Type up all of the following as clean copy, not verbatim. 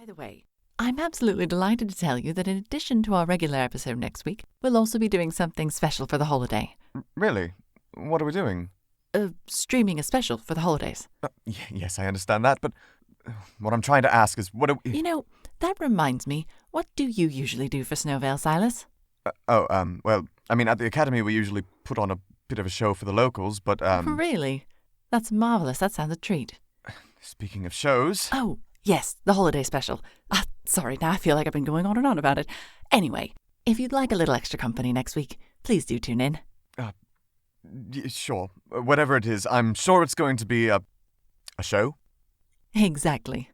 By the way, I'm absolutely delighted to tell you that in addition to our regular episode next week, we'll also be doing something special for the holiday. Really? What are we doing? Streaming a special for the holidays. Yes, I understand that, but what I'm trying to ask is, what are we... You know, that reminds me, what do you usually do for Snowvale, Silus? Well, I mean, at the Academy we usually put on a bit of a show for the locals, but, Really? That's marvellous. That sounds a treat. Speaking of shows... Oh, yes, the holiday special. Sorry, now I feel like I've been going on and on about it. Anyway, if you'd like a little extra company next week, please do tune in. Sure. Whatever it is, I'm sure it's going to be a show. Exactly.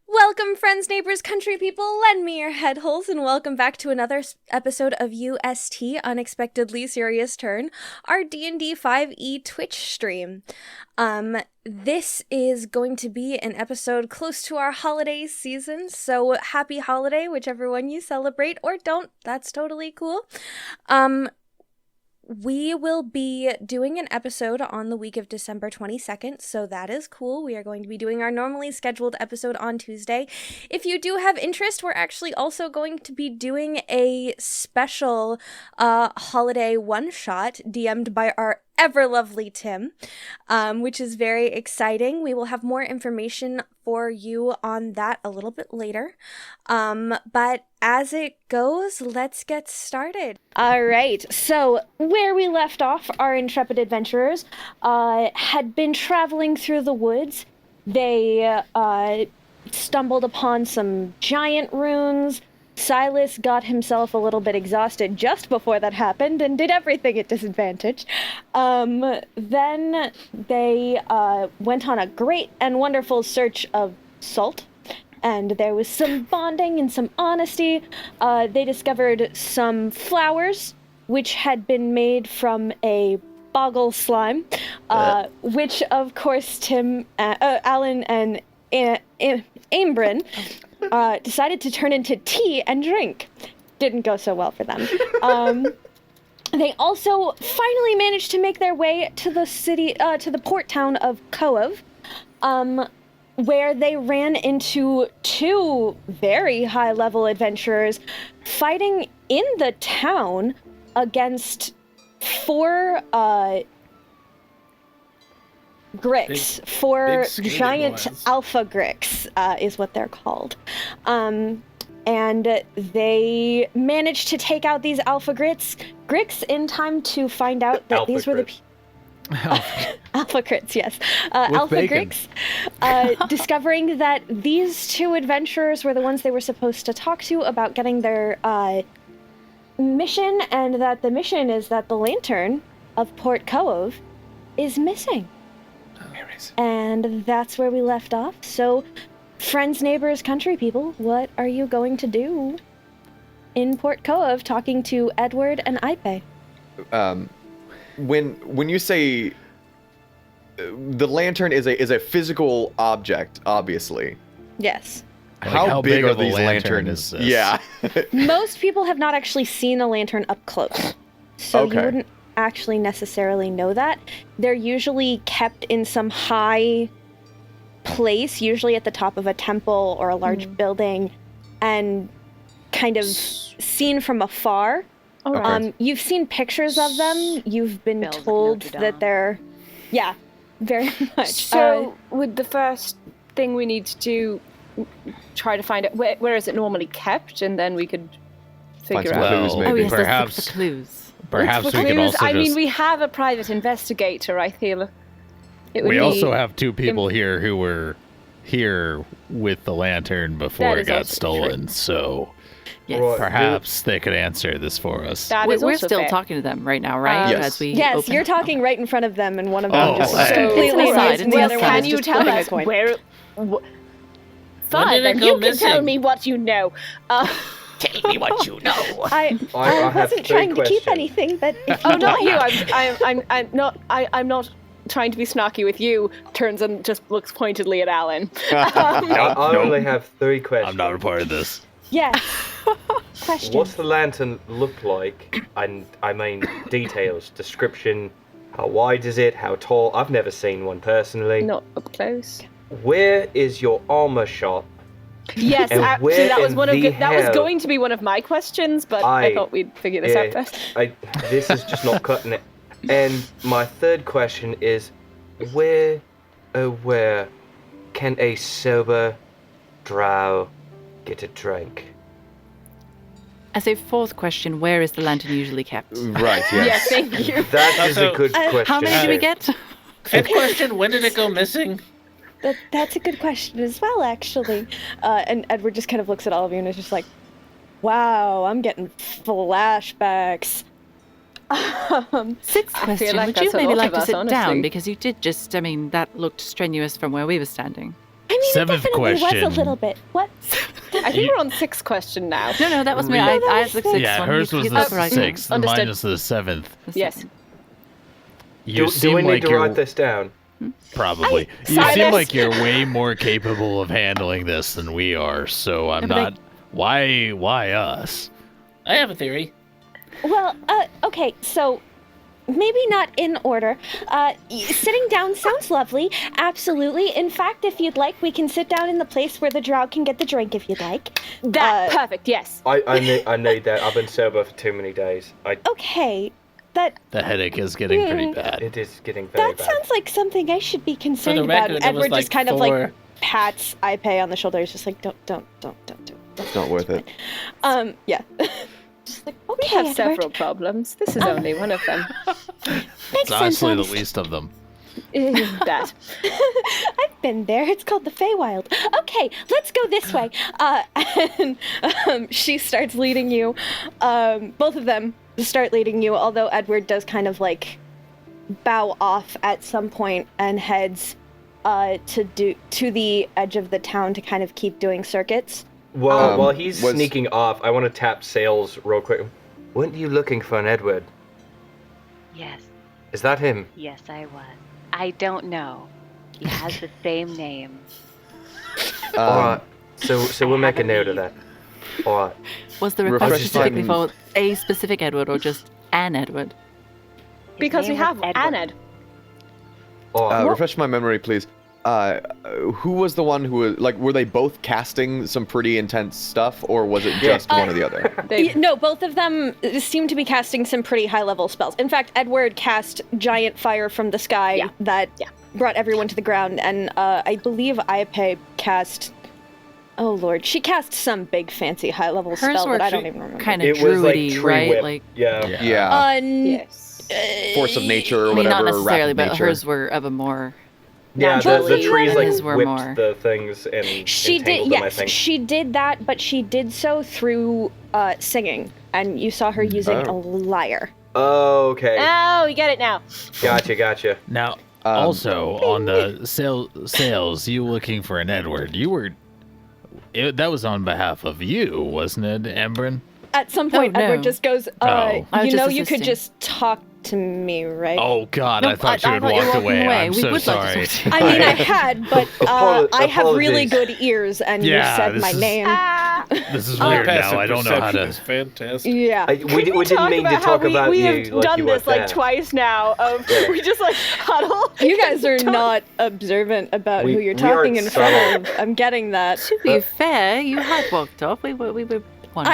Welcome, friends, neighbors, country people, lend me your head holes, and welcome back to another episode of UST, Unexpectedly Serious Turn, our D&D 5e Twitch stream. This is going to be an episode close to our holiday season, so happy holiday, whichever one you celebrate, or don't, that's totally cool. We will be doing an episode on the week of December 22nd, so that is cool. We are going to be doing our normally scheduled episode on Tuesday. If you do have interest, we're actually also going to be doing a special holiday one-shot DM'd by our ever-lovely Tim, which is very exciting. We will have more information for you on that a little bit later. But as it goes, let's get started. All right, so where we left off, our intrepid adventurers had been traveling through the woods. They stumbled upon some giant runes. Silas got himself a little bit exhausted just before that happened and did everything at disadvantage. Then they went on a great and wonderful search of salt, and there was some bonding and some honesty. They discovered some flowers, which had been made from a Boggle slime, which, of course, Alin and Aym'Bryn decided to turn into tea and drink. Didn't go so well for them. They also finally managed to make their way to the city, to the port town of Kohav, where they ran into two very high-level adventurers fighting in the town against four Grix, four giant alpha Grix, is what they're called. And they managed to take out these alpha Grix in time to find out that these were the alpha Grits, yes. Alpha Grix, discovering that these two adventurers were the ones they were supposed to talk to about getting their mission, and that the mission is that the lantern of Port Kohav is missing. And that's where we left off. So, friends, neighbors, country people, what are you going to do in Port Kohav talking to Edward and Ipe? When you say the lantern is a physical object, obviously. Yes. How big are these lanterns? Yeah. Most people have not actually seen a lantern up close. So you wouldn't actually necessarily know that. They're usually kept in some high place, usually at the top of a temple or a large building, and kind of seen from afar. You've seen pictures of them. You've been told that they're... Yeah, very much. So would the first thing we need to do try to find out where is it normally kept, and then we could figure out... Clues, maybe. Oh yes, Perhaps. the clues. Perhaps we could also I mean, we have a private investigator, I feel. We also have two people here who were here with the lantern before it got stolen, so perhaps they could answer this for us. We're still talking to them right now, right? Yes. Yes, you're talking right in front of them, and one of them just hey. completely Aside, and the other one Can is you just tell flipping a us coin. where... Fine, did it then go you can missing? tell me what you know. Tell me what you know. I wasn't trying to keep anything, but if you Not you. I'm not trying to be snarky with you. Turns and just looks pointedly at Alin. I only have 3 questions. I'm not a part of this. Yes. Question. What's the lantern look like? And I mean details, description. How wide is it? How tall? I've never seen one personally. Not up close. where is your armor shop? Yes, And actually, where that was in one of the that was hell- going to be one of my questions, but I thought we'd figure this out first. This is just not cutting it. And my third question is, where can a sober drow get a drink? As a fourth question, where is the lantern usually kept? Right, Yeah, yes. thank you. That is a good question. How many do we get? Fifth question, when did it go missing? That's a good question as well, actually. And Edward just kind of looks at all of you and is just like, wow, I'm getting flashbacks. Sixth I feel question, like would that's you a maybe lot like of to us, sit down? honestly. Because you did just, that looked strenuous from where we were standing. I mean, Seventh it definitely was question. a little bit. What? I think we're on 6th question now. No, that was me. Really? I had the sixth Yeah, one. hers You- was you the got right. 6th, Understood. mine is the 7th. Yes. You Do seem we need like to you're write this down? probably. You Silus. seem like you're way more capable of handling this than we are. So I'm but not. Why us? I have a theory. Well, okay, so maybe not in order. Sitting down sounds lovely. Absolutely. In fact, if you'd like, we can sit down in the place where the drow can get the drink if you'd like. That perfect. Yes. I need that. I've been sober for too many days. Okay, that The headache is getting pretty bad. It is getting very that bad. sounds like something I should be concerned about. record, And it was Edward just like kind of like 4. pats Ipe on the shoulder. He's just like, don't. It's not worth it. Yeah. Just like, We okay, have Edward. several problems. This is only one of them. Makes It's honestly the sense. least of them. That. I've been there. It's called the Feywild. Okay, let's go this way. And she starts leading you. Both of them start leading you, although Edward does kind of like bow off at some point and heads to the edge of the town to kind of keep doing circuits. Well, while he's was- sneaking off, I want to tap Sails real quick. Weren't you looking for an Edward? Yes, Is that him? yes, I was. I don't know. He has the same name. Alright. So we'll make a haven't note of leave. that. Alright. Was the request Refresh specifically my- for a specific Edward or just an Edward? His Because we name was have Edward. Aned. Alright. Refresh my memory, please. Who was the one who was like? Were they both casting some pretty intense stuff, or was it just one or the other? No, both of them seem to be casting some pretty high-level spells. In fact, Edward cast giant fire from the sky that brought everyone to the ground, and I believe Ipe cast. Oh lord, she cast some big fancy high-level Hers spell were that I don't even remember. kind of It was like druidy, tree right? whip. Like, Yeah. Yeah. Yes. Force of nature or I mean, whatever. not necessarily, rapid but nature. hers were of a more. Yeah, the Naturally, trees like his were whipped more. the things and She did, entangled them, I yes, think. she did that, but she did so through singing, and you saw her using a lyre. Oh, okay. Oh, we get it now. Gotcha. Now, also on the sales, you looking for an Edward? That was on behalf of you, wasn't it, Aym'Bryn? At some point, no. Edward just goes, I was you just know, you could assisting. just talk to me, right? Oh God, No, I thought you I had thought you were walked walking away. away. I'm We so would like to sorry. talk to I mean, I had, but I have really Apologies. good ears, and Yeah, you said this my is- name. This is weird now. I don't know how to. That's fantastic. Yeah. We didn't mean to talk about we you have like done you this weren't like there. twice now. We just like huddle. You guys are not observant about We- who you're we aren't talking in front of. I'm getting that. To be fair, you had walked off. We were I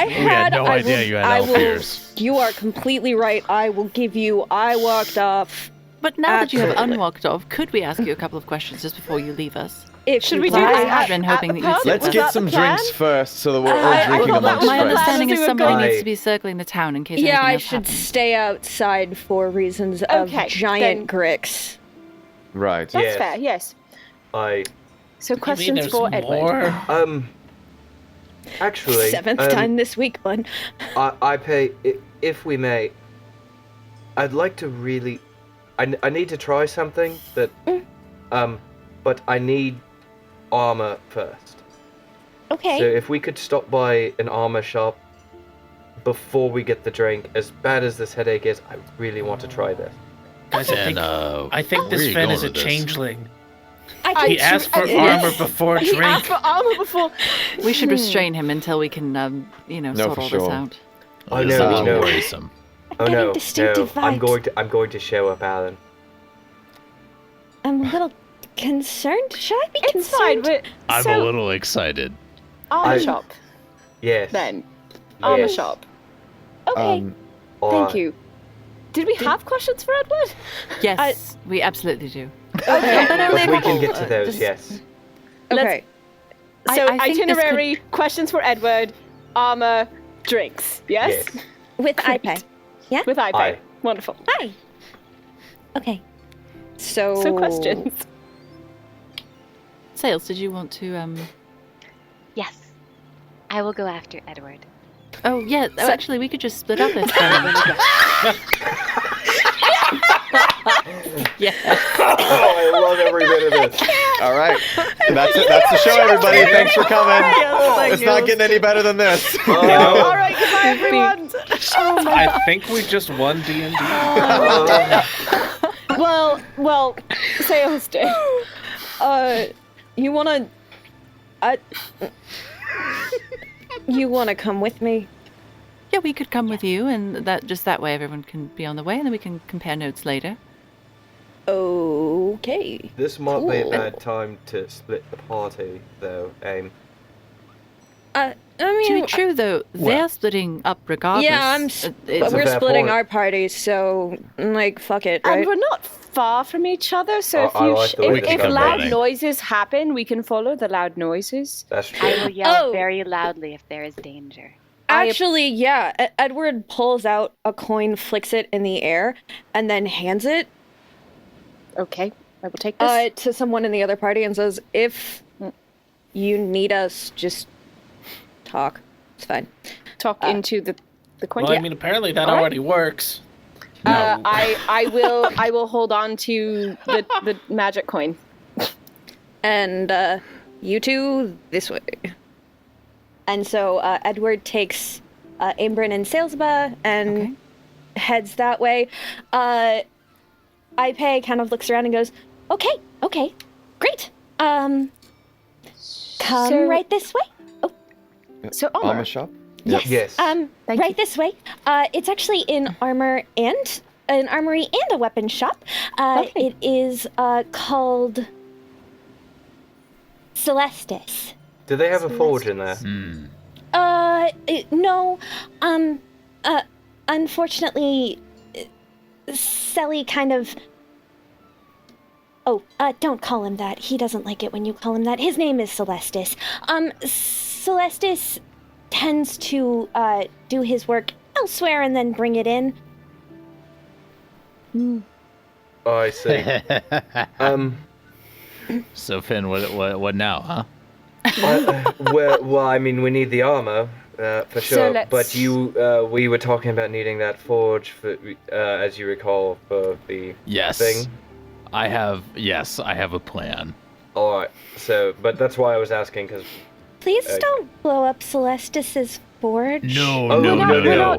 wondering. had no I idea will- you had I elf will- ears. You are completely right. I will give you. I walked off. But now that you have Absolutely. unwalked off, could we ask you a couple of questions just before you leave us? If Should you we do like. I this had at- been at hoping the that you'd pub? sit Let's with get us. some the plan? drinks first, so that we're I all thought drinking that amongst was My plan. understanding We is were somebody going- needs to be circling the town in case Yeah, anything I else should happens. stay outside for reasons of Okay, giant then- gricks. Right. That's Yes. fair. Yes. I So You mean questions there's for Edward. more? actually Seventh time this week, bud. I pay if we may. I'd like to really. I need to try something that. But I need armor first. Okay. So if we could stop by an armor shop before we get the drink, as bad as this headache is, I really want to try this. Guys, I think where this are you Fen going is a with this? changeling. I He asked for yes. armor before He asked drink. for armor before. We should restrain him until we can, No, sort for all this sure. out. I This know, is I know. worrisome. Oh Getting no, distinctive I'm vibes. going to show up, Alin. I'm a little concerned? Should I be It's fine. concerned? I'm a little excited. Armor shop, Yes. then. Armor shop. Okay. Thank you. Did we have questions for Edward? Yes, we absolutely do. Okay. But we can get to those, yes. Okay. So I think this itinerary, questions for Edward, armor, drinks. Yes? With iPay. Yeah? With iPay. Aye. Wonderful. Hi. Okay. So questions. Sails, did you want to Yes. I will go after Edward. Oh yeah, actually we could just split up if Yeah. Oh, I love every bit of this. All right. That's it. That's the show, everybody. Thanks for coming. Thank It's you. not getting any better than this. You know, All right, goodbye, everyone. I think we just won D&D. Well, Sales did. you wanna you wanna come with me? Yeah, we could come with you, and that way everyone can be on the way, and then we can compare notes later. Okay. This might be a Cool. bad time to split the party, though, Aim. I To mean, be true though, they're splitting up regardless. yeah, That's we're a fair splitting point. our parties, so like fuck it, right? And we're not far from each other, so I like the way if this is loud running. noises happen, we can follow the loud noises. That's true. I will yell Oh. very loudly if there is danger. Actually, yeah. Edward pulls out a coin, flicks it in the air, and then hands it Okay, I will take this. to someone in the other party and says, "If you need us, just talk. It's fine." Talk into the coin. Well, I mean, apparently that All right. already works. I will hold on to the magic coin. And you two this way. And so Edward takes Aym'Bryn and Sailsaba and heads that way. Ipe kind of looks around and goes, "Okay, great. Come So- right this way. So Armor shop? Yes. Yes. Thank Right you. this way. It's actually in armor and an armory and a weapon shop. Lovely. It is called Celestis. Do they have a forge in there? No. Unfortunately, Selly kind of. Oh, don't call him that. He doesn't like it when you call him that. His name is Celestis. Celestis tends to do his work elsewhere and then bring it in. Oh, I see. So Finn, what now, huh? well, I mean, we need the armor for sure. let's- But we were talking about needing that forge for, as you recall, for the Yes. thing. I have a plan. All right. So, but that's why I was asking because. Please don't blow up Celestis's forge. No. Oh, no, no. no.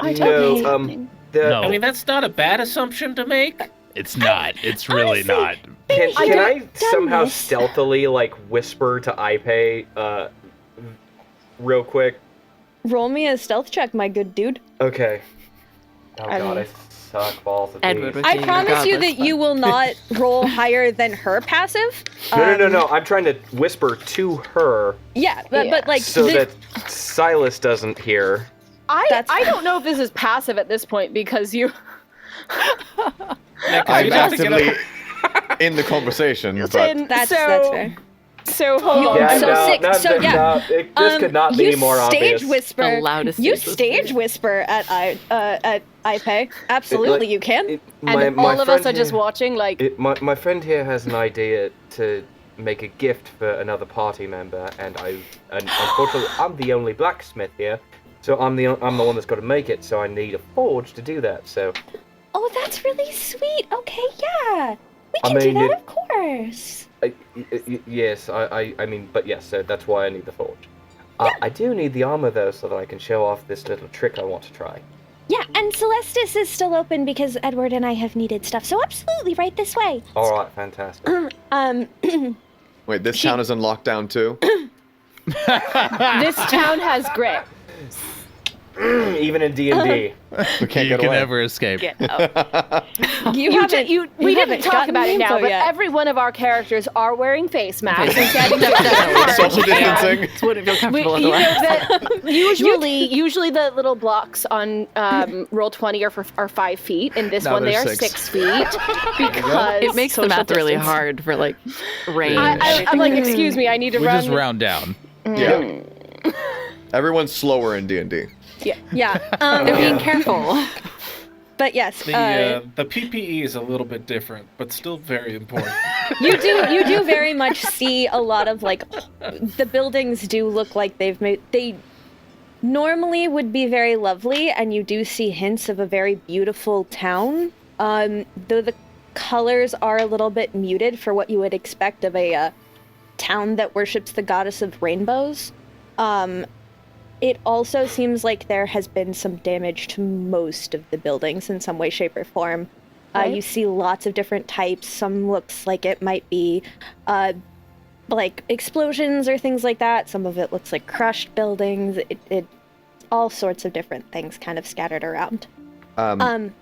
I don't No. know. No. I mean, that's not a bad assumption to make. It's not. It's really honestly, not. Can I I done somehow this. stealthily whisper to Ipe real quick? Roll me a stealth check, my good dude. Okay. Oh god, I suck balls at Edward these. would I be promise you regardless, that you will not roll higher than her passive. No. I'm trying to whisper to her Yeah, but like so that Silas doesn't hear. I don't know if this is passive at this point because you. I'm actively in the conversation, but that's fair. So hold on. Yeah, So no, sick. no, So, no, yeah. no, this could not be you more stage obvious. whisper. The loudest You stage stage whisper at Ipe. Absolutely, you can. And all of us are just watching, like. My friend here has an idea to make a gift for another party member, and unfortunately I'm the only blacksmith here, so I'm the one that's got to make it. So I need a forge to do that. So. Oh, that's really sweet. Okay, yeah, we I can do mean, that, it- of course. Yes, I mean, but yes, so that's why I need the forge. I do need the armor though, so that I can show off this little trick I want to try. Yeah, and Celestis is still open because Edward and I have needed stuff. So absolutely, right this way. All right, fantastic. wait, this town is on lockdown too? This town has grit. Even in D&D. We can't You get can away. never escape. We didn't talk about it now, but yet. every one of our characters are wearing face masks. Social distancing. Just wouldn't feel comfortable You know otherwise. that usually the little blocks on roll 20 are 5 feet. In this Now one, they they're are 6. 6 feet because It makes the social math really distance. hard for like range. I'm like, excuse me, I need to We run. just round down. Yeah. Everyone's slower in D&D. Yeah. They're being careful. But yes, The PPE is a little bit different, but still very important. you do very much see a lot of like the buildings do look like they normally would be very lovely, and you do see hints of a very beautiful town. Though the colors are a little bit muted for what you would expect of a town that worships the goddess of rainbows. It also seems like there has been some damage to most of the buildings in some way, shape, or form. Right. You see lots of different types. Some looks like it might be like explosions or things like that. Some of it looks like crushed buildings. It all sorts of different things kind of scattered around. I'm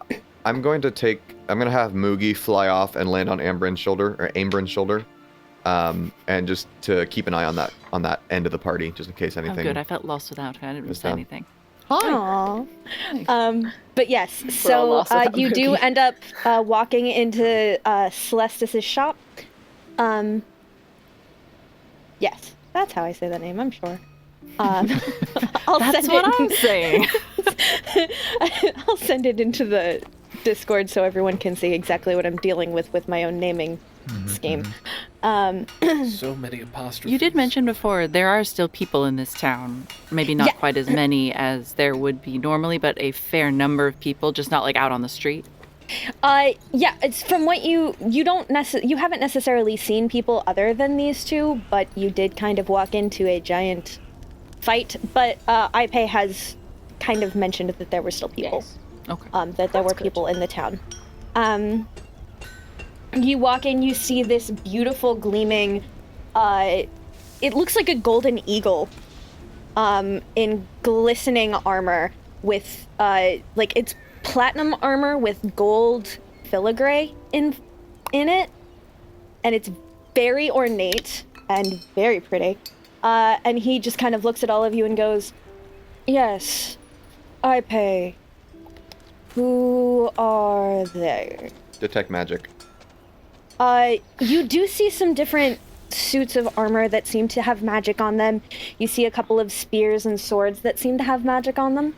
going to have Moogie fly off and land on Aym'Bryn's shoulder. And just to keep an eye on that end of the party, just in case Oh, anything. good. I felt lost without her. I didn't Just say that. anything. Aww. But yes, all so lost without you do Moogie. end up walking into Celestis' shop. Yes, that's how I say that name, I'm sure. That's what I'm saying. I'll send it into the Discord so everyone can see exactly what I'm dealing with my own naming scheme. So many apostrophes. You did mention before there are still people in this town. Maybe not Yeah. quite as many as there would be normally, but a fair number of people, just not like out on the street. Yeah, it's from what you haven't necessarily seen people other than these two, but you did kind of walk into a giant fight. But Ipe has kind of mentioned that there were still people. Yes. Okay. That there were people in the town. You walk in, you see this beautiful gleaming, it looks like a golden eagle, in glistening armor with, like it's platinum armor with gold filigree in it, and it's very ornate and very pretty. And he just kind of looks at all of you and goes, "Yes, I pay. Who are they?" Detect magic. You do see some different suits of armor that seem to have magic on them. You see a couple of spears and swords that seem to have magic on them.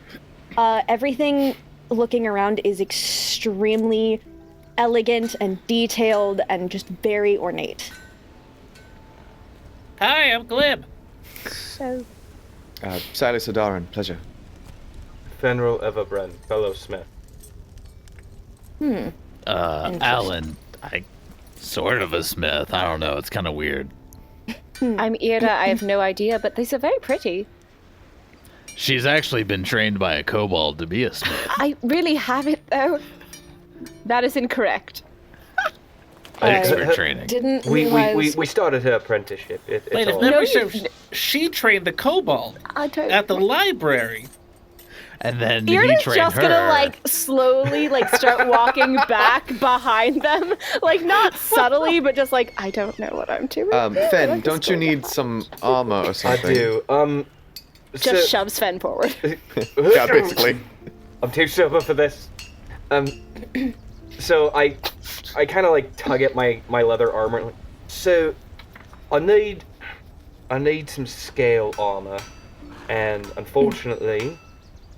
Everything looking around is extremely elegant and detailed and just very ornate. Hi, I'm Glib. So, Silus Adaran, pleasure. Fen'rahl Aym'Bryn, fellow smith. Alin, sort of a smith. I don't know. It's kind of weird. I'm Irde. I have no idea, but these are very pretty. She's actually been trained by a kobold to be a smith. I really haven't, though. That is incorrect. Expert training. didn't We realize... started her apprenticeship. It's Wait, if all... memory No, you- serves, she trained the kobold I don't. at the library. And then he Irde's trained just her. gonna slowly start walking back behind them, not subtly, but just I don't know what I'm doing. Fen, don't you need some armor or I something? do. Just shoves Fen forward. Yeah, basically. I'm too sober for this. So I kind of tug at my leather armor. So, I need some scale armor, and unfortunately,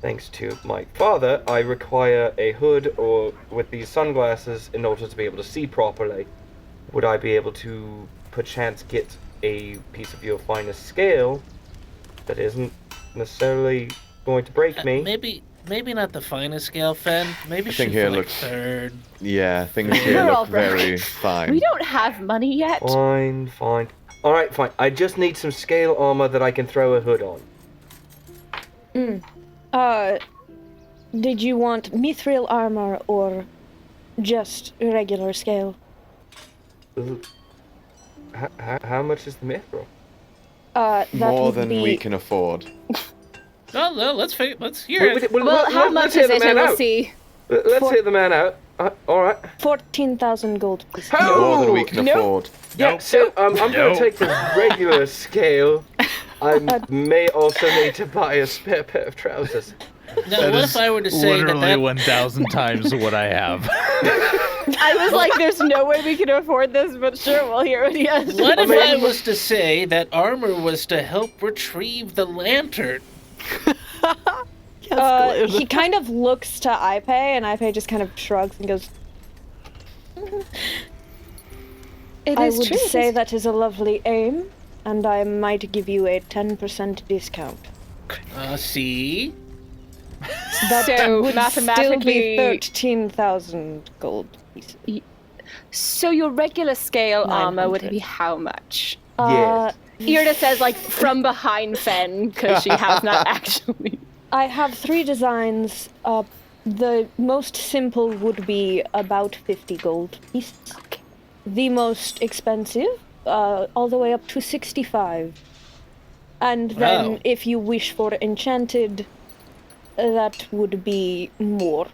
thanks to my father, I require a hood or with these sunglasses in order to be able to see properly. Would I be able to perchance get a piece of your finest scale that isn't necessarily going to break me? Maybe not the finest scale, Fen. Maybe I think shoot here for looks- third. Yeah, things here We're all look very fine. We don't have money yet. Fine. Alright, fine. I just need some scale armor that I can throw a hood on. Did you want mithril armor or just regular scale? How much is the mithril? That More would than be... we can afford. Oh, no, let's hear it. Well, how much is it? And we'll see. Let's hear the man out. All right. 14,000 gold pieces. More than we can afford. Yeah, so I'm going to take the regular scale. I may also need to buy a spare pair of trousers. Now, what if I were to say literally 1,000 times what I have? I was like, there's no way we can afford this, but sure, we'll hear what he has. What if I was to say that armor was to help retrieve the lantern? He kind of looks to Ipe, and Ipe just kind of shrugs and goes, I would say that is a lovely aim, and I might give you a 10% discount. See? That So, would mathematically- still be 13,000 gold pieces. So your regular scale armor would 900. be how much? Yes. Irde says, like, from behind Fen, because she has not actually. I have 3 designs. The most simple would be about 50 gold pieces. Okay. The most expensive, all the way up to 65. And then Wow. if you wish for enchanted, that would be more.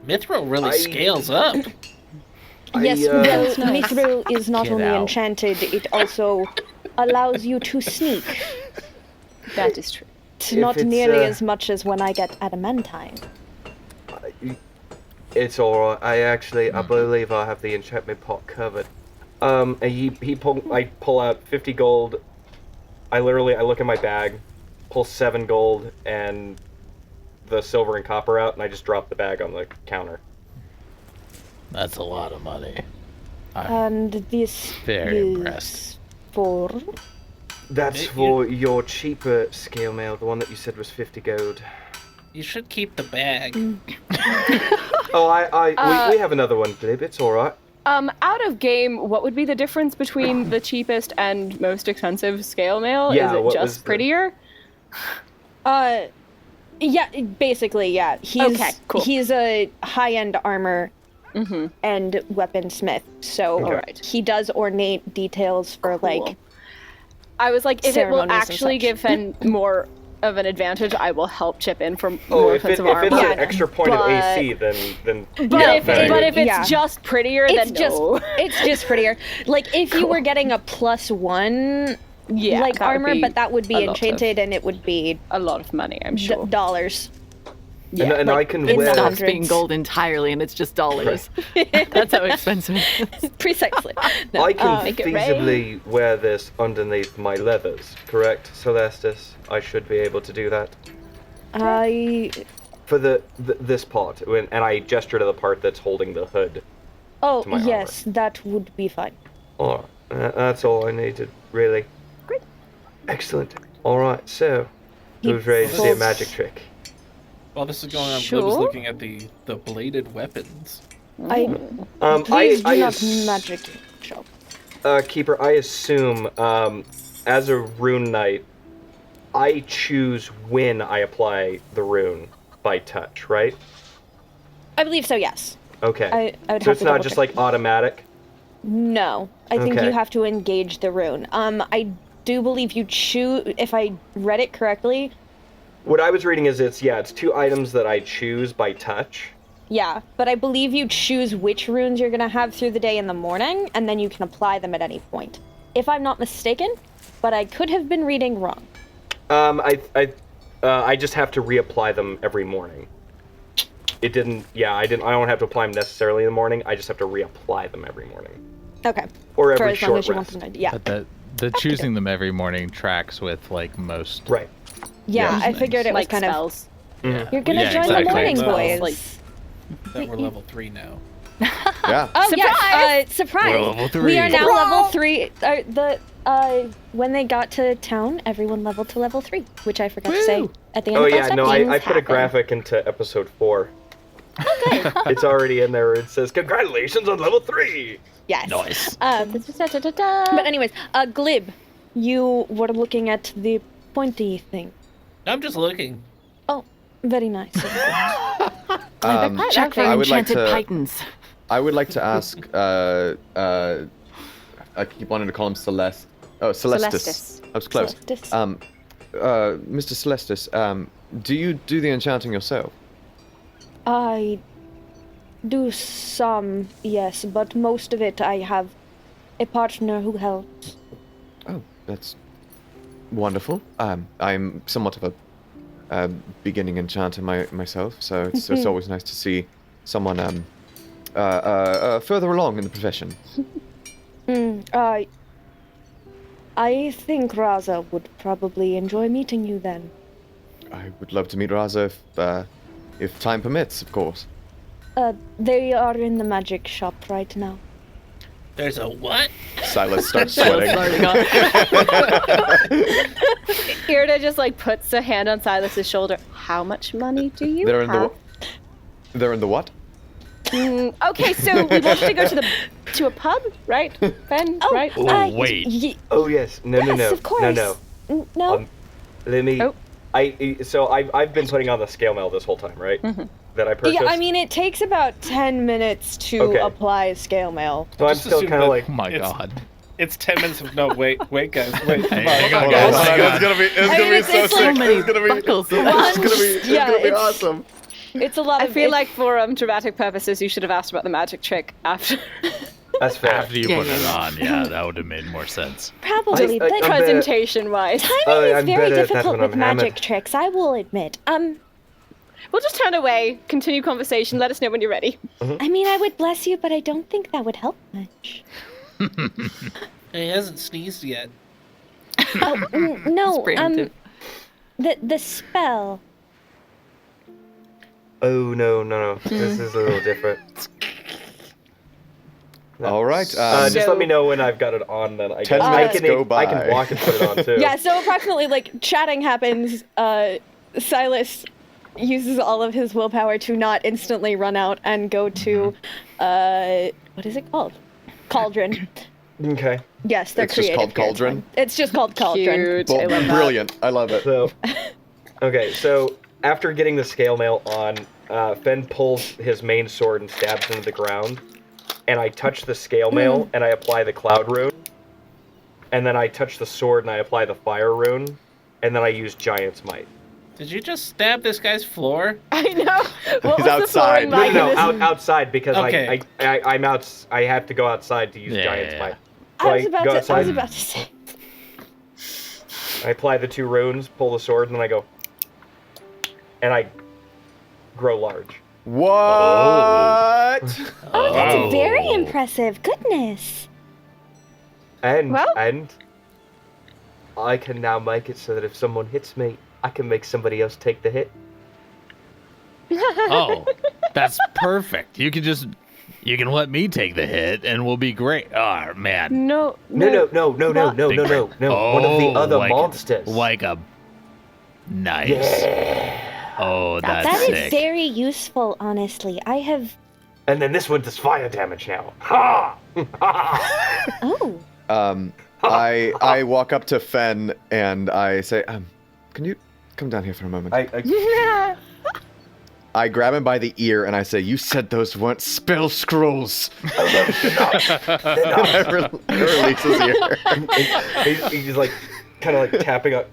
Mithril really scales up. Yes, well, That's Mithril is not Get only out. enchanted, it also allows you to sneak. That is true. It's If not it's, nearly as much as when I get adamantine. It's alright. I believe I have the enchantment pot covered. And I pull out 50 gold. I look in my bag, pull 7 gold and the silver and copper out, and I just drop the bag on the counter. That's a lot of money. And this Very is impressed. for... That's for your cheaper scale mail, the one that you said was 50 gold. You should keep the bag. Oh, we have another one, Glib. It's alright. Out of game, what would be the difference between the cheapest and most expensive scale mail? Yeah, Is it what was just the- prettier? Yeah, basically, yeah. Okay, cool. He's a high-end armor and weaponsmith, so Alright. he does ornate details for, like... I was like, if it will ceremonies and actually such. give Fen more of an advantage, I will help chip in for Oh, more if it's offensive armor. an extra point of but- AC, then But, yeah, if, very but good. if it's Yeah. just prettier, It's then just no. it's just prettier. Like, if you were getting a +1, Yeah, like, that would armor, be but that would be a lot enchanted, and it would be a lot of money, I'm sure. dollars. and I can in wear. the Stops being hundreds. gold entirely, and it's just dollars. That's how expensive it is. Precisely. No, I can Make it feasibly wear this underneath my leathers, correct, Celestis? I should be able to do that. For this part, and I gesture to the part that's holding the hood. Oh, to my yes, that would be fine. Alright, that's all I needed, really. Great. Excellent. Alright, so, who's ready to see a magic trick? While this is going on, Sure. Glib is looking at the bladed weapons. Please do not magic show. Keeper, I assume, as a rune knight, I choose when I apply the rune by touch, right? I believe so, yes. Okay. I would So have it's to not double just check. like automatic? No, I think Okay. you have to engage the rune. I do believe you choose, if I read it correctly, What I was reading is it's 2 items that I choose by touch. yeah, but I believe you choose which runes you're gonna have through the day in the morning, and then you can apply them at any point. If I'm not mistaken, but I could have been reading wrong. I just have to reapply them every morning. I don't have to apply them necessarily in the morning. I just have to reapply them every morning. Okay. Or For every as long short as you rest. want them to, yeah. But the choosing them every morning tracks with like most. Right. Yeah, Yes. I figured it was Like kind spells. of, you're gonna Yeah, join exactly. the morning, Spells. boys. That we're level 3 now. Yeah. Oh, Surprise! yes, surprise! We're level 3. We are now level 3. When they got to town, everyone leveled to level 3, which I forgot to say at the end Oh of yeah, last no, episode. I put a graphic into episode 4. Okay. It's already in there. It says, "Congratulations on level 3." Yes. Nice. But anyways, Glib, you were looking at the pointy thing. I'm just looking. Oh, very nice. Check for I would like enchanted to- pythons. I would like to ask. I keep wanting to call him Celeste. Oh, Celestis. Celestis. I was close. Celestis. Mr. Celestis, do you do the enchanting yourself? I do some, yes, but most of it I have a partner who helps. Oh, that's wonderful. I'm somewhat of a beginning enchanter myself, so it's always nice to see someone further along in the profession. I think Raza would probably enjoy meeting you then. I would love to meet Raza if time permits, of course. They are in the magic shop right now. There's a what? Silas starts sweating. Irde just like puts a hand on Silas's shoulder. How much money do you have? They're in the what? Okay, so we want to go to a pub, right? Ben, right? Oh, wait. Oh yes. No. Of course. No. Let me. Oh. I've been putting on the scale mail this whole time, right? Mm-hmm. That I purchased. Yeah, I mean, it takes about 10 minutes to apply scale mail. So I'm still kind of like, Oh my god. It's 10 minutes of no. Wait, guys. Wait. Come on. Hang on, Hold guys. on. Hang on. It's gonna be so sick. many It's gonna be buckles. it's gonna be awesome. It's a lot I of... feel like for dramatic purposes, you should have asked about the magic trick after. that's fair. After you put it on, yeah, that would have made more sense. Probably, but presentation-wise. timing is I'm very better at that difficult when with I'm magic hammered. tricks, I will admit. We'll just turn away, continue conversation, let us know when you're ready. I mean, I would bless you, but I don't think that would help much. He hasn't sneezed yet. No, preemptive. the spell. Oh no. This is a little different. All right. Just let me know when I've got it on. Then I 10 guess minutes go by. I can walk and put it on too. Yeah, so approximately, like, chatting happens, Silas uses all of his willpower to not instantly run out and go to, what is it called? Cauldron. Okay. Yes, they're It's just creative. called Cauldron? It's just called Cauldron. Cute. I love that. Brilliant. I love it. So, okay. So after getting the scale mail on, Fen pulls his main sword and stabs into the ground, and I touch the scale mail and I apply the cloud rune, and then I touch the sword and I apply the fire rune, and then I use Giant's Might. Did you just stab this guy's floor? I know. What He's was outside. The flooring like? Outside because Okay. I'm out. I have to go outside to use Giant's Might. So I was about go to outside, say. I apply the 2 runes, pull the sword, and then I go, and I grow large. What? Oh, that's very impressive. Goodness. And Well- and I can now make it so that if someone hits me, I can make somebody else take the hit. Oh, that's perfect. You can let me take the hit and we'll be great. Oh, man. No. One of the other monsters. Like a... Nice. Yeah. Oh, that's That sick. is very useful, honestly. I have... And then this one does fire damage now. Ha! Oh. I walk up to Fen and I say, can you come down here for a moment? I grab him by the ear and I say, you said those weren't spell scrolls. I release his ear. He's like, kind of like tapping up.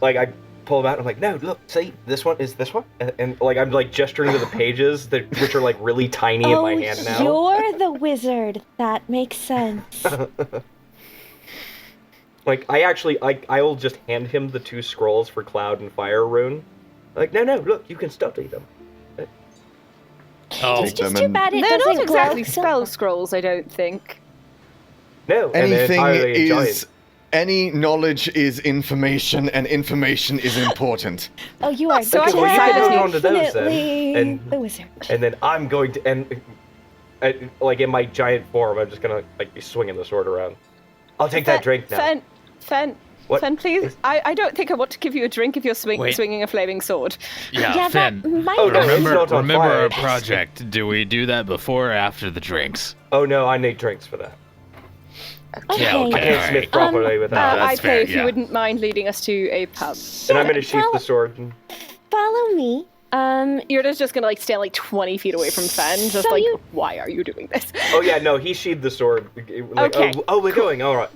Like I pull him out and I'm like, no, look, see, this one is this one. And like I'm like gesturing to the pages, which are like really tiny in my hand now. You're the wizard. That makes sense. Like I will just hand him the 2 scrolls for Cloud and Fire Rune. Like, no, look, you can study them. Oh, It's just too bad it They're doesn't not exactly glow. spell scrolls, I don't think. No, and they're Anything entirely a giant. is... Any knowledge is information, and information is important. Oh, you are So I Okay, well, you can hold on to those then, definitely and- the wizard. And then I'm going to, like in my giant form, I'm just gonna like be swinging the sword around. I'll take that drink now. Fen, What? Fen, please. I don't think I want to give you a drink if you're Wait. swinging a flaming sword. Yeah, Fen. that might Oh, no, not- it's not on Remember fire. our project. Do we do that before or after the drinks? Oh no, I need drinks for that. Okay. Yeah, okay. I can't smith properly without. that's I'd fair, say if yeah. you wouldn't mind leading us to a pub. And I'm gonna sheath the sword. And... Follow me. Irde's just gonna like stand like 20 feet away from Fen, just So like, you- why are you doing this? Oh yeah, no, he sheathed the sword. Like, Okay. Oh, we're going. All right.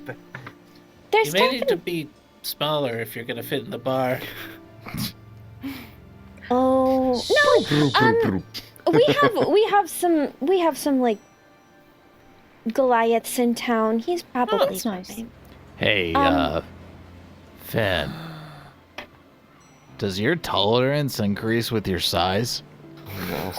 There's You may need to be smaller if you're gonna fit in the bar. Oh no! We have some like Goliaths in town. He's probably that's nice. fine. Hey, Fen. Does your tolerance increase with your size? No.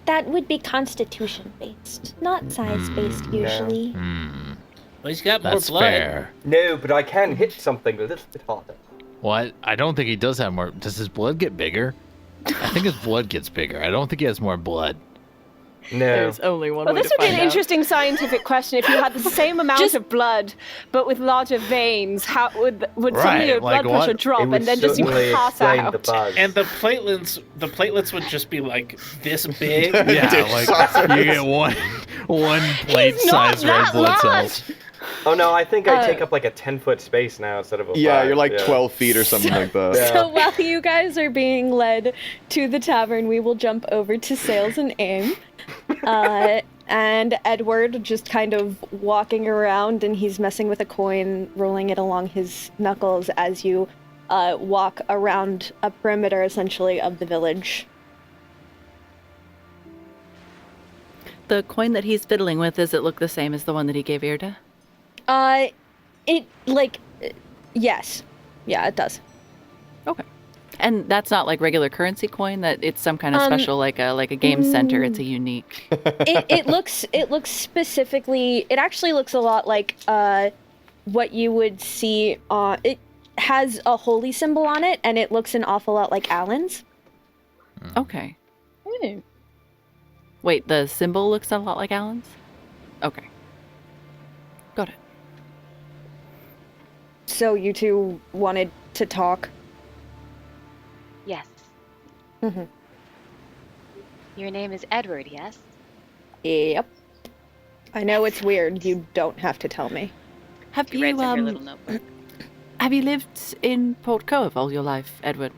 That would be constitution based, not size based usually. Well, he's got That's more blood. fair. No, but I can hit something a little bit harder. What? I don't think he does have more. Does his blood get bigger? I think his blood gets bigger. I don't think he has more blood. No. There's only one Well, way this to would be find an out. interesting scientific question. If you had the same amount of blood, but with larger veins, how would suddenly your like blood pressure what? drop, It would and then just you certainly pass explain out? the buzz. And the platelets would just be like this big. Yeah, like you get one plate-sized red blood cells. Oh no, I think I take up like a 10-foot space now instead of a Yeah, 5. you're like 12 feet or something like that. Yeah. So while you guys are being led to the tavern, we will jump over to Sails and Aim. And Edward just kind of walking around, and he's messing with a coin, rolling it along his knuckles as you walk around a perimeter, essentially, of the village. The coin that he's fiddling with, does it look the same as the one that he gave Irde? Yes. Yeah, it does. Okay. And that's not like regular currency coin, that it's some kind of special, like a game center. It's a unique. It looks specifically, it actually looks a lot like what you would see on, it has a holy symbol on it, and it looks an awful lot like Alin's. Okay. Wait, the symbol looks a lot like Alan's? Okay. Got it. So you two wanted to talk? Yes. Mm-hmm. Your name is Edward, yes? Yep. I know it's weird. You don't have to tell me. Have She you writes in her little notebook. have you lived in Port Kohav all your life, Edward?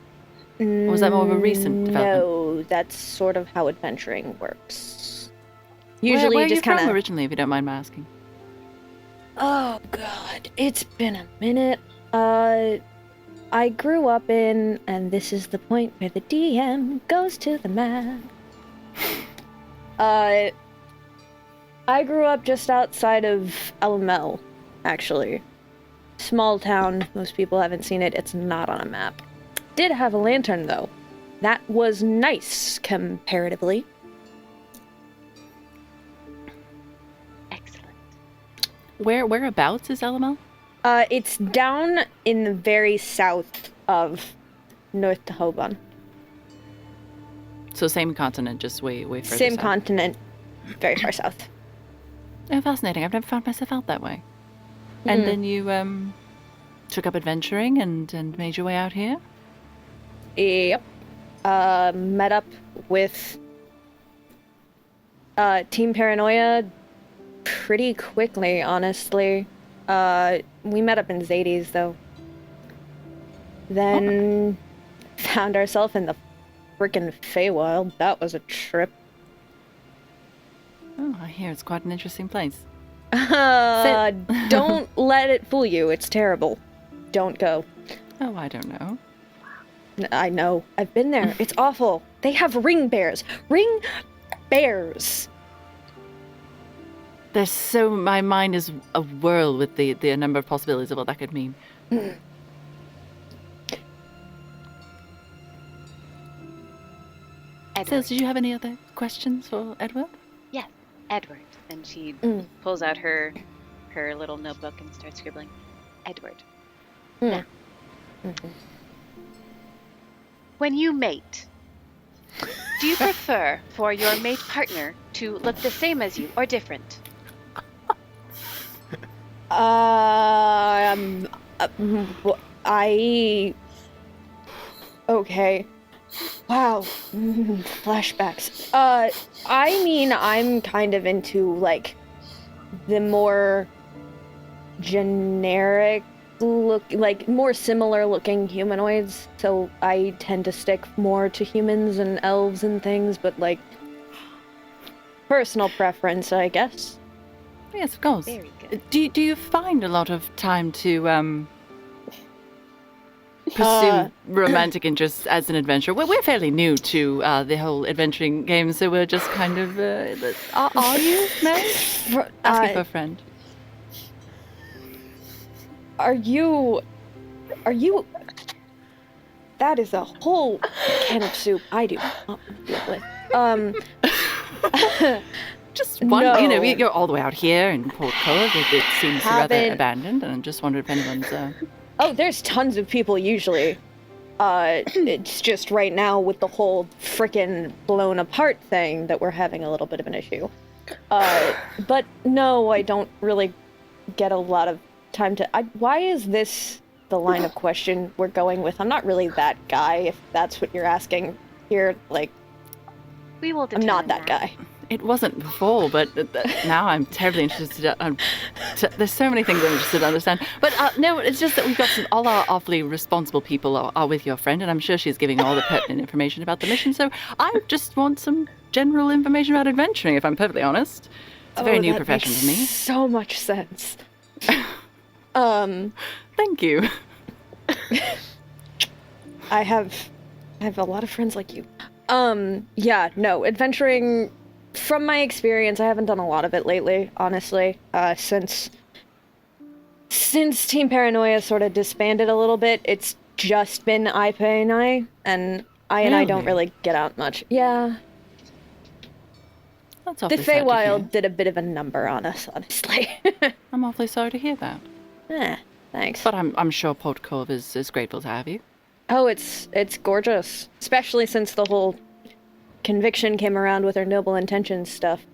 Or was that more of a recent development? No, that's sort of how adventuring works. Usually where you just are you kind from of... originally, if you don't mind my asking? Oh, God. It's been a minute. I grew up in... And this is the point where the DM goes to the map. I grew up just outside of Elmel, actually. Small town. Most people haven't seen it. It's not on a map. Did have a lantern, though. That was nice, comparatively. Excellent. Whereabouts is LML? It's down in the very south of North Tahoban. So same continent, just way further Same south. continent, very far south. Oh, fascinating. I've never found myself out that way. And then you took up adventuring and made your way out here? Yep. Met up with Team Paranoia pretty quickly, honestly. We met up in Zades, though. Then found ourselves in the frickin' Feywild. That was a trip. Oh, I hear it's quite an interesting place. Don't let it fool you. It's terrible. Don't go. Oh, I don't know. I know. I've been there. It's awful. They have ring bears. Ring bears. There's my mind is a whirl with the number of possibilities of what that could mean. Sales, did you have any other questions for Edward? Yes, Edward. And she pulls out her little notebook and starts scribbling. Edward. Now, when you mate, do you prefer for your mate partner to look the same as you or different? Okay. Wow. Flashbacks. I mean, I'm kind of into, like, the more generic look, like, more similar looking humanoids. So I tend to stick more to humans and elves and things, but, like, personal preference, I guess. Yes, of course. Very good. Do you find a lot of time to pursue romantic interests as an adventurer. We're fairly new to the whole adventuring game, so we're just kind of. Are you married? Asking for a friend. Are you? That is a whole can of soup I do not want to deal with. Just one, no. You're all the way out here in Port Kohav. It seems rather abandoned, and I just wondered if anyone's. Oh, there's tons of people usually. It's just right now with the whole frickin' blown apart thing that we're having a little bit of an issue. But no, I don't really get a lot of time to. Why is this the line of question we're going with? I'm not really that guy, if that's what you're asking here. Like, we will. I'm not that guy. It wasn't before, but now I'm terribly interested. There's so many things I'm interested to understand. But no, it's just that we've got all our awfully responsible people are with your friend, and I'm sure she's giving all the pertinent information about the mission. So I just want some general information about adventuring, if I'm perfectly honest. It's a very new profession to me. So much sense. Thank you. I have a lot of friends like you. Yeah, no, adventuring. From my experience, I haven't done a lot of it lately, honestly. Since Team Paranoia sort of disbanded a little bit, it's just been Ep5, and I don't really get out much. Yeah. That's awfully the sad to hear. Feywild did a bit of a number on us, honestly. I'm awfully sorry to hear that. Thanks. But I'm sure Port Kohav is grateful to have you. Oh, it's gorgeous, especially since the whole Conviction came around with her noble intentions stuff.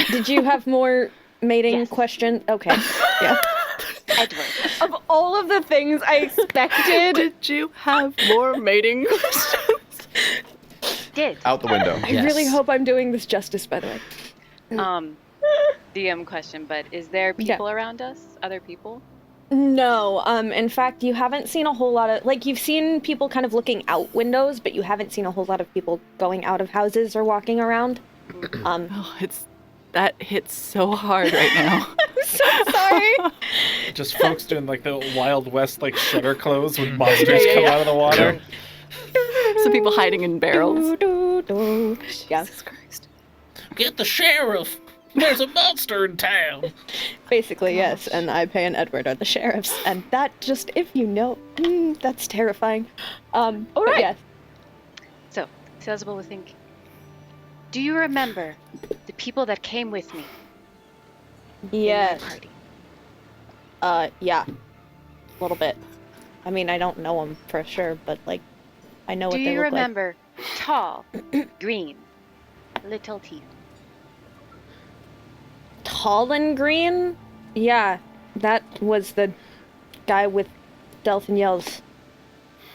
Did you have more mating questions? Okay. Yeah. Edward. Of all of the things I expected, did you have more mating questions? Did. Out the window. I really hope I'm doing this justice, by the way. DM question, but is there people around us? Other people? No, in fact, you haven't seen a whole lot of, you've seen people kind of looking out windows, but you haven't seen a whole lot of people going out of houses or walking around. That hits so hard right now. I'm so sorry. Just folks doing the Wild West shutter close when monsters come out of the water. Some people hiding in barrels. Jesus Christ. Get the sheriff! There's a monster in town! Basically, yes, and Ep and Edward are the sheriffs, and that just, if you know, that's terrifying. All right. Yes. So, Sailsaba will think, do you remember the people that came with me? Yes. In my party? Yeah. A little bit. I mean, I don't know them for sure, but, I know what they look like. Do you remember tall, green, little teeth? Tall and green? Yeah, that was the guy with Delphin Yells.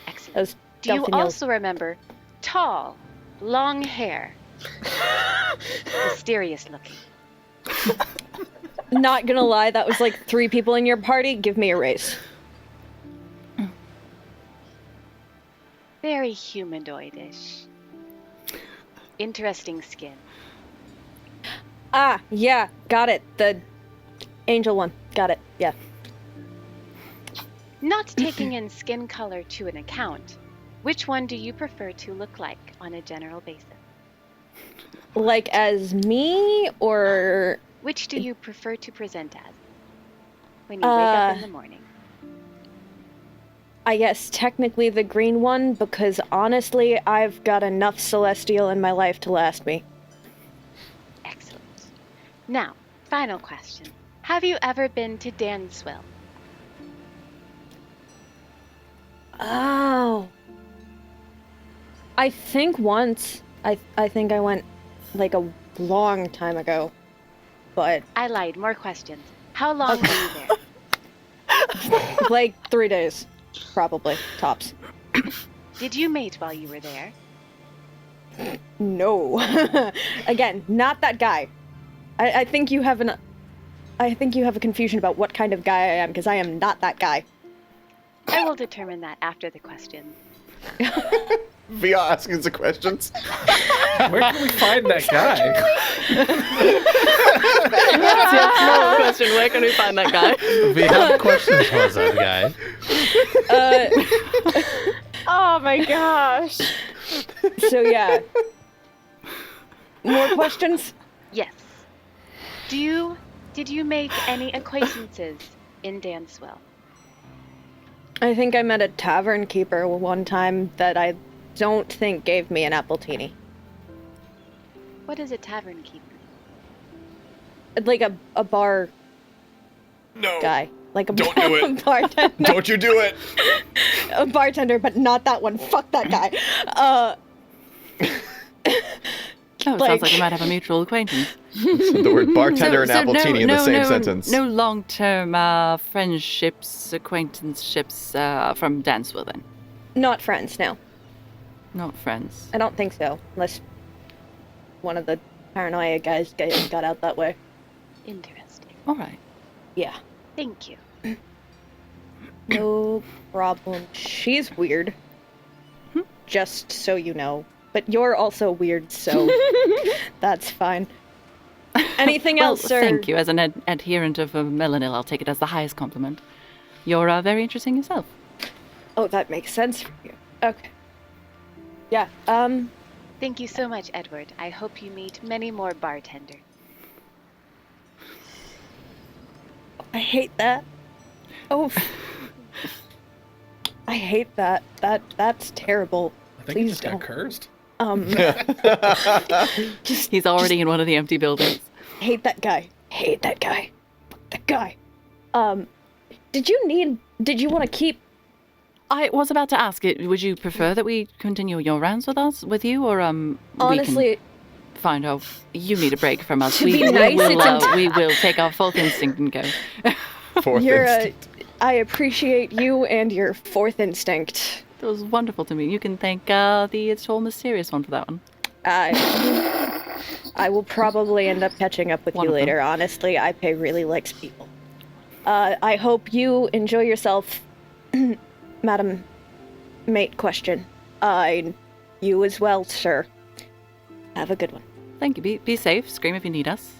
Excellent. Do you also remember tall, long hair? Mysterious looking. Not gonna lie, that was 3 people in your party. Give me a raise. Very humanoidish. Interesting skin. Ah, yeah, got it. The angel one. Got it, yeah. Not taking in skin color to an account, which one do you prefer to look like on a general basis? As me, or... Which do you prefer to present as when you wake up in the morning? I guess technically the green one, because honestly, I've got enough Celestial in my life to last me. Excellent. Now, final question. Have you ever been to Danswell? Oh. I think once. I think I went, a long time ago. But... I lied. More questions. How long were you there? 3 days. Probably. Tops. Did you mate while you were there? No. Again, not that guy. I think you have a confusion about what kind of guy I am, because I am not that guy. I will determine that after the question. via asking the questions. Where can we find that guy? No question. Where can we find that guy? We have questions for that guy. Oh my gosh. So yeah. More questions? Yes. Did you make any acquaintances in Dancewell? I think I met a tavern keeper one time that I don't think gave me an appletini. What is a tavern keeper? Like a bar guy. Like a Don't do it. bartender. Don't you do it. A bartender, but not that one. Fuck that guy. Oh, it sounds like we might have a mutual acquaintance. The word bartender and appletini in the same sentence. No long-term friendships, acquaintanceships from Dancewell, then? Not friends, no. Not friends. I don't think so. Unless one of the paranoia guys got out that way. Interesting. All right. Yeah. Thank you. No problem. She's weird. Just so you know. But you're also weird, so that's fine. Anything else, sir? Thank you. As an adherent of Melanil, I'll take it as the highest compliment. You're very interesting yourself. Oh, that makes sense for you. Okay. Yeah, Thank you so much, Edward. I hope you meet many more bartenders. I hate that. Oh. I hate that. That's terrible. I think Please he just don't. got cursed. He's already in one of the empty buildings. Hate that guy. Hate that guy. Fuck that guy. Did you want to keep... I was about to ask it. Would you prefer that we continue your rounds with you, or Honestly, we can find out you need a break from us? To be nice, we will take our fourth instinct and go. Fourth instinct. I appreciate you and your fourth instinct. That was wonderful to me. You can thank the tall mysterious one for that one. I will probably end up catching up with you later. Honestly, Ipe really likes people. I hope you enjoy yourself, Madam Mate Question. You as well, sir. Have a good one. Thank you. Be safe. Scream if you need us.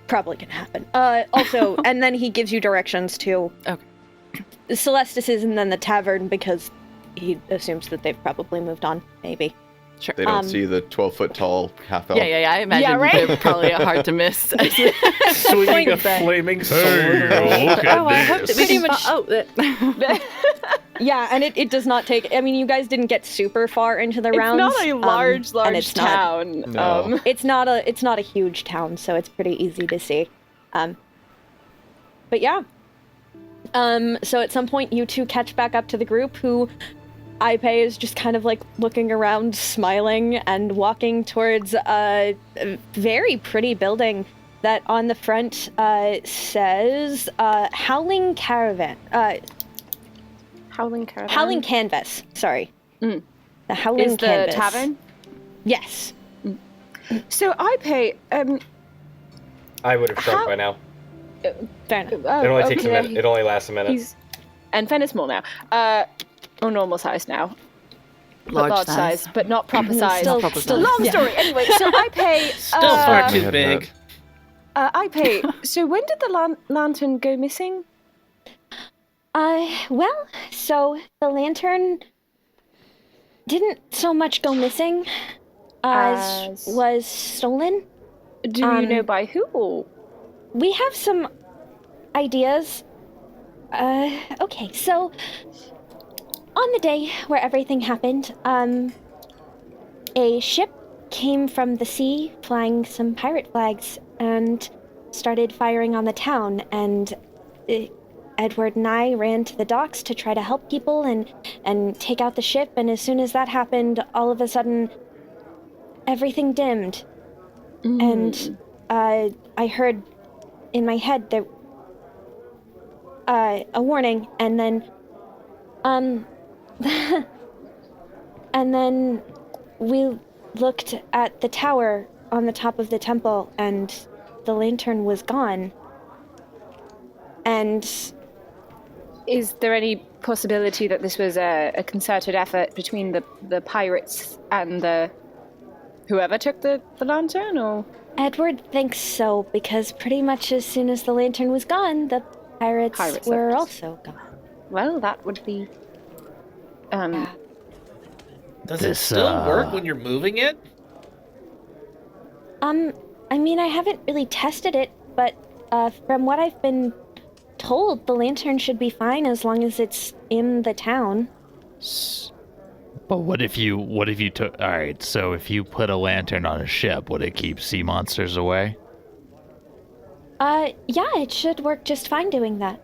Probably gonna happen. Also, and then he gives you directions to Celestis's and then the tavern because he assumes that they've probably moved on. Maybe. Sure. They don't see the 12-foot tall half elf. Yeah. I imagine they're probably hard to miss. Swinging a flaming sword. I hope that pretty much. Yeah, and it does not take. I mean, you guys didn't get super far into the rounds. It's not a large town. No. It's not a huge town, so it's pretty easy to see. But yeah. So at some point, you two catch back up to the group who. Ipe is just kind of like looking around, smiling, and walking towards a very pretty building that on the front says Howling Caravan. Howling Caravan? Howling Canvas, sorry. The Howling Is Canvas. the tavern? Yes. So Ipe, I would have shrunk by now. Fair enough. It only takes a minute. It only lasts a minute. And Fen is small now. Or normal size now. Large size, but not proper size. Still Long story. Anyway, so I pay. Still far too big. I pay. So when did the lantern go missing? Well, so the lantern didn't so much go missing as was stolen. Do you know by who? We have some ideas. Okay, so on the day where everything happened, a ship came from the sea flying some pirate flags and started firing on the town, and Edward and I ran to the docks to try to help people and take out the ship, and as soon as that happened, all of a sudden, everything dimmed. And I heard in my head that a warning, and then and then we looked at the tower on the top of the temple, and the lantern was gone. And is there any possibility that this was a concerted effort between the pirates and whoever took the lantern, or? Edward thinks so, because pretty much as soon as the lantern was gone, the pirates were also gone. Well, that would be... Does it still work when you're moving it? I mean, I haven't really tested it, but from what I've been told, the lantern should be fine as long as it's in the town. But what if you took... Alright, so if you put a lantern on a ship, would it keep sea monsters away? Yeah, it should work just fine doing that.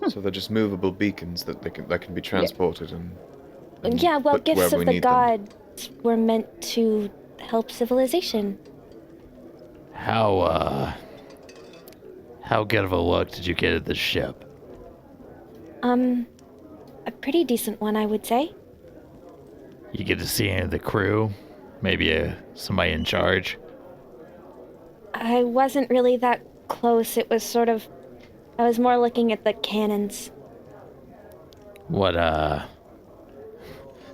So they're just movable beacons that can be transported and yeah, well, put gifts wherever of we the need them. gods were meant to help civilization. How good of a look did you get at the ship? A pretty decent one, I would say. You get to see any of the crew? Maybe somebody in charge? I wasn't really that close. It was sort of... I was more looking at the cannons.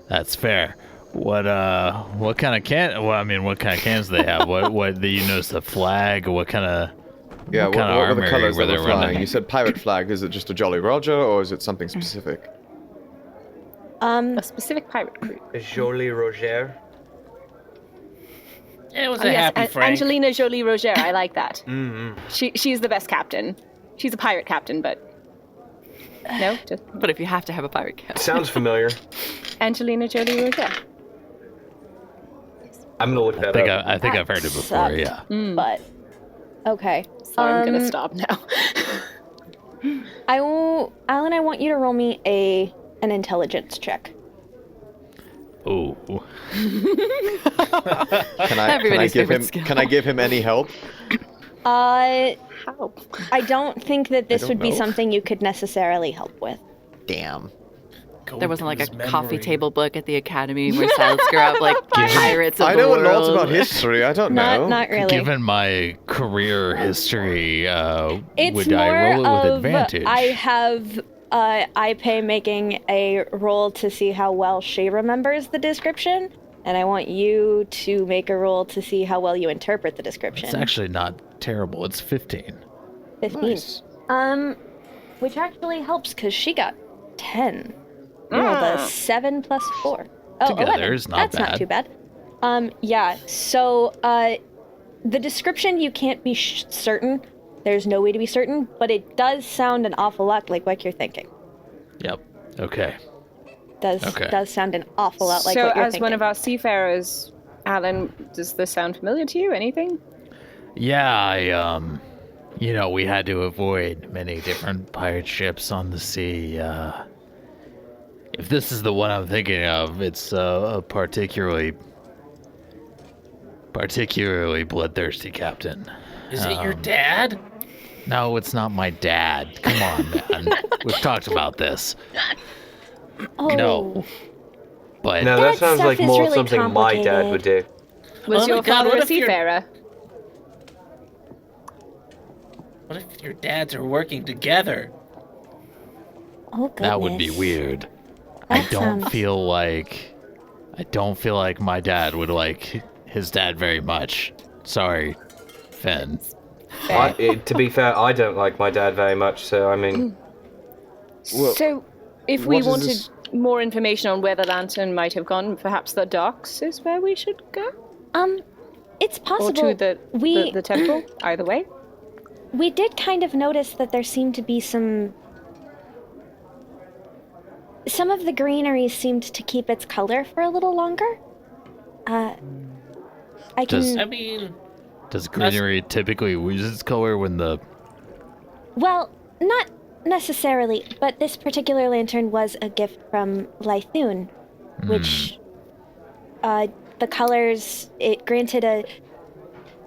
That's fair. What kind of what kind of cannons do they have? What do you notice the flag? What kind of... Yeah, what were the colors that they're were flying? running? You said pirate flag. Is it just a Jolly Roger, or is it something specific? A specific pirate crew. Jolly Roger. It was a happy Frank. Angelina Jolie Roger. I like that. Mm-hmm. She's the best captain. She's a pirate captain, but no. But if you have to have a pirate captain. Sounds familiar. Angelina Jolie Roger. I'm gonna look that up. I think I've heard it before. Yeah. But okay. So I'm gonna stop now. Alin, I want you to roll me an intelligence check. Ooh. Can I give him any help? Help. I don't think that this don't would be know. something you could necessarily help with. Damn. There wasn't like a coffee table book at the academy where Silas grew up like pirates of I the know world. lots about history. I don't know. Not really. Given my career history, It's would more I roll it with of advantage? I have Ipe making a roll to see how well she remembers the description, and I want you to make a roll to see how well you interpret the description. It's actually not terrible. It's 15. 15. Nice. Which actually helps because she got 10. You rolled a 7 plus 4. Oh, Together 11. is not That's bad. not too bad. Yeah, so the description you can't be certain. There's no way to be certain, but it does sound an awful lot like what you're thinking. Yep. Okay. Does sound an awful lot like so what you're as thinking. one of our seafarers, Alin, does this sound familiar to you? Anything? Yeah, we had to avoid many different pirate ships on the sea. If this is the one I'm thinking of, it's a particularly bloodthirsty captain. Is it your dad? No, it's not my dad. Come on, man. We've talked about this. Oh. No. But No, that sounds stuff like is more really something my dad would do. Was Oh my your God, father what a if you're- seafarer? What if your dads are working together? Oh, goodness. that would be weird. That I don't sounds- feel like my dad would like his dad very much. Sorry, Fen. To be fair, I don't like my dad very much, so I mean... Well, So, if we what is wanted this- more information on where the lantern might have gone, perhaps the docks is where we should go? It's Or possible. to the temple? Either way. We did kind of notice that there seemed to be some of the greenery seemed to keep its color for a little longer. I can... I mean, Does greenery typically lose its color when the... Well, not necessarily, but this particular lantern was a gift from Lythun, which the colors, it granted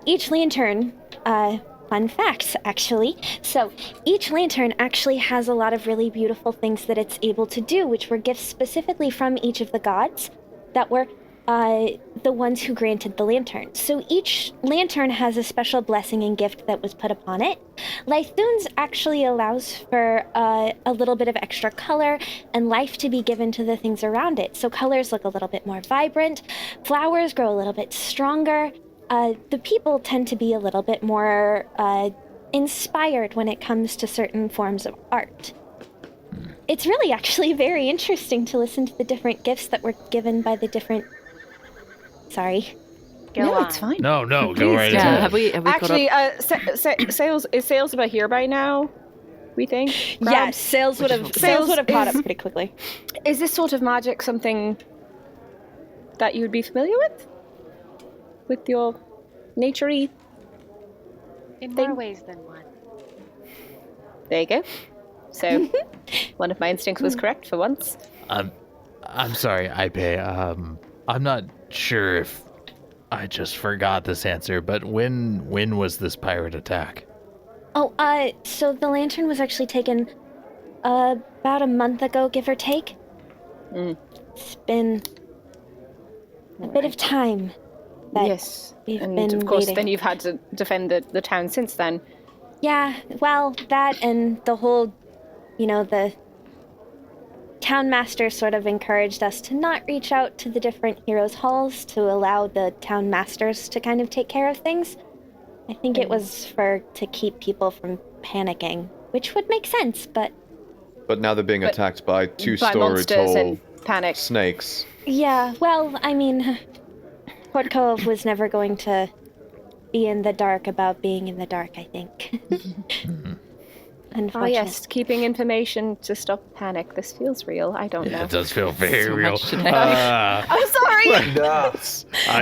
each lantern, fun facts, actually. So, each lantern actually has a lot of really beautiful things that it's able to do, which were gifts specifically from each of the gods that were the ones who granted the lantern. So each lantern has a special blessing and gift that was put upon it. Lithunes actually allows for a little bit of extra color and life to be given to the things around it. So colors look a little bit more vibrant, flowers grow a little bit stronger. The people tend to be a little bit more inspired when it comes to certain forms of art. It's really actually very interesting to listen to the different gifts that were given by the different... Sorry. Go on. It's fine. No, go right Yeah, ahead. have we Actually, is Sailsaba here by now? We think. Yeah, Sales would have caught up pretty quickly. Is this sort of magic something that you would be familiar with your nature-y? In more ways than one. There you go. So, one of my instincts was correct for once. I'm sorry, Ipe. I'm not sure if I just forgot this answer, but when was this pirate attack? Oh, so the lantern was actually taken about a month ago, give or take. It's been a bit of time that Yes, we've and been of course waiting. then you've had to defend the town since then. Yeah, well, that and the whole, the town master sort of encouraged us to not reach out to the different heroes' halls to allow the town masters to kind of take care of things. I think it was to keep people from panicking, which would make sense, but... But now they're being attacked by two by monsters story-tall and panic. snakes. Yeah, well, I mean, Port Kohav was never going to be in the dark about being in the dark, I think. Unfortunately. Yes, keeping information to stop panic. This feels real. I don't know. It does feel very So real. much today. I'm sorry!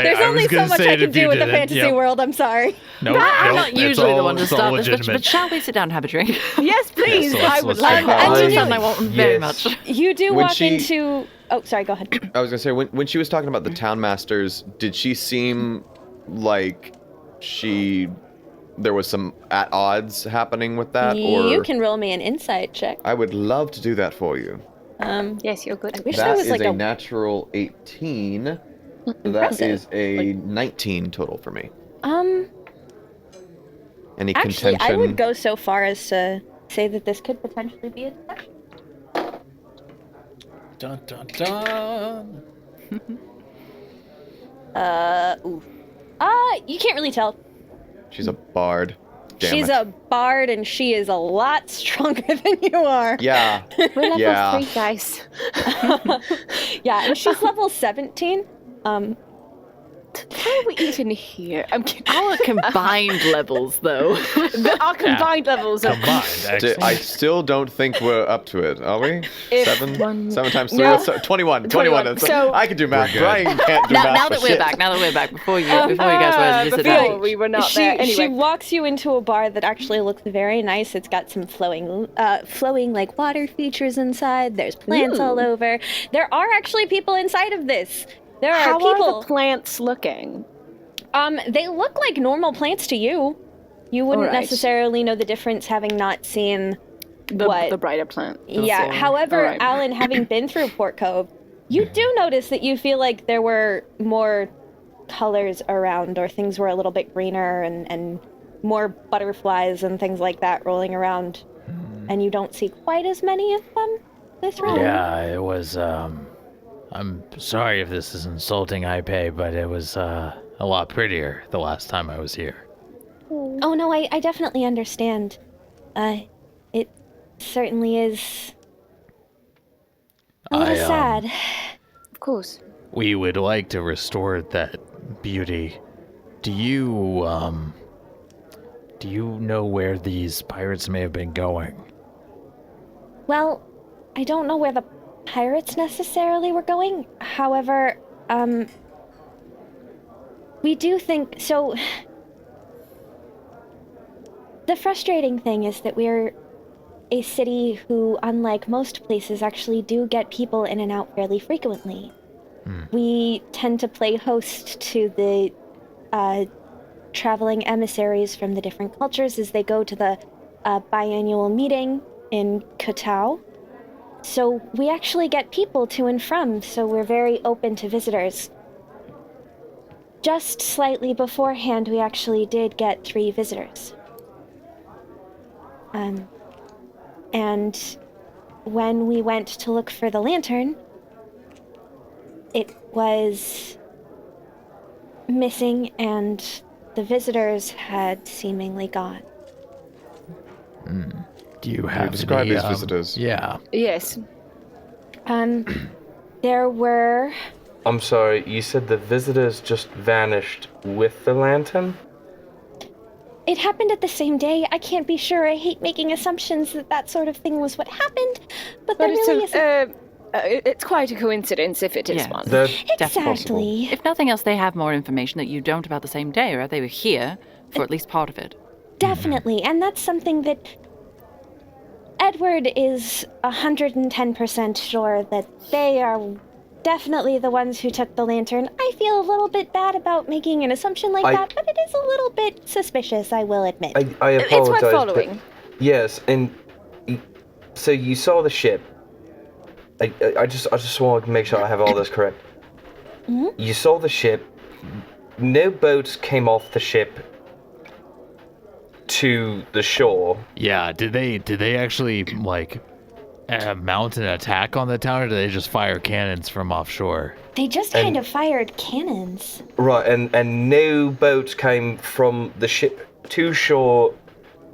There's only so much I can do with the fantasy world, I'm sorry. Nope, I'm not it's usually the all- one to it's all start this, but legitimate. shall we sit down and have a drink? Yes, please! so let's- I would let's like drink. that. And Something I want very much. You do When walk she- into... Oh, sorry, go ahead. I was gonna say when she was talking about the town masters, did she seem like there was some at odds happening with that, or You can roll me an insight check. I would love to do that for you. Yes, you're good. I wish That there was is like a a... natural 18. So that Impressive. is a 19 total for me. Any Actually, contention? I would go so far as to say that this could potentially be a deception. Dun dun dun. Ooh. You can't really tell. She's a bard. Damn She's it. a bard and she is a lot stronger than you are. Yeah. We're level Yeah. 3, guys. Yeah, and she's level 17. How are we even here? I'm kidding. Our combined levels, though. Our combined levels are... Combined, excellent. I still don't think we're up to it, are we? If Seven one- times 3, No. that's 21. 21. So- I can do math. We're good. Brian can't do math. now for that we're shit. back, before you guys wanted to sit before down. we were not she, there. Anyway. she walks you into a bar that actually looks very nice. It's got some flowing like water features inside. There's plants all over. There are actually people inside of this. There are How people. are the plants looking? They look like normal plants to you. You wouldn't Alright. necessarily know the difference having not seen what. The brighter plant. Yeah. However, Alright. Alin, having been through Port Kohav, you do notice that you feel like there were more colors around, or things were a little bit greener and more butterflies and things like that rolling around. And you don't see quite as many of them this round. Yeah, it was, I'm sorry if this is insulting, Ipe, but it was, a lot prettier the last time I was here. Oh, no, I definitely understand. It certainly is a little sad. Of course. We would like to restore that beauty. Do you know where these pirates may have been going? Well, I don't know where the pirates necessarily were going. However, we do think... So, the frustrating thing is that we're a city who, unlike most places, actually do get people in and out fairly frequently. We tend to play host to the traveling emissaries from the different cultures as they go to the biannual meeting in Kotau. So we actually get people to and from, so we're very open to visitors. just slightly beforehand, we actually did get 3 visitors. And when we went to look for the lantern, it was missing and the visitors had seemingly gone. Do you have describe any, these visitors? Yeah. Yes. There were... I'm sorry, you said the visitors just vanished with the lantern? It happened at the same day. I can't be sure. I hate making assumptions that sort of thing was what happened, but there really isn't. It's quite a coincidence if it is one. Exactly. If nothing else, they have more information that you don't about the same day, or they were here for at least part of it. Definitely, and that's something that Edward is 110% sure that they are definitely the ones who took the lantern. I feel a little bit bad about making an assumption like that, but it is a little bit suspicious, I will admit. I apologize. It's worth following. Yes, and so you saw the ship. I just want to make sure I have all this correct. Mm-hmm. You saw the ship. No boats came off the ship to the shore. Yeah, did they actually, like, mount an attack on the town, or did they just fire cannons from offshore? They just kind of fired cannons. Right, and no boats came from the ship to shore.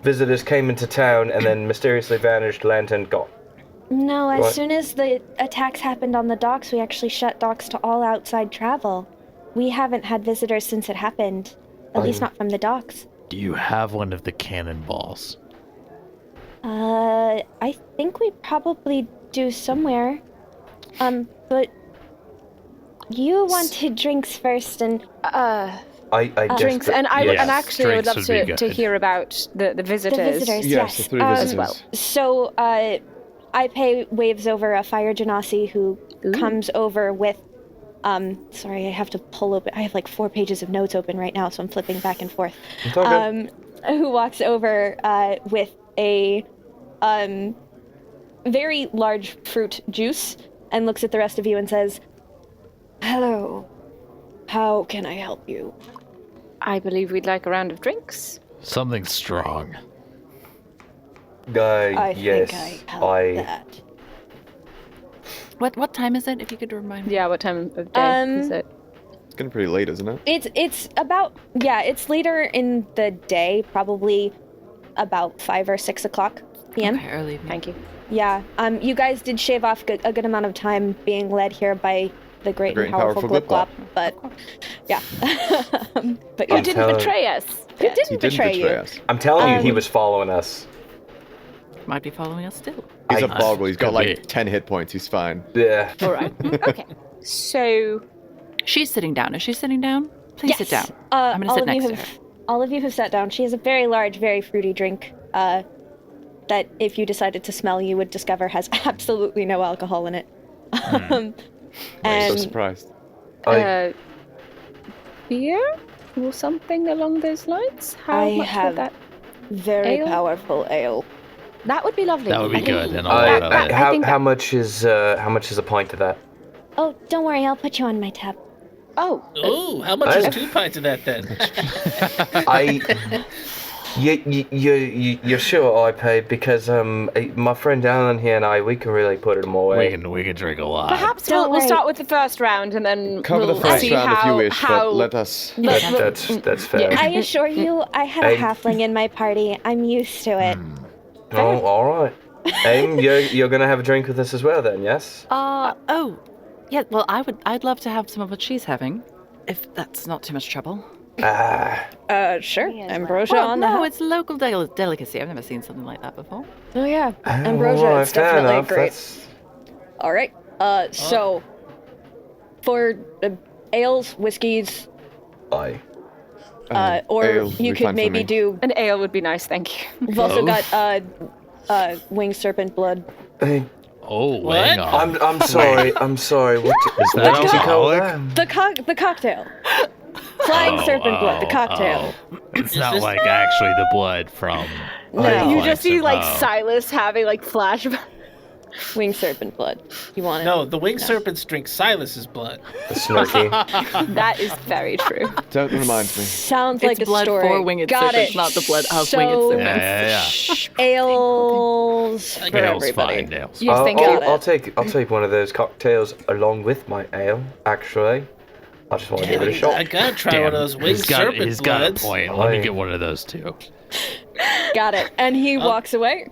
Visitors came into town and then mysteriously vanished, lantern gone. No, as What? soon as the attacks happened on the docks, we actually shut docks to all outside travel. We haven't had visitors since it happened, at least not from the docks. Do you have one of the cannonballs? I think we probably do somewhere. But you wanted drinks first, and I drinks, just, and actually I would drinks love would be to good. hear about the visitors. the visitors, Yes, yes. the 3 visitors. as well. So, Ipe waves over a fire genasi who comes over with, sorry, I have to pull open, I have like 4 pages of notes open right now, so I'm flipping back and forth. It's all good. Who walks over, with a, very large fruit juice and looks at the rest of you and says, "Hello, how can I help you?" I believe we'd like a round of drinks. Something strong. I yes, think I help that. What time is it, if you could remind me? Yeah, what time of day is it? It's getting pretty late, isn't it? It's about, it's later in the day, probably about 5 or 6 o'clock p.m. Okay, early evening. Thank you. Yeah, you guys did shave off a good amount of time being led here by the great and powerful Glip Glop, but yeah. But yeah. You didn't betray us. Who didn't betray you? us. I'm telling you, he was following us. Might be following us still. He's a boggle. He's got could like be. 10 hit points. He's fine. Yeah. All right. Okay. So, She's sitting down. Is she sitting down? Please sit down. I'm going to all sit of you next to have, her. all of you have sat down. She has a very large, very fruity drink that if you decided to smell, you would discover has absolutely no alcohol in it. I'm so And surprised. beer or something along those lines? How I much have would that? very Ale? powerful ale. That would be lovely. That would be I think- good, and a lot of it. How think how much is a pint of that? Oh, don't worry, I'll put you on my tab. Oh, Ooh, how much is 2 pints of that then? You're sure I pay because my friend Alin here and we can really put it away. We can drink a lot. perhaps Don't we'll worry. start with the first round and then Cover we'll the first see round how, if you wish, how but let us. That's fair. I assure you, I have a Aim. halfling in my party. I'm used to it. Oh, all right. Aim, you're gonna have a drink with us as well then, yes? Oh, yeah. Well, I'd love to have some of what she's having, if that's not too much trouble. Sure. Me as Ambrosia Well, on the no, house. it's local delicacy. I've never seen something like that before. Oh yeah, ambrosia. All right, It's fair definitely enough. great. That's... All right. So for ales, whiskeys, or ale would you be could fine for maybe me. do. an ale would be nice, thank you. We've also Both? got winged serpent blood. Hey, Oh, hang on. I'm sorry. I'm sorry. What that did you call alcoholic? that? The cocktail. Flying serpent blood. The cocktail. It's not like actually the blood from. No. You just see like Oh. Silas having like flashbacks. Winged serpent blood. You want it? No, the winged serpents drink Silas's blood. The Snooky. That is very true. That reminds me. Sounds It's like a blood story. for winged Got serpents, it. not the blood of So- winged serpents. Yeah. Ales for Ale's everybody. fine, Ale's You think got I'll it. take one of those cocktails along with my ale. Actually, I just want to give it a I shot. gotta try one of those winged serpent he's got a bloods. point. Let me Aye. get one of those too. Got it. And he walks away.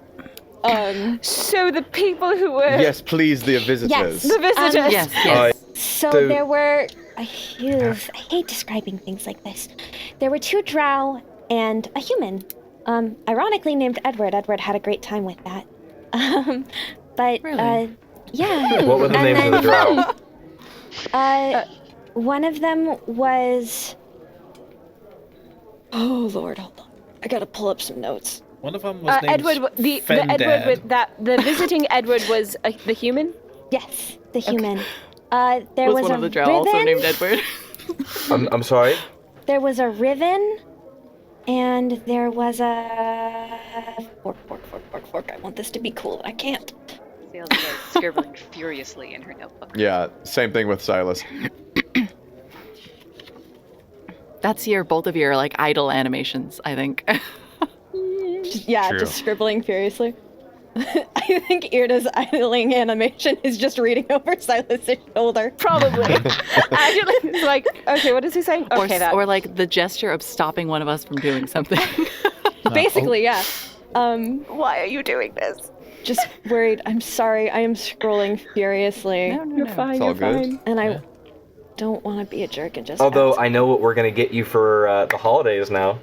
So the people who were Yes, please, the visitors. the visitors. Yes, yes. So So- there were. I hate describing things like this. There were 2 drow and a human. Ironically named Edward. Edward had a great time with that. But Really? yeah. What were the And names of the then, drow? One of them was. Oh Lord, hold on. I gotta pull up some notes. One of them was named Edward, the Edward Fendad. with that. The visiting Edward was the human. Yes, the human. There Was was one a of the drow riven. also named Edward? I'm sorry. There was a riven, and there was a Fork. I want this to be cool, but I can't. Sailsaba is scribbling furiously in her notebook. Yeah, same thing with Silas. That's both of your like idle animations, I think. True. Just scribbling furiously. I think Irde's idling animation is just reading over Silas's shoulder. Probably. Actually, it's like, okay, what is he saying? Or, Okay, that. or like the gesture of stopping one of us from doing something. Basically, yeah. Why are you doing this? Just worried. I'm sorry. I am scrolling furiously. No, no, You're no. fine. It's all You're good. fine. And I don't want to be a jerk and just. Although ask. I know what we're gonna get you for the holidays now.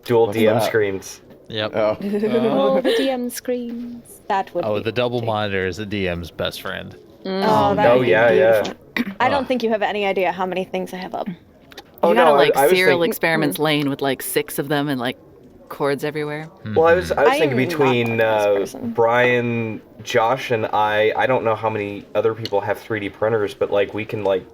Dual What's DM that? screens. Yep. Oh, Oh, the DM screens. That would. Oh, be the double tasty. monitor is the DM's best friend. Oh, that Oh, would be yeah, yeah. beautiful. I don't think you have any idea how many things I have up. Oh You no, gotta like I was serial thinking, experiments lane with like 6 of them and like cords everywhere. Well, I was thinking I'm between not like this person. Brian, Josh, and I don't know how many other people have 3D printers, but like we can like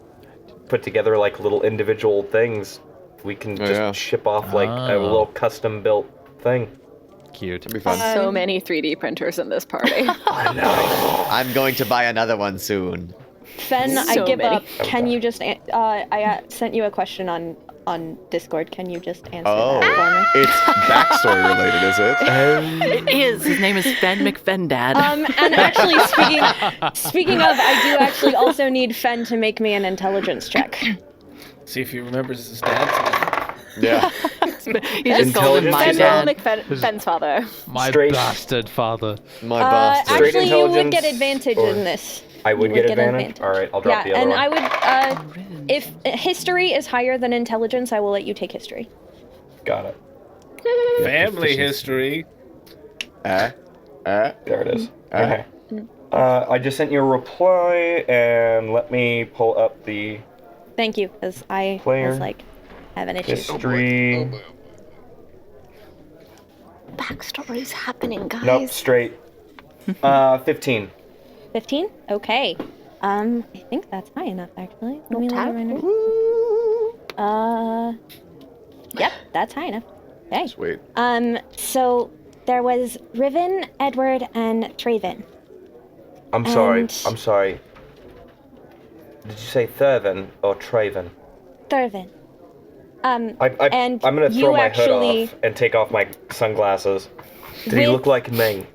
put together like little individual things. We can Oh, just yeah. ship off like a Oh. little custom built thing. Cute. that'd be fun. So many 3D printers in this party. I know. I'm going to buy another one soon. Fen, I So give many. up. Can you just? I sent you a question on Discord. Can you just answer Oh, that for me? it's backstory related, is it? It is. His name is Fen McFendad. And actually, speaking of, I do actually also need Fen to make me an intelligence check. See if he remembers his dad's name. Yeah. You just called him my Intelligence? dad. Fen's father. My Straight- bastard father. My bastard. Straight Actually, you would get intelligence advantage or- in this. I would You get advantage. All right, I'll drop Yeah, the other and one. I would. If history is higher than intelligence, I will let you take history. Got it. Family history. There it is. Okay. I just sent you a reply, and let me pull up the Thank you, because I Player. was like having issues. history. backstory's happening, guys. Nope, straight. 15. 15? Okay. I think that's high enough, actually. Let me look at my notes. Yep, that's high enough. Okay. Sweet. So there was Riven, Edward, and Traven. I'm sorry. And- I'm sorry. Did you say Thurven or Traven? Thurven. And and I'm gonna you throw my actually, hood off and take off my sunglasses. Did he With- look like me?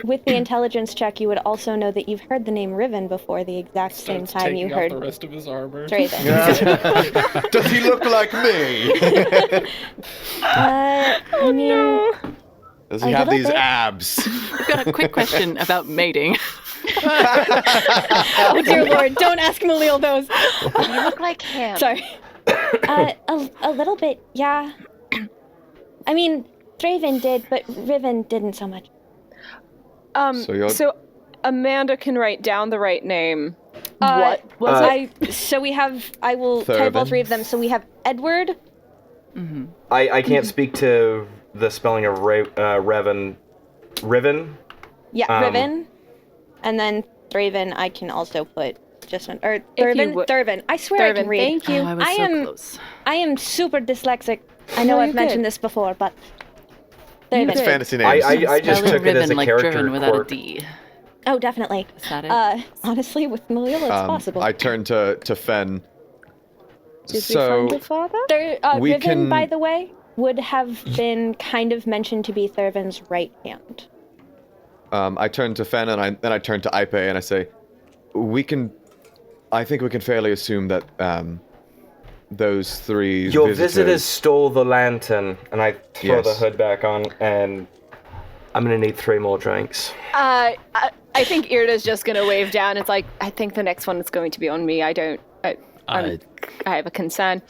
with the intelligence check, you would also know that you've heard the name Riven before the exact same Starts time you taking off heard the rest of his armor. Traven. Does he look like me? I mean, Does he A have little these bit. abs? I've got a quick question about mating. Oh dear lord, don't ask Malil those. You look like him. Sorry. a little bit, yeah. I mean, Traven did, but Riven didn't so much. So you're- So Amanda can write down the right name. What was it? So we have. I will type all Thurven. 3 of them. So we have Edward. I can't speak to the spelling of Riven. Yeah, Um, Riven. And then Thraven. I can also put just one. Or If you Thurven. would- Thurven. I swear I can Thurven, read. thank you. Oh, I was I so am- close. I am super dyslexic. I know No, I've you're mentioned good. this before, but Thurvin. It's fantasy names. I just Spelling took it as ribbon a like character driven without quirk. a D. Oh, definitely. Is that it? Honestly, with Mackayla, it's possible. I turn to Fen. Did we So find the father? we Riven, can- by the way, would have been kind of mentioned to be Thurvin's right hand. I turn to Fen and I turn to Ipe and I say, I think we can fairly assume that those three Your visitors stole the lantern, and I throw the Yes. hood back on, and I'm gonna need 3 more drinks. I think Irde's just gonna wave down. It's like, I think the next one is going to be on me. I have a concern.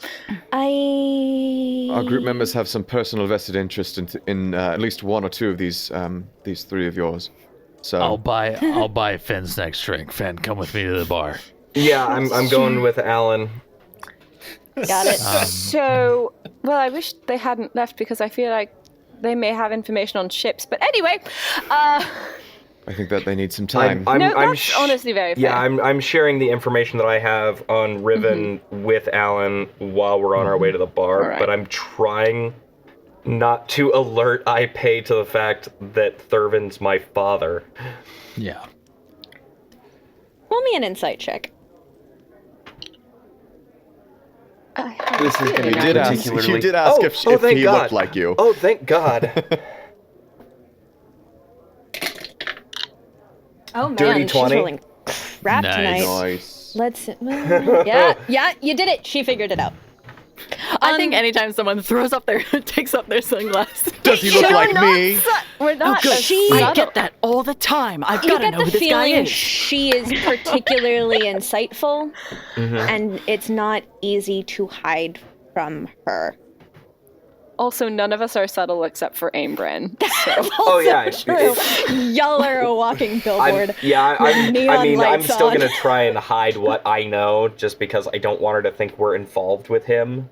Our group members have some personal vested interest in at least one or two of these three of yours. So I'll buy Fenn's next drink. Fen, come with me to the bar. Yeah, I'm going with Alin. Got it. So, well, I wish they hadn't left because I feel like they may have information on ships. But anyway, I think that they need some time. that's honestly very fair. Yeah, I'm sharing the information that I have on Riven with Alin while we're on our way to the bar, Alright. but I'm trying not to alert Ipe to the fact that Thurvin's my father. Yeah. Roll me an insight check. This is going to be particularly... You did ask if thank he God. looked like you. Oh, thank God. Oh man, Dirty she's 20. rolling crap Nice. tonight. Nice. Let's. Yeah, you did it. She figured it out. I think anytime someone takes up their sunglasses. Does he look like me? We're not Good. She- I get that all the time. I've You got to get know the who this guy feeling is. she is particularly insightful, and it's not easy to hide from her. Also, none of us are subtle except for Aym'Bryn. So. Oh, yeah. Y'all are a walking billboard. I'm Lights still on. going to try and hide what I know just because I don't want her to think we're involved with him.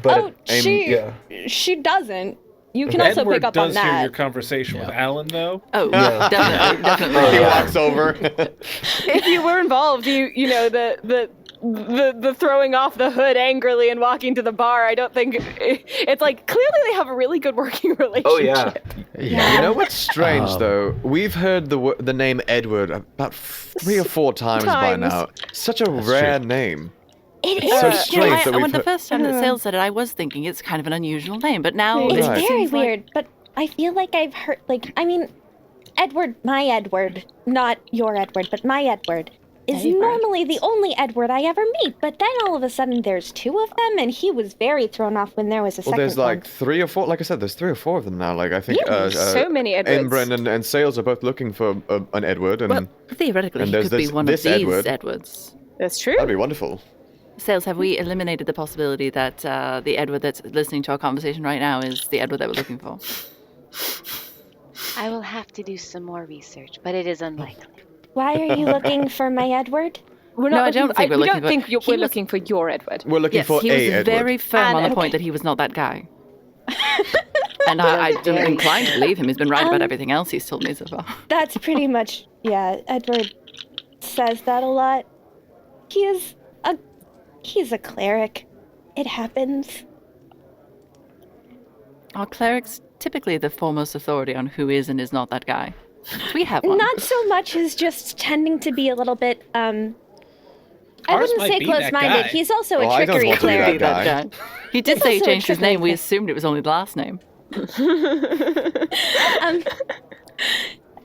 But she doesn't. You can also Edward pick up does on hear that. your conversation with Alin, though. Oh, definitely. He walks over. If you were involved, you know the throwing off the hood angrily and walking to the bar. I don't think it's like clearly they have a really good working relationship. Oh, yeah. Yeah. You know what's strange though? We've heard the name Edward about 3 or 4 times by now. Such a rare name. It It's so is. strange that when we've the heard- first time that Sales said it, I was thinking it's kind of an unusual name, but now It's it Right. very seems like- weird, but I feel like I've heard, Edward, my Edward, not your Edward, but my Edward, is normally the only Edward I ever meet, but then all of a sudden there's 2 of them, and he was very thrown off when there was a Well, second there's like one. 3 or 4. Like I said, there's 3 or 4 of them now. Like I think So many Edwards. Aym'Bryn and Sales are both looking for an Edward, and Well, theoretically, and he there's could be this- one this of these Edward. Edwards. That's true. that'd be wonderful. Sales, have we eliminated the possibility that the Edward that's listening to our conversation right now is the Edward that we're looking for? I will have to do some more research, but it is unlikely. Why are you looking for my Edward? We're No, not I don't think we're we looking don't for- think he we're was- looking for your Edward. We're looking Yes, for he a was Edward. very firm on the And- point that he was not that guy. And I'm inclined to believe him. He's been right about everything else he's told me so far. That's pretty much, yeah, Edward says that a lot. He's a cleric. It happens. Are clerics typically the foremost authority on who is and is not that guy? We have one. Not so much as just tending to be a little bit, I Ours wouldn't might say be that close-minded. guy. He's also Oh, a I don't trickery want to be that cleric. guy. That guy. He did He's say he also a changed his name. We trickery assumed it was only the last name.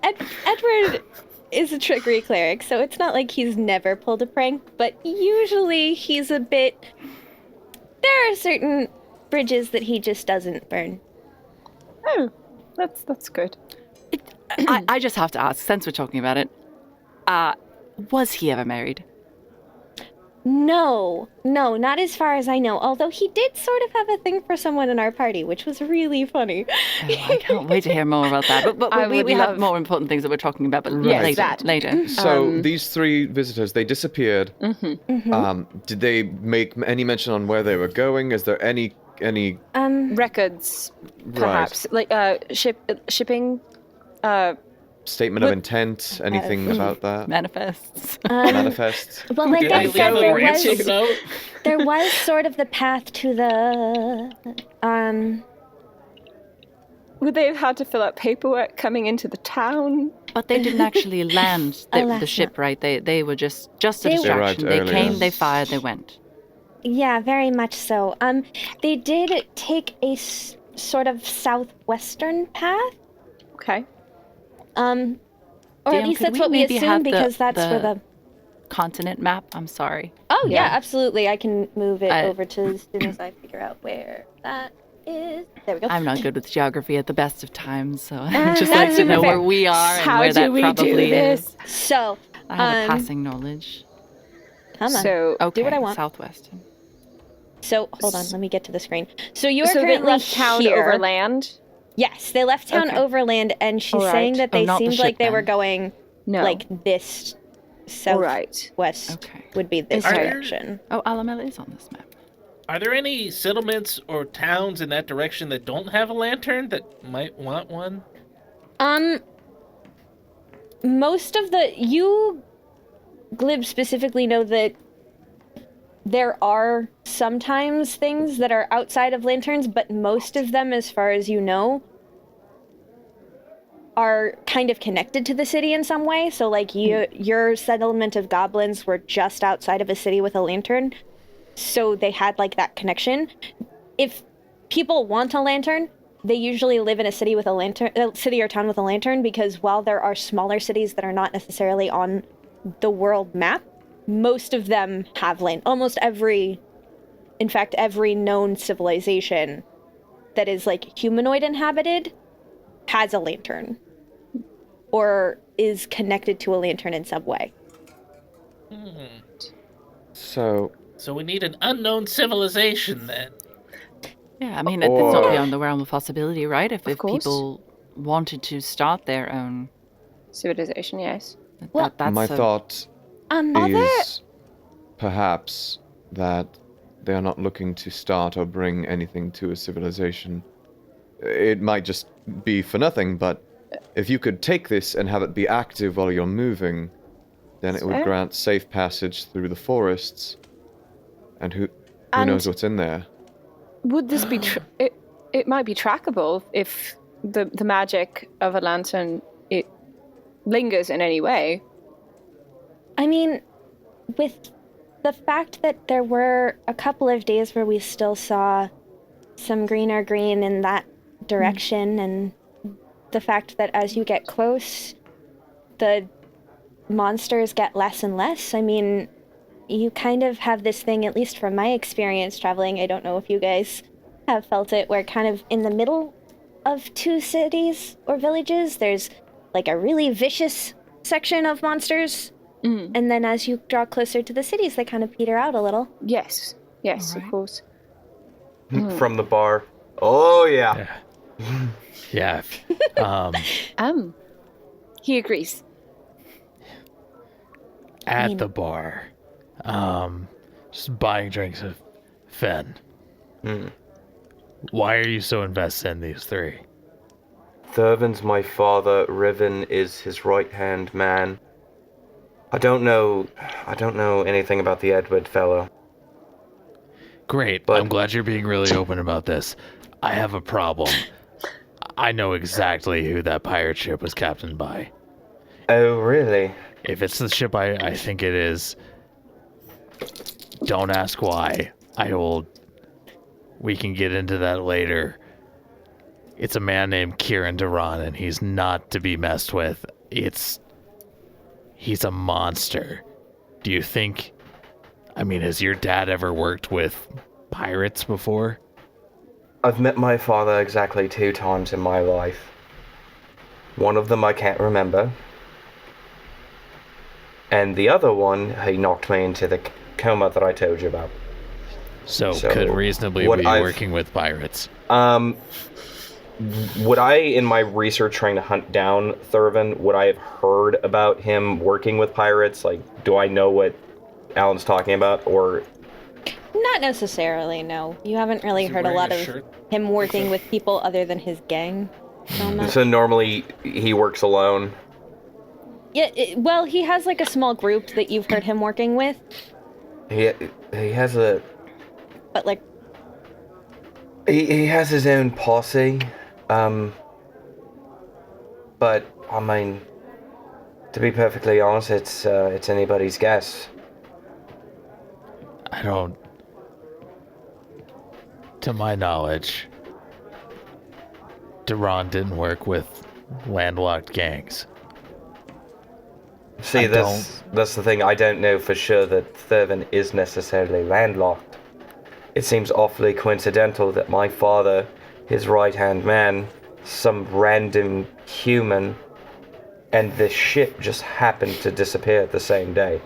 Edward is a trickery cleric, so it's not like he's never pulled a prank, but usually he's a bit... There are certain bridges that he just doesn't burn. Oh, that's good. I just have to ask, since we're talking about it, was he ever married? No, not as far as I know, although he did sort of have a thing for someone in our party, which was really funny. Oh, I can't wait to hear more about that. But I we would have love- more important things that we're talking about, but Yes, later. that. Later. So these 3 visitors, they disappeared. Did they make any mention on where they were going? Is there any Records, perhaps like shipping. statement of intent? Anything about that? Manifests. Manifest? Well, like Did I they said, leave a ransom note? there was sort of the path to the, Would they have had to fill out paperwork coming into the town? But they didn't actually land the Alas, ship, right? They were just a They distraction. arrived They earlier. came, they fired, they went. Yeah, very much so. They did take a sort of southwestern path. Okay. Or at Dan, least could that's what we maybe assume have because that's where the. continent map. I'm sorry. Oh yeah, absolutely. I can move it I- over to as soon as I figure out where that is. There we go. I'm not good with geography at the best of times, so I just that's like to know super where fair. we are and How where do that we do probably this? is. So, I have a passing knowledge. come on. So, Okay, Do what I want. southwest. So hold on, let me get to the screen. So you are so they currently left town here. overland? Yes, they left town Okay. overland, and she's All right. saying that they not the seemed ship like they were then. going No. like this All right. southwest Okay. would be this Are there- direction. Oh, Alamela is on this map. Are there any settlements or towns in that direction that don't have a lantern that might want one? Most of you, Glib, specifically know that there are sometimes things that are outside of lanterns, but most of them, as far as you know, are kind of connected to the city in some way. So, like, your settlement of goblins were just outside of a city with a lantern, so they had, like, that connection. If people want a lantern, they usually live in a city with a lantern, city or town with a lantern, because while there are smaller cities that are not necessarily on the world map, most of them have almost every known civilization that is like humanoid inhabited has a lantern or is connected to a lantern in some way. So, So we need an unknown civilization then. Yeah, I mean, it's not Or- beyond the realm of possibility, right? If course. people wanted to start their own, Civilization, yes. that's my a- thought Are there? is perhaps that they are not looking to start or bring anything to a civilization. It might just be for nothing, but if you could take this and have it be active while you're moving, then it would Fair. grant safe passage through the forests. And who And- knows what's in there? Would this be... It might be trackable if the magic of a lantern, it lingers in any way. I mean, with the fact that there were a couple of days where we still saw some greener green in that direction, and the fact that as you get close, the monsters get less and less. I mean, you kind of have this thing, at least from my experience traveling, I don't know if you guys have felt it, where kind of in the middle of two cities or villages, there's like a really vicious section of monsters. And then as you draw closer to the cities, they kind of peter out a little. Yes. Yes, of course. From the bar. Oh, yeah. Yeah. He agrees. At the bar. Just buying drinks of Fen. Why are you so invested in these three? Thurvan's my father. Riven is his right-hand man. I don't know anything about the Edward fellow. Great. But- I'm glad you're being really open about this. I have a problem. I know exactly who that pirate ship was captained by. Oh, really? If it's the ship I think it is, don't ask why. We can get into that later. It's a man named Kieran Duran, and he's not to be messed with. He's a monster. Do you think... has your dad ever worked with pirates before? I've met my father exactly 2 times in my life. One of them I can't remember. And the other one, he knocked me into the coma that I told you about. So So, could reasonably what be I've- working with pirates. Would I, in my research trying to hunt down Thurvan, would I have heard about him working with pirates? Like, do I know what Alan's talking about? Or Not necessarily, no. You haven't really Is he heard a wearing lot a of shirt? him working with people other than his gang. So much. so normally he works alone? Yeah, well, he has like a small group that you've heard him working with, He has a... but like, He has his own posse. But I mean, to be perfectly honest, it's anybody's guess. I don't. To my knowledge, Duran didn't work with landlocked gangs. See, that's the thing. I don't know for sure that Thurvan is necessarily landlocked. It seems awfully coincidental that my father, his right-hand man, some random human, and this ship just happened to disappear the same day.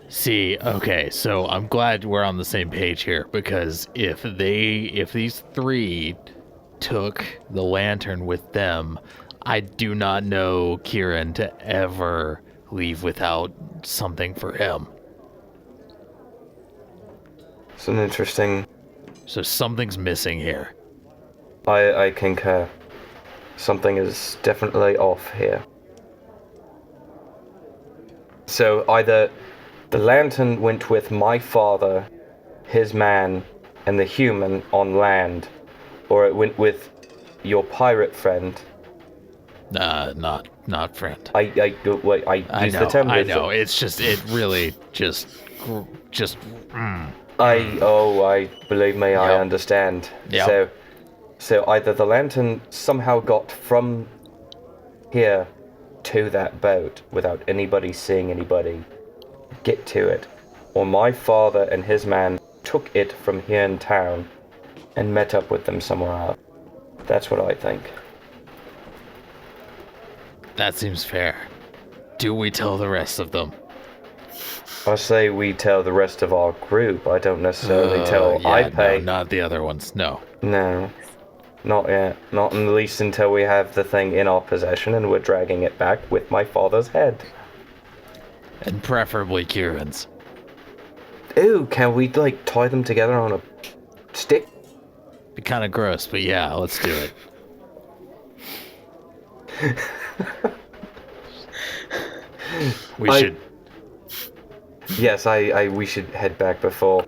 See, okay, so I'm glad we're on the same page here, because if these three took the lantern with them, I do not know Kieran to ever leave without something for him. It's an interesting... So something's missing here. I concur. Something is definitely off here. So either the lantern went with my father, his man, and the human on land, or it went with your pirate friend. Not friend. I use the term. I know. It's just, it really just. I believe me, I Yep. understand. Yep. So either the lantern somehow got from here to that boat without anybody seeing anybody get to it, or my father and his man took it from here in town and met up with them somewhere else. That's what I think. That seems fair. Do we tell the rest of them? I say we tell the rest of our group. I don't necessarily tell Ipe. No, not the other ones. No. No, not yet. Not at least until we have the thing in our possession and we're dragging it back with my father's head. And preferably Kieran's. Ooh, can we, like, tie them together on a stick? Be kind of gross, but yeah, let's do it. We should. Yes, we should head back before,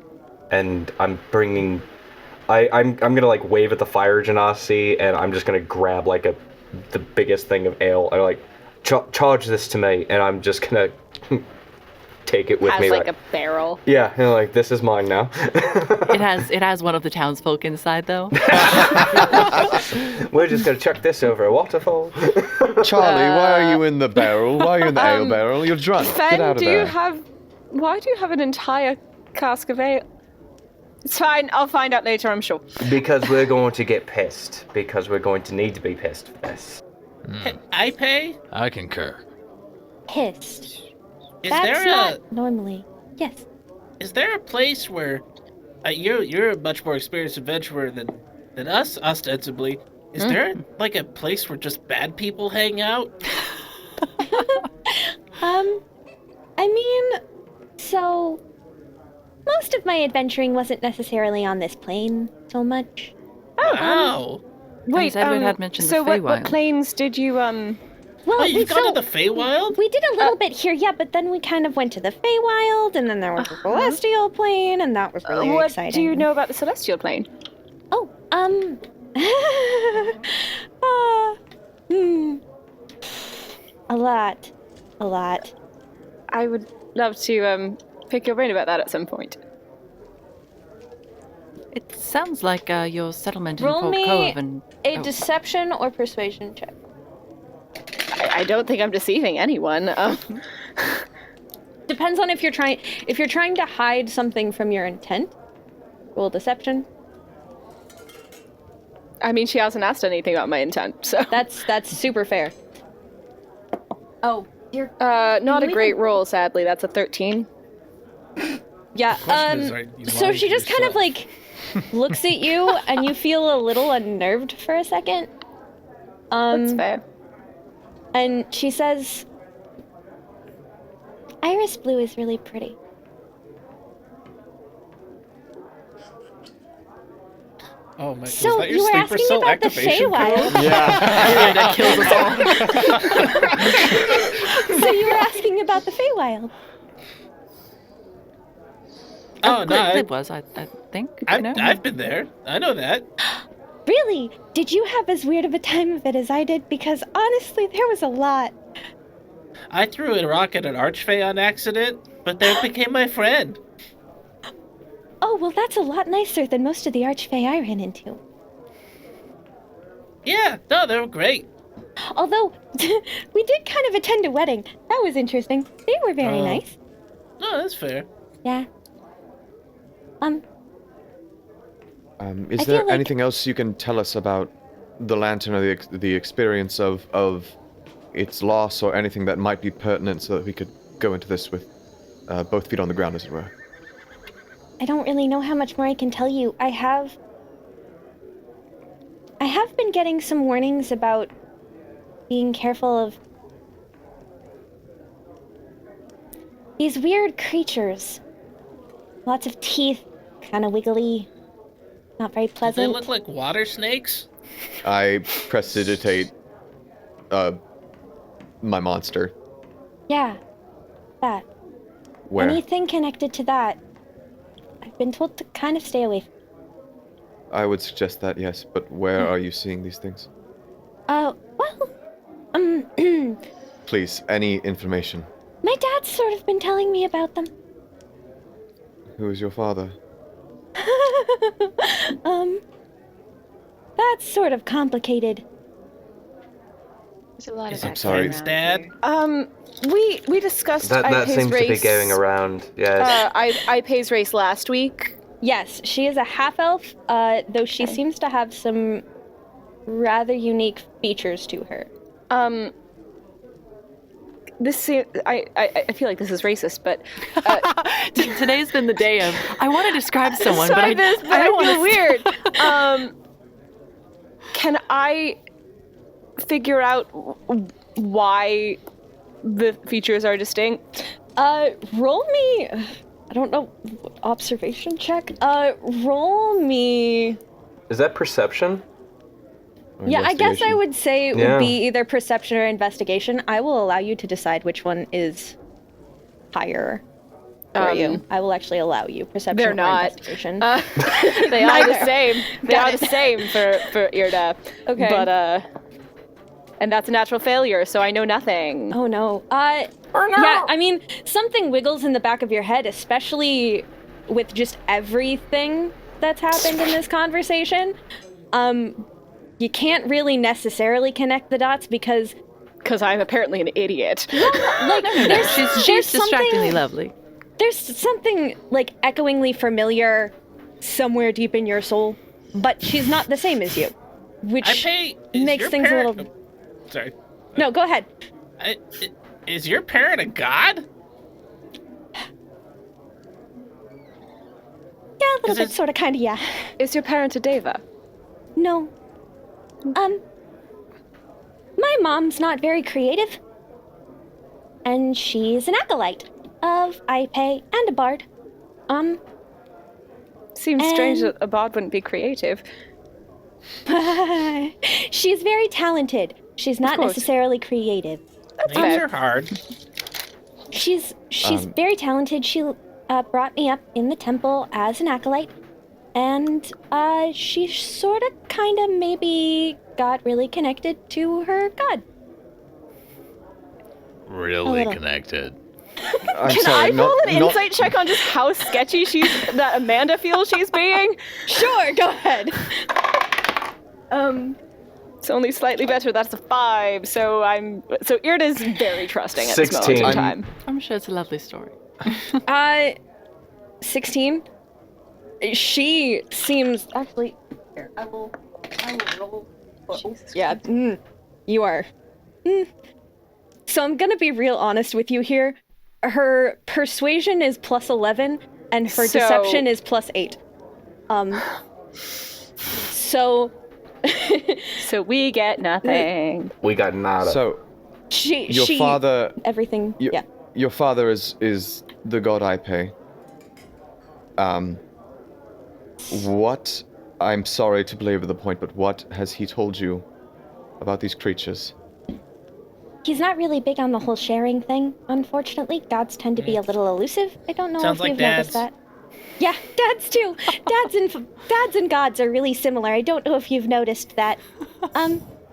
and I'm bringing. I'm gonna like wave at the fire genasi, and I'm just gonna grab like the biggest thing of ale, and like charge this to me, and I'm just gonna take it with Has me. like a barrel. Yeah, and like this is mine now. It has one of the townsfolk inside though. We're just gonna chuck this over a waterfall. Charlie, why are you in the barrel? Why are you in the ale barrel? You're drunk. Fen, Get out of there. Why do you have an entire cask of ale? It's fine, I'll find out later, I'm sure. Because we're going to get pissed. Because we're going to need to be pissed for this. I pay? I concur. Pissed. Is That's there not normally. Yes. is there a place where you're a much more experienced adventurer than us, ostensibly? Is there like a place where just bad people hang out? I mean, so most of my adventuring wasn't necessarily on this plane so much. Wow. Wait, Edward had mentioned so the what Feywild. planes did you, Well, Oh, you've gone to the Feywild? We did a little bit here, yeah, but then we kind of went to the Feywild, and then there was the Celestial Plane, and that was really what exciting. do you know about the Celestial Plane? Oh, a lot. I would love to, pick your brain about that at some point. It sounds like your settlement in Roll Port me Kohav and a deception or persuasion check. I don't think I'm deceiving anyone. Depends on if you're trying to hide something from your intent. Roll deception. I mean, she hasn't asked anything about my intent, so. That's super fair. Oh, you're Not a great roll, sadly. That's a 13. yeah. Question is, are you So lying she to just kind of yourself? like looks at you, and you feel a little unnerved for a second. That's fair. And she says, "Iris blue is really pretty." Oh my! So was that your you were sleeper asking cell about the activation Feywild. code? that kills us all. So you were asking about the Feywild. Oh, no, Glib was, I think. I've no? been there. I know that. Really? Did you have as weird of a time of it as I did? Because honestly, there was a lot. I threw a rock at an archfey on accident, but they became my friend. Oh, well, that's a lot nicer than most of the archfey I ran into. Yeah, no, they were great. Although, we did kind of attend a wedding. That was interesting. They were very nice. No, that's fair. Yeah. Is I there feel like- anything else you can tell us about the lantern or the experience of its loss or anything that might be pertinent so that we could go into this with both feet on the ground, as it were? I don't really know how much more I can tell you. I have been getting some warnings about being careful of these weird creatures. Lots of teeth, kind of wiggly, not very Do they pleasant. look like water snakes? I prestidigitate my monster. Yeah, that. Where? Anything connected to that, I've been told to kind of stay away from. I would suggest that, yes, but where are you seeing these things? Well, Please, any information. my dad's sort of been telling me about them. Who is your father? That's sort of complicated. There's a lot of Is that it sorry. going Friend's around dad? here. We discussed That Ipe's seems race. to be going around. Yes. Ipe's race last week. Yes, she is a half-elf, though she seems to have some rather unique features to her. I feel like this is racist, but Today's been the day of, I want to describe someone, but I I don't want feel to. weird. Can I figure out why the features are distinct? Roll me... I don't know, observation check? Roll me... Is that perception? Or Yeah, I guess I investigation? would say it Yeah. would be either perception or investigation. I will allow you to decide which one is higher for you. I will actually allow you perception They're or not. investigation. They are the Neither. same. They Got are it. the same for Irde. Okay. But and that's a natural failure, so I know nothing. Oh no. Yeah, I mean, something wiggles in the back of your head, especially with just everything that's happened in this conversation. You can't really necessarily connect the dots because I'm apparently an idiot. like She's there's distractingly something, lovely. there's something like echoingly familiar somewhere deep in your soul, but she's not the same as you, which makes things a little... Sorry. No, go ahead. Is your parent a god? Yeah, a little bit, sort of, kind of, yeah. Is your parent a deva? No. My mom's not very creative. And she's an acolyte of Ipe and a bard. Seems strange And- that a bard wouldn't be creative. She's very talented. She's not course. necessarily creative. That's Names fair. are hard. She's very talented. She brought me up in the temple as an acolyte. And she sort of, kind of, maybe got really connected to her god. Really little. connected. I'm Can sorry, I roll not, an not, insight check on just how sketchy that Amanda feels she's being? Sure, go ahead. It's only slightly better. That's a 5. So Irde is very trusting at this moment 16. in time. I'm sure it's a lovely story. 16. She seems actually. Here, I will roll. Yeah, you are. So I'm gonna be real honest with you here. Her persuasion is +11, and her So- deception is +8. So So we get nothing. We got nada. So, she your father, everything. your, Yeah. your father is the god Ipe. What? I'm sorry to belabor the point, but what has he told you about these creatures? He's not really big on the whole sharing thing, unfortunately. Gods tend to be a little elusive. I don't know Sounds if like you've noticed dads. that. Yeah, dads too. Dads and gods are really similar. I don't know if you've noticed that.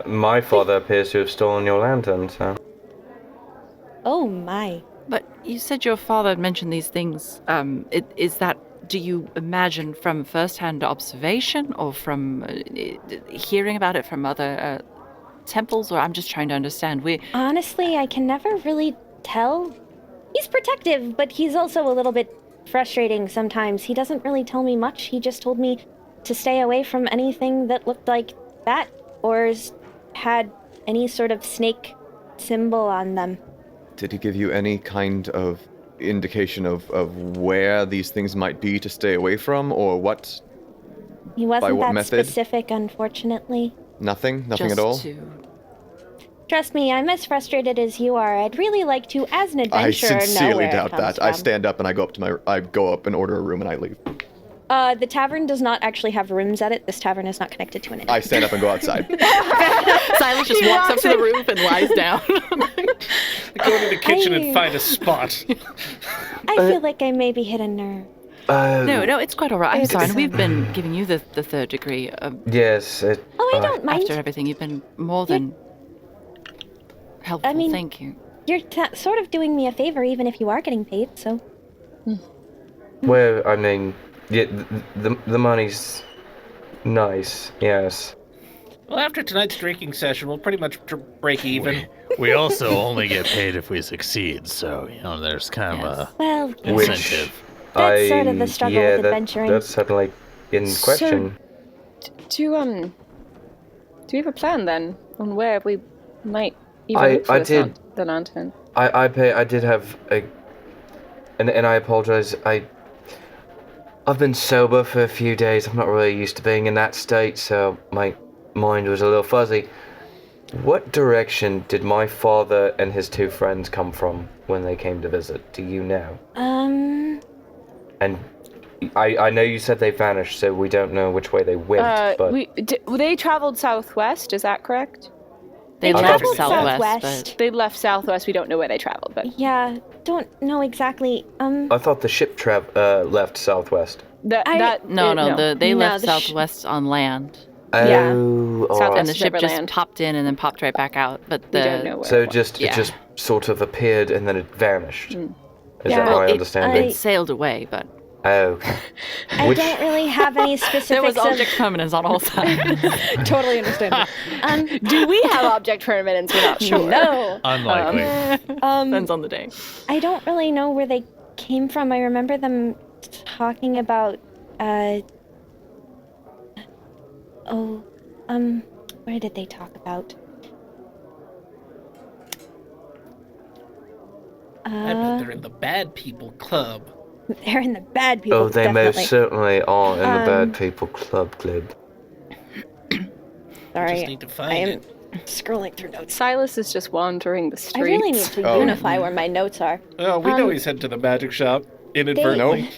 My father appears to have stolen your lantern, so. Oh my. But you said your father had mentioned these things. Is that, do you imagine from first-hand observation or from hearing about it from other temples? Or I'm just trying to understand. Honestly, I can never really tell. He's protective, but he's also a little bit frustrating sometimes. He doesn't really tell me much. He just told me to stay away from anything that looked like that or had any sort of snake symbol on them. Did he give you any kind of indication of where these things might be to stay away from, or what? He wasn't what that method? specific, unfortunately. Nothing just at all? Trust me, I'm as frustrated as you are. I'd really like to, as an I adventurer, know sincerely where it doubt comes that. I from. stand up and I go up and order a room and I leave. The tavern does not actually have rooms at it. This tavern is not connected to an inn. I stand up and go outside. Silus just walks up to the roof and lies down. Go to the kitchen and find a spot. I feel like I maybe hit a nerve. No, it's quite all right. I'm sorry. We've been giving you the third degree. Yes. I don't mind. After everything, you've been more than helpful. I mean, thank you. You're sort of doing me a favor, even if you are getting paid, so. Well, I mean, yeah, the money's nice, yes. Well, after tonight's drinking session, we'll pretty much break even. We also only get paid if we succeed, so, there's kind of Well, a incentive. that's sort of the struggle with adventuring. That's certainly in question. Do you have a plan then on where we might even look for the lantern? I did have a, and I apologize. I've been sober for a few days. I'm not really used to being in that state, so my mind was a little fuzzy. What direction did my father and his two friends come from when they came to visit? Do you know? And I know you said they vanished, so we don't know which way they went. But they traveled southwest. Is that correct? They left southwest. But... They left southwest. We don't know where they traveled, but yeah, don't know exactly. I thought the ship left southwest. They left southwest on land. Oh, yeah. Right. And the ship just popped in and then popped right back out. But we don't know where so it just sort of appeared and then it vanished. Is that how I understand it? It sailed away, but. Oh. I don't really have any specifics. There was object permanence on all sides. Totally understandable. Do we have object permanence? We're not sure. No. Unlikely. Depends on the day. I don't really know where they came from. I remember them talking about, where did they talk about? I bet they're in the bad people club. They're in the bad people. Oh, they definitely. most certainly are in the bad people club, Glib. Sorry, Just need to find it. Scrolling through notes. Silas is just wandering the streets. I really need to unify where my notes are. Oh, we know he's headed to the magic shop inadvertently.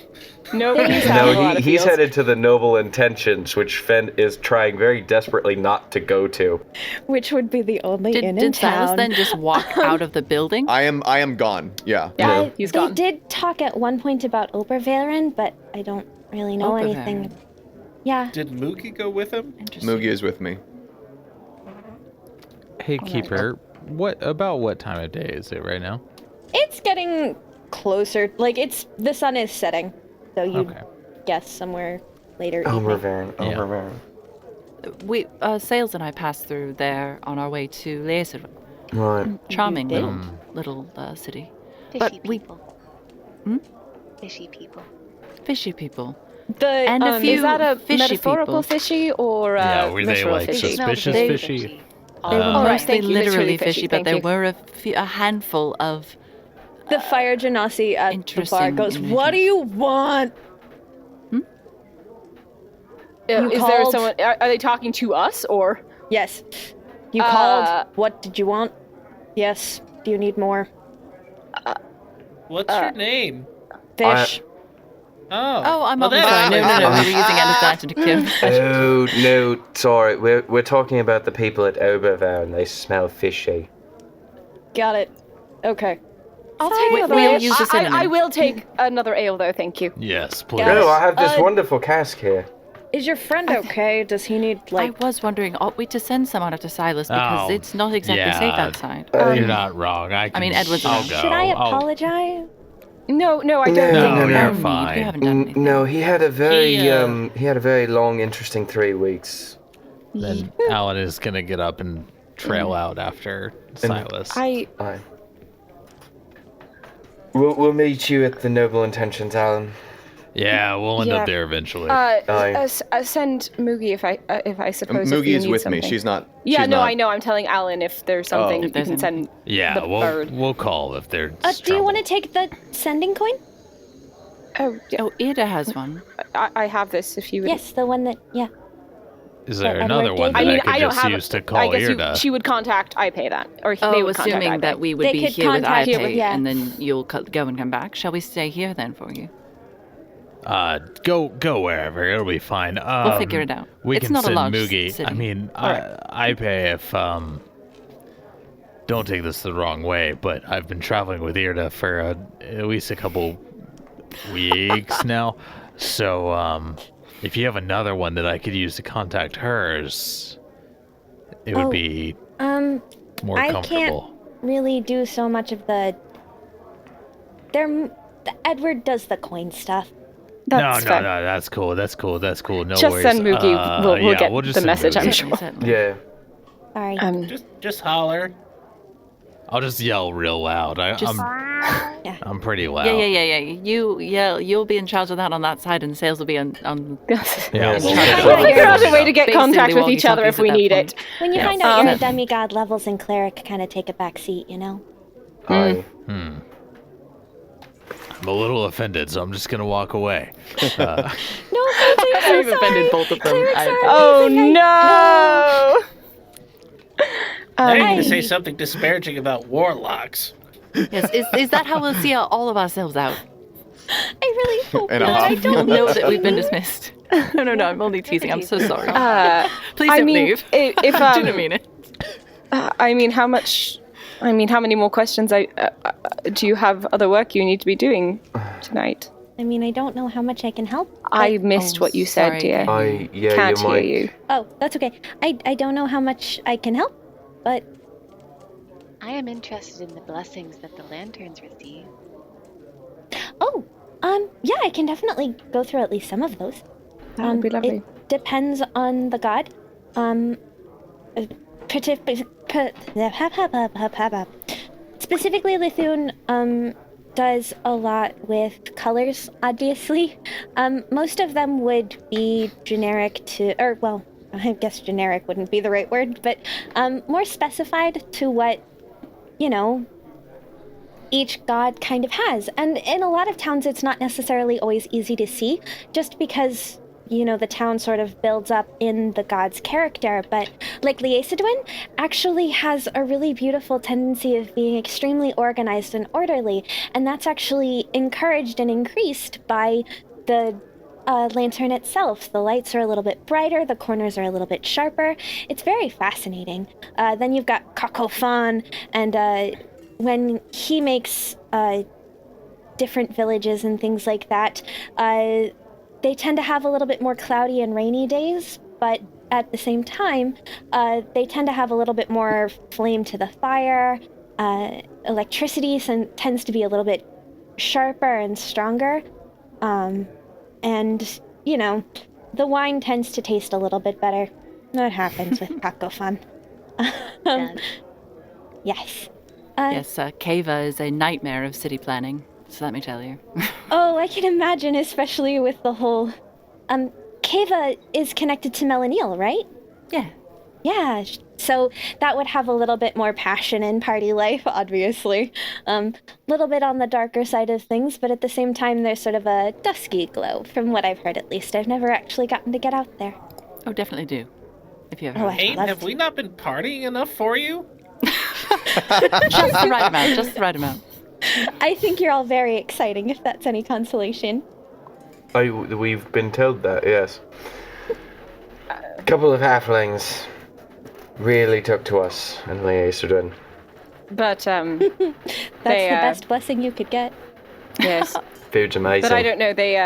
Nobody's No, he's headed to the Noble Intentions, which Fen is trying very desperately not to go to. Which would be the only inn in Did town. Silas then just walk out of the building? I am gone. Yeah. He's gone. They did talk at one point about Obervaren, but I don't really know anything. Yeah. Did Moogie go with him? Moogie is with me. Hey, Keeper, what time of day is it right now? It's getting closer. Like, the sun is setting. So you guess somewhere later evening. Obervaren. We, Sails and I passed through there on our way to Leaser. Right. Charming little city. Fishy people. Fishy people. Fishy people. And a few is that a fishy metaphorical people. fishy or were they literal like fishy? suspicious They- fishy? They were All right, mostly thank you. Literally literally fishy, fishy, but thank there you. were a handful of The fire genasi at the bar interesting goes, images. "What do you want?" You Is there called? someone? Are they talking to us or? Yes. You called. What did you want? Yes. Do you need more? What's your name? Fish. Oh, I'm well, sorry. No. We were using Anastasia to kill. Oh, no, sorry. We're talking about the people at Obervaren. They smell fishy. Got it. Okay. I'll Sorry, take We- another we'll ale. use the cinnamon. I will take another ale, though. Thank you. Yes, please. No, I have this Uh, wonderful cask here. Is your friend okay? Does he need I was wondering, ought we to send someone up to Silas because Oh, it's not exactly yeah. safe outside. You're not wrong. I mean, can- Edward's I'll around. go. Should I I'll- apologize? No, I don't No, think. no, you're You fine. haven't done anything. No, he had a very He, he had a very long, interesting 3 weeks. Then Alin is gonna get up and trail out after Silas. Aye. We'll meet you at the Noble Intentions, Alan. Yeah, we'll end Yeah. up there eventually. Send Moogie if I suppose. if Moogie you is need with something. me. She's not. Yeah, she's no, not- I know. I'm telling Alan if there's something Oh. you can send. yeah, the we'll bird. we'll call if there's. Do you want to trouble. take the sending coin? Oh, yeah, Oh, Irde has one. I have this. If you would. Yes, the one that, yeah. Is there Edward another gave one you. that I mean, could I don't just have. use to I call guess Irde? she would contact. I pay that, or they Oh, would contact assuming Irde. that we would They be could here with contact you, Irde, yeah. and then you'll go and come back. Shall we stay here then for you? Go wherever. It'll be fine. We'll figure it out. We It's can not a send large Moogie. city. I mean, Alright. I pay if Don't take this the wrong way, but I've been traveling with Irde for at least a couple weeks now. So if you have another one that I could use to contact hers, it would be more I comfortable. can't really do so much of the. Edward does the coin stuff. That's no, fine. that's cool. That's cool. No Just worries. send Moogie. We'll yeah, get we'll just the send message, I'm Moogie. sure. Certainly. Yeah. Sorry. Just holler. I'll just yell real loud. Just- I'm pretty loud. Yeah. You yell. You'll be in charge of that on that side, and Sales will be on. Yeah, Yeah. we'll We'll figure out a way to get Basically contact with each other walkie-talkies if we at that need point. it. When you Yeah. find out you're a demigod, levels and cleric kind of take a back seat, you know? Aye. I'm a little offended, so I'm just gonna walk away. No, I'm I've offended both of them. Clerics I- are Oh amazing. no! Now you're Hey. gonna say something disparaging about warlocks. Yes, is that how we'll see all of ourselves out? I really hope And a not. half. I You'll don't know that we've been dismissed. No, I'm only teasing. I'm so sorry. Please I don't mean, leave. if I didn't mean it. I mean, how many more questions do you have other work you need to be doing tonight? I mean, I don't know how much I can help. I missed what you said, sorry. dear. Yeah, Can't you hear might. you. Oh, that's okay. I don't know how much I can help, but I am interested in the blessings that the lanterns receive. yeah, I can definitely go through at least some of those. That would be lovely. It depends on the god. Specifically, Lithune does a lot with colors, obviously. Most of them would be generic to, or well, I guess generic wouldn't be the right word, but more specified to what, you know, each god kind of has. And in a lot of towns, it's not necessarily always easy to see, just because, you know, the town sort of builds up in the god's character. But like Liacidwin actually has a really beautiful tendency of being extremely organized and orderly, and that's actually encouraged and increased by the lantern itself. The lights are a little bit brighter, the corners are a little bit sharper. It's very fascinating. Then you've got Kakofan, and when he makes different villages and things like that, they tend to have a little bit more cloudy and rainy days, but at the same time, they tend to have a little bit more flame to the fire. Electricity tends to be a little bit sharper and stronger. And, you know, the wine tends to taste a little bit better. That happens with Kakofan. Yes. Yes, Kava is a nightmare of city planning. So let me tell you. Oh, I can imagine, especially with the whole... Kava is connected to Melanil, right? Yeah. Yeah, so that would have a little bit more passion in party life, obviously. Little bit on the darker side of things, but at the same time, there's sort of a dusky glow, from what I've heard at least. I've never actually gotten to get out there. Oh, definitely do. If you ever. Oh, I'd Hey, love have to. we not been partying enough for you? Just the right amount. Just the right amount. I think you're all very exciting, if that's any consolation. We've been told that, yes. A couple of halflings really took to us in Liacidwin. But That's they, the best blessing you could get. yes. Food's amazing. But I don't know. They,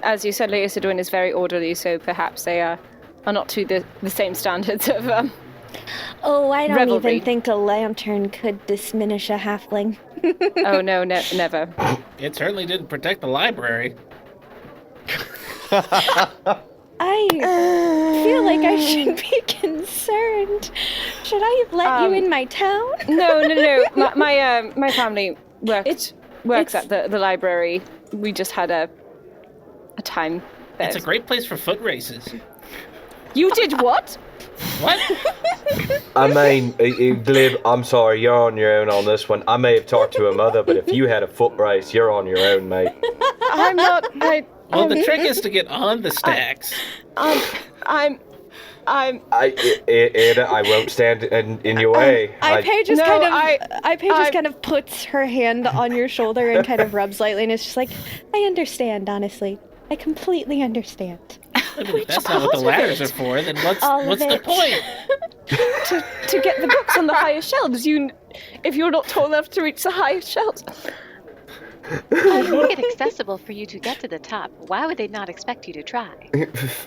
as you said, Lady Sidwin is very orderly, so perhaps they are not to the same standards of. Oh, I don't revelry. even think a lantern could diminish a halfling. Oh no, never. It certainly didn't protect the library. I feel like I should be concerned. Should I have let you in my town? No. My family works at the library. We just had a time there. It's a great place for foot races. You did what? What? I mean, Glib, I'm sorry, you're on your own on this one. I may have talked to her mother, but if you had a foot race, you're on your own, mate. I'm not. Well, the trick is to get on the stacks. I'm. Irde, I won't stand in your way. Ipay just kind of puts her hand on your shoulder and kind of rubs lightly, and it's just like, I understand, honestly. I completely understand. But if that's not what the ladders are for, then what's the point? to get the books on the highest shelves. If you're not tall enough to reach the highest shelves. Make it accessible for you to get to the top. Why would they not expect you to try?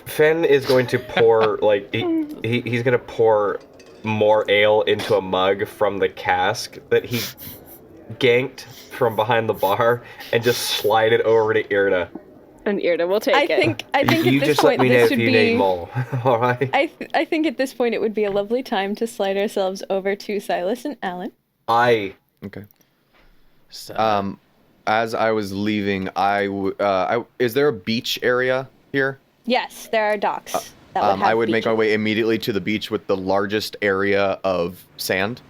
Fen is going to pour, he's going to pour more ale into a mug from the cask that he ganked from behind the bar and just slide it over to Irde. And Irde will take it. I think you at this just point let me know this if should you be. need more. All right. I think at this point it would be a lovely time to slide ourselves over to Silas and Alin. Okay. So, As I was leaving, is there a beach area here? Yes, there are docks. That would have I would make my beaches. way immediately to the beach with the largest area of sand.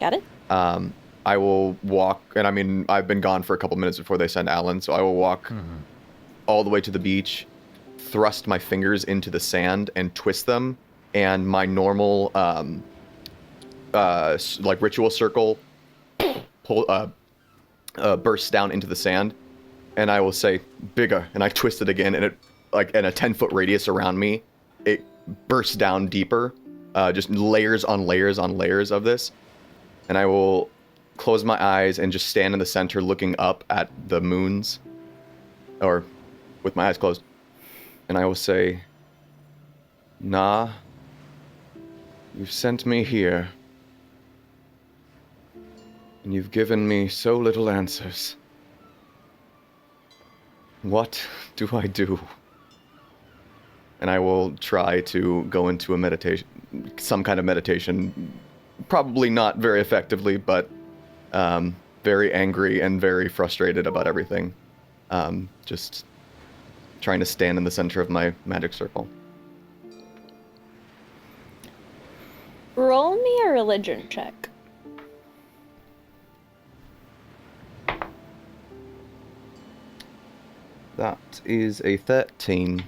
Got it? I will walk, and I mean, I've been gone for a couple minutes before they send Alin, so I will walk all the way to the beach, thrust my fingers into the sand and twist them, and my normal, ritual circle bursts down into the sand, and I will say, bigger, and I twist it again, and it, in a 10-foot radius around me, it bursts down deeper, just layers on layers on layers of this, and I will close my eyes and just stand in the center looking up at the moons, or with my eyes closed, and I will say, Nah, you've sent me here, and you've given me so little answers. What do I do? And I will try to go into a meditation, some kind of meditation, probably not very effectively, but very angry and very frustrated about everything. Just trying to stand in the center of my magic circle. Roll me a religion check. That is a 13.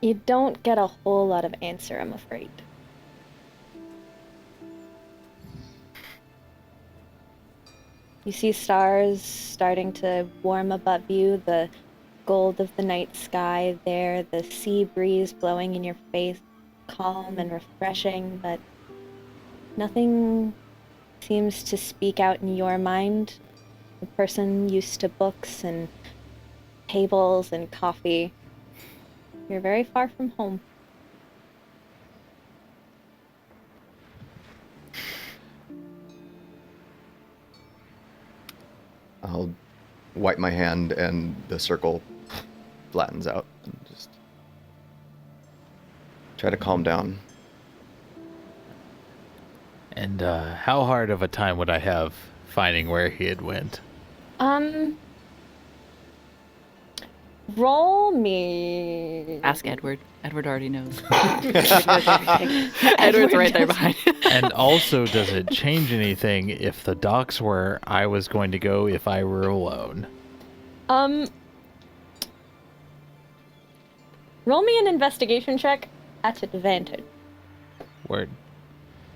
You don't get a whole lot of answer, I'm afraid. You see stars starting to warm above you, the gold of the night sky there, the sea breeze blowing in your face, calm and refreshing, but nothing seems to speak out in your mind. A person used to books and tables and coffee. You're very far from home. I'll wipe my hand and the circle flattens out and just try to calm down. and how hard of a time would I have finding where he had went? Roll me. Ask Edward. Edward already knows. Edward's right there behind you. And also, does it change anything if the docks where I was going to go if I were alone? Roll me an investigation check at advantage. Word.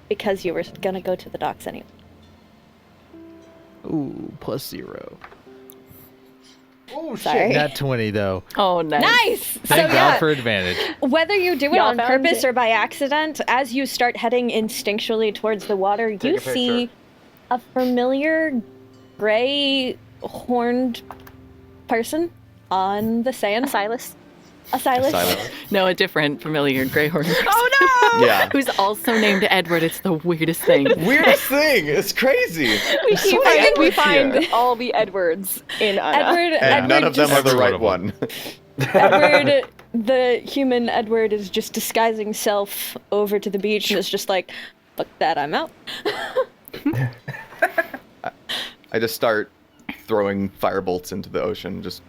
Because you were gonna go to the docks anyway. Ooh, +0. Oh, Sorry. shit. Nat 20, though. Oh, nice. Nice! Thank God for advantage. Whether you do it Y'all on found purpose it. or by accident, as you start heading instinctually towards the water, you a picture. see a familiar gray horned person on the sand. Silas. A Silas. Silence. No, a different familiar greyhorn. Oh no! Yeah. Who's also named Edward. It's the weirdest thing. Weirdest thing. It's crazy. We find all the Edwards in Anna. Edward, And none Edward of them just- are the Every right one one. Edward, the human Edward, is just disguising self over to the beach and is just like, fuck that, I'm out. I just start throwing firebolts into the ocean. Just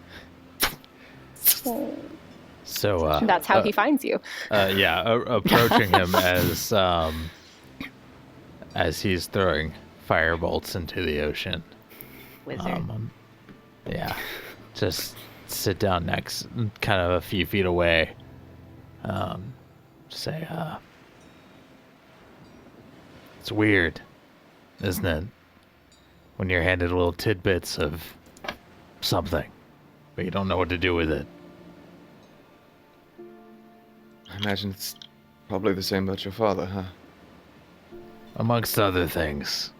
So, That's how he finds you. approaching him as he's throwing firebolts into the ocean. Wizard. Just sit down next, kind of a few feet away. Say, it's weird, isn't it? When you're handed little tidbits of something, but you don't know what to do with it. I imagine it's probably the same about your father, huh? Amongst other things.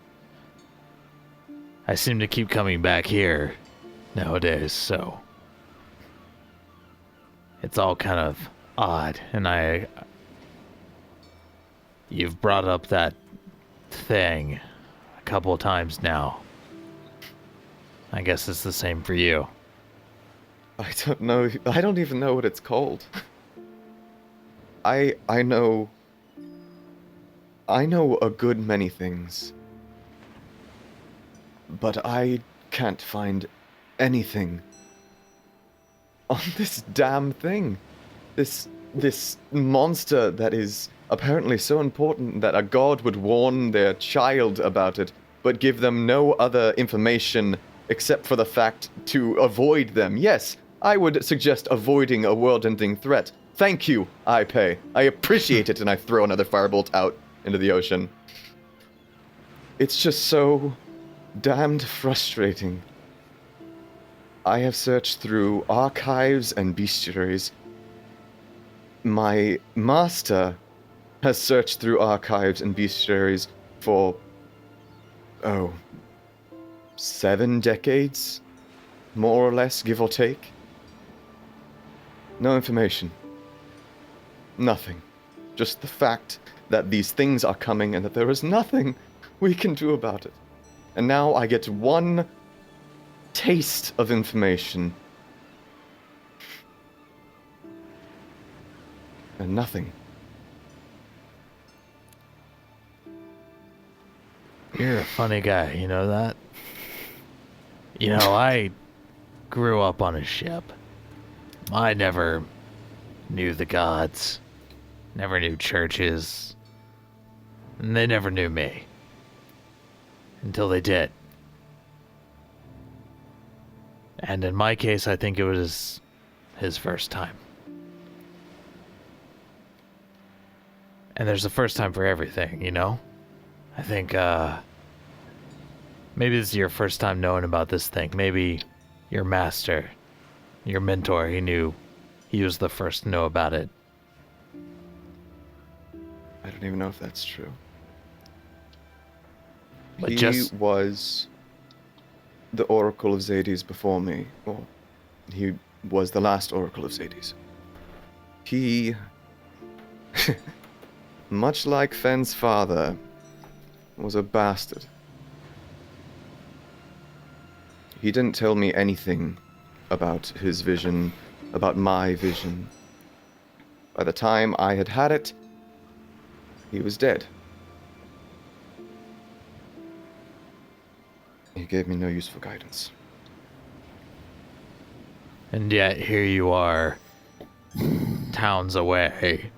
I seem to keep coming back here nowadays, so it's all kind of odd. And you've brought up that thing a couple of times now. I guess it's the same for you. I don't know. I don't even know what it's called. I know a good many things, but I can't find anything on this damn thing. This monster that is apparently so important that a god would warn their child about it, but give them no other information except for the fact to avoid them. Yes, I would suggest avoiding a world-ending threat. Thank you, I pay. I appreciate it, and I throw another firebolt out into the ocean. It's just so damned frustrating. I have searched through archives and bestiaries. My master has searched through archives and bestiaries for, 7 decades? More or less, give or take. No information. Nothing. Just the fact that these things are coming and that there is nothing we can do about it. And now I get one taste of information. And nothing. You're a funny guy, you know that? You know, I grew up on a ship. I never knew the gods, never knew churches, and they never knew me. Until they did. And in my case, I think it was his first time. And there's a first time for everything, you know? I think, maybe this is your first time knowing about this thing. Maybe your master, your mentor, he was the first to know about it. I don't even know if that's true. But He was the Oracle of Zades before me. Or he was the last Oracle of Zades. He, much like Fen's father, was a bastard. He didn't tell me anything about his vision, about my vision. By the time I had had it, he was dead. He gave me no useful guidance. And yet here you are, towns away,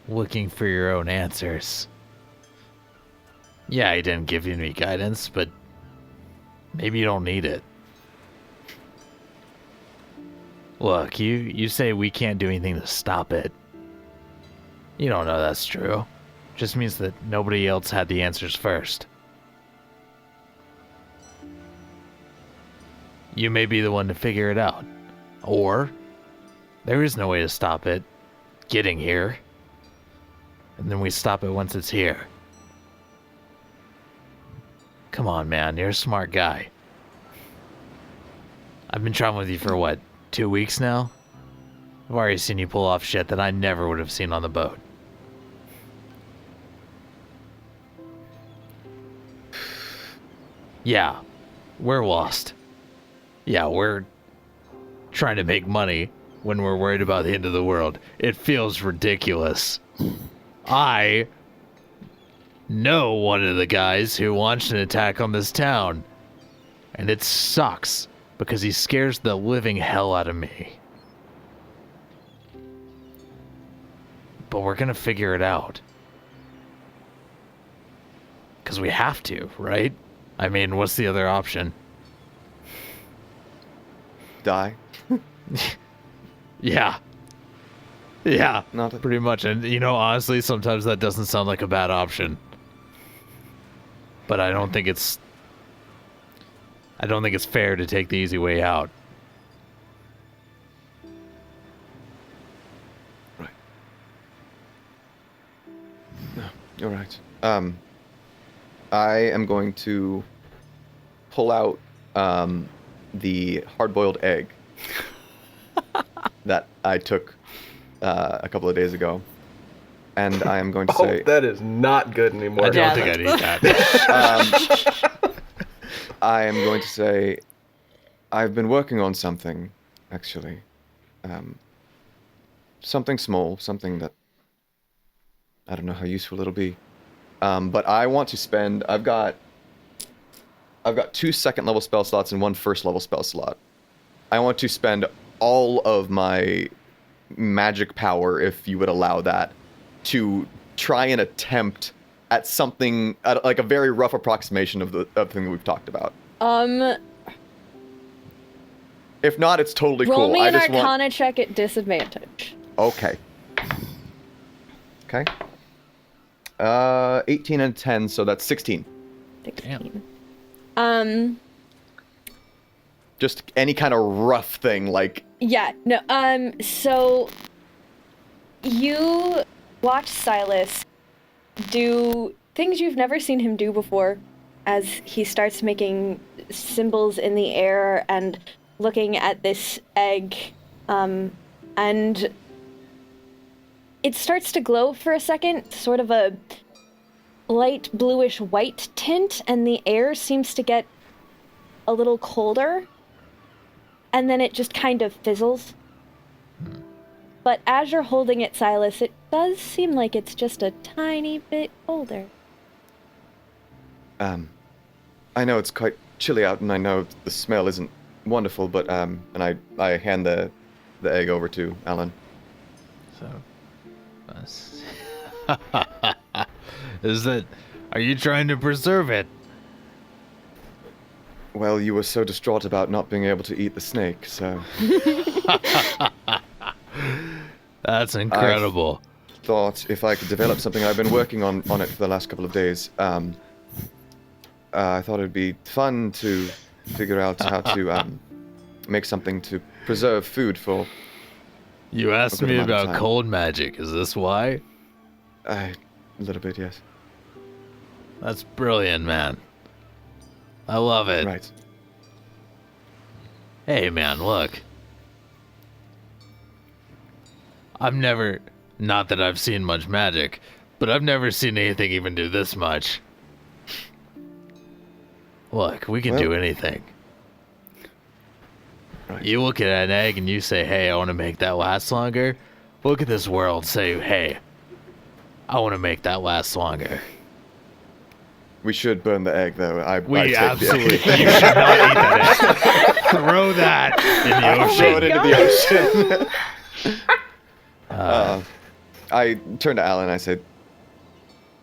looking for your own answers. Yeah, he didn't give you any guidance, but maybe you don't need it. Look, you say we can't do anything to stop it. You don't know that's true. Just means that nobody else had the answers first. you may be the one to figure it out. Or there is no way to stop it getting here. And then we stop it once it's here. Come on, man. You're a smart guy. I've been traveling with you for, what, 2 weeks now? I've already seen you pull off shit that I never would have seen on the boat. Yeah, we're lost. Yeah, we're trying to make money when we're worried about the end of the world. It feels ridiculous. I know one of the guys who launched an attack on this town, and it sucks because he scares the living hell out of me. But we're gonna figure it out. Because we have to, right? I mean, what's the other option? Die. Yeah. Pretty much. And, honestly, sometimes that doesn't sound like a bad option. But I don't think it's fair to take the easy way out. Right. No, you're right. I am going to pull out the hard-boiled egg that I took a couple of days ago, and I am going to say... that is not good anymore. I don't think I'd eat that. I am going to say, I've been working on something, actually. Something small, something that I don't know how useful it'll be. But I want to spend, I've got 2 second-level spell slots and 1 first-level spell slot. I want to spend all of my magic power, if you would allow that, to try and attempt at something, like a very rough approximation of the thing that we've talked about. If not, it's totally roll cool. me I an just Arcana check at disadvantage. Okay. 18 and 10, so that's 16. 16. Just any kind of rough thing, like... Yeah, no, so you watch Silus do things you've never seen him do before as he starts making symbols in the air and looking at this egg, and it starts to glow for a second, sort of a light bluish white tint, and the air seems to get a little colder, and then it just kind of fizzles. But as you're holding it, Silus, it does seem like it's just a tiny bit colder. I know it's quite chilly out, and I know the smell isn't wonderful, but, and I hand the egg over to Alin. So, are you trying to preserve it? Well, you were so distraught about not being able to eat the snake, so... That's incredible. I thought if I could develop something, I've been working on it for the last couple of days. I thought it'd be fun to figure out how to make something to preserve food for... You asked me about cold magic, is this why? A little bit, yes. That's brilliant, man. I love it. Right. Hey, man, look. Not that I've seen much magic, but I've never seen anything even do this much. Look, we can do anything. Right. You look at an egg and you say, hey, I want to make that last longer. Look at this world, say, hey, I want to make that last longer. We should burn the egg, though. I absolutely. You should not eat that egg. Throw that in the ocean. Throw it into the ocean. I turn to Alin and I said,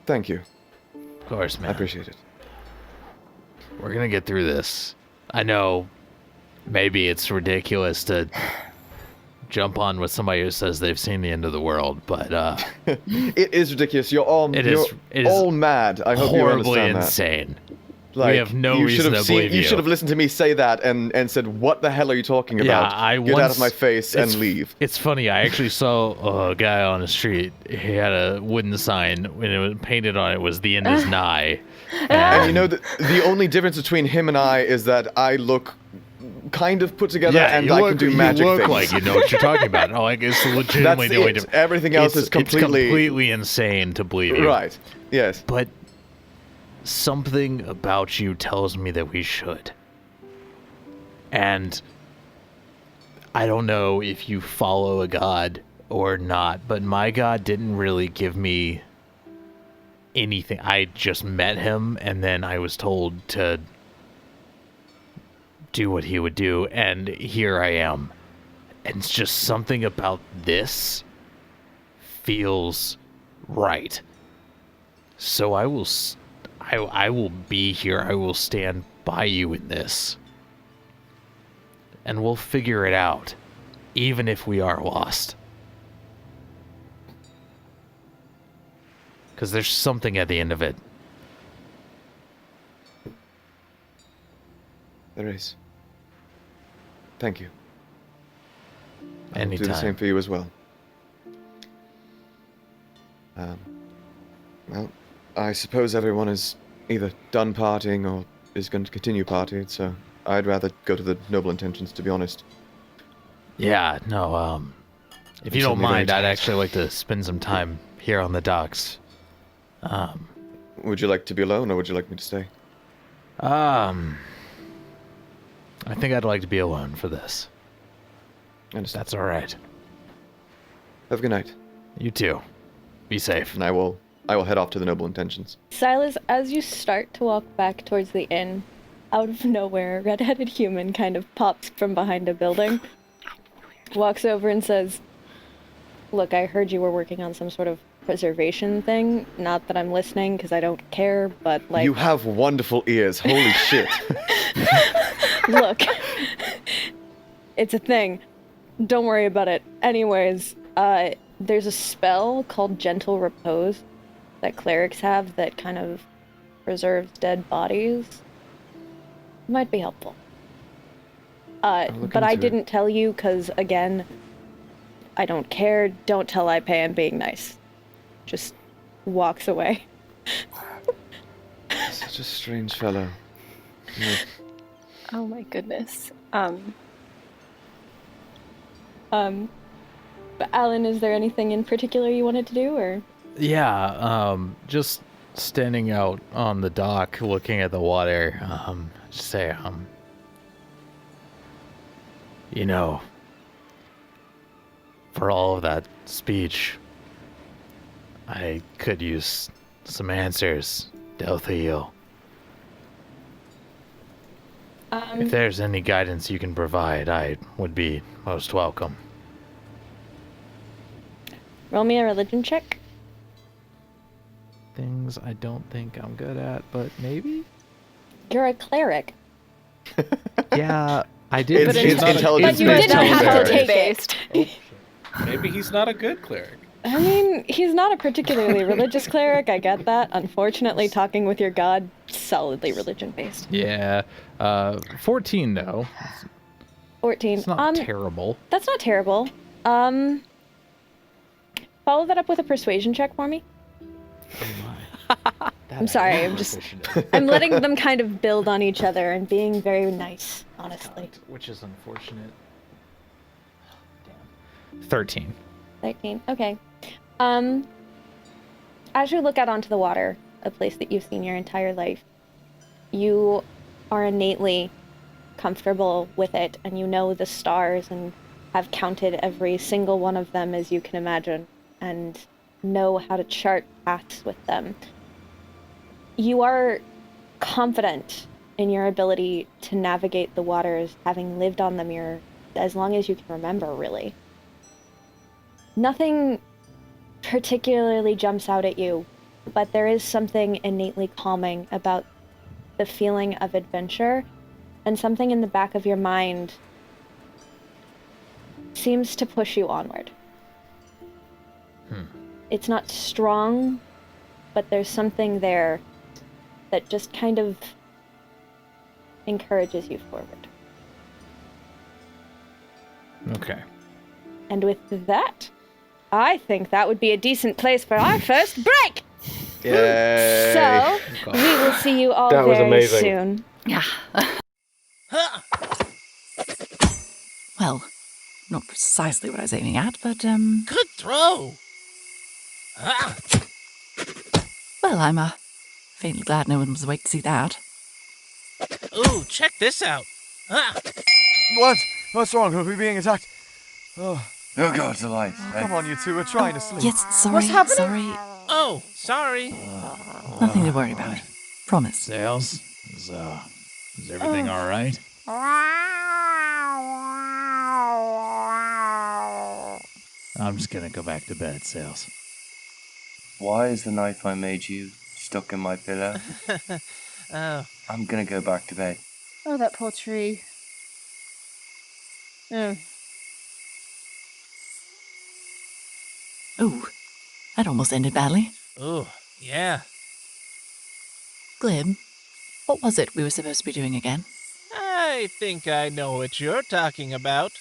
thank you. Of course, man. I appreciate it. We're going to get through this. I know maybe it's ridiculous to jump on with somebody who says they've seen the end of the world, but it is ridiculous. You're all mad. I hope you understand insane. Like, we have no you reason should have to believe You should have listened to me say that and said, "What the hell are you talking about? Get out of my face and leave." It's funny. I actually saw a guy on the street. He had a wooden sign, and it was painted on it was "The end is nigh." And you know, the only difference between him and I is that I look kind of put together, and I can do magic you look things. like you know what you're talking about. Oh, like it's legitimately That's the only it. difference. Everything else is It's completely insane to believe you. right. Yes. But something about you tells me that we should. And I don't know if you follow a god or not, but my god didn't really give me anything. I just met him, and then I was told to do what he would do, and here I am. And it's just something about this feels right. So I will be here. I will stand by you in this. And we'll figure it out, even if we are lost. Because there's something at the end of it. There is. Thank you. I'll Anytime. do the same for you as well. Well, I suppose everyone is either done partying or is going to continue partying, so I'd rather go to the noble intentions, to be honest. Yeah, no, if you don't Certainly very mind, I'd tired. actually like to spend some time here on the docks. Would you like to be alone, or would you like me to stay? I think I'd like to be alone for this. I understand. That's all right. Have a good night. You too. Be safe. And I will head off to the noble intentions. Silas, as you start to walk back towards the inn, out of nowhere, a red-headed human kind of pops from behind a building, walks over and says, "Look, I heard you were working on some sort of preservation thing. Not that I'm listening, because I don't care, but, like..." You have wonderful ears. Holy shit. Look, it's a thing. Don't worry about it. Anyways, there's a spell called Gentle Repose that clerics have that kind of preserves dead bodies. Might be helpful. But I didn't tell you because, again, I don't care. Don't tell Ipe I'm being nice. Just walks away. Such a strange fellow. Yeah. Oh my goodness. But Alin, is there anything in particular you wanted to do, or? Yeah, just standing out on the dock, looking at the water, just say, you know, for all of that speech, I could use some answers, Delthiel. If there's any guidance you can provide, I would be most welcome. Roll me a religion check. Things I don't think I'm good at, but maybe? You're a cleric. Yeah, I did. It's intelligence But you did not have to based. take it. Maybe he's not a good cleric. I mean, he's not a particularly religious cleric, I get that. Unfortunately, talking with your god, solidly religion-based. Yeah, 14 though. 14. It's not terrible. That's not terrible. Follow that up with a persuasion check for me. I'm sorry, I'm letting them kind of build on each other and being very nice, honestly. Which is unfortunate. Damn. 13. 13, okay. As you look out onto the water, a place that you've seen your entire life, you are innately comfortable with it, and you know the stars and have counted every single one of them as you can imagine, and know how to chart paths with them. You are confident in your ability to navigate the waters, having lived on them as long as you can remember, really. Nothing particularly jumps out at you, but there is something innately calming about the feeling of adventure, and something in the back of your mind seems to push you onward. It's not strong, but there's something there that just kind of encourages you forward. Okay. And with that, I think that would be a decent place for our first break! Yay! So, we will see you all That was very amazing. soon. Yeah. Well, not precisely what I was aiming at, but, Good throw. well, I'm, faintly glad no one was awake to see that. Ooh, check this out. What? What's wrong? Are we being attacked? Oh God, the light. Come on, you two. We're trying to sleep. Yes, sorry, What's happening? sorry. Oh, sorry. Nothing to worry about. Promise. Sails, is everything all right? I'm just gonna go back to bed, Sails. Why is the knife I made you stuck in my pillow? Oh. I'm gonna go back to bed. Oh, that poor tree. Oh. Ooh, that almost ended badly. Ooh, yeah. Glib, what was it we were supposed to be doing again? I think I know what you're talking about.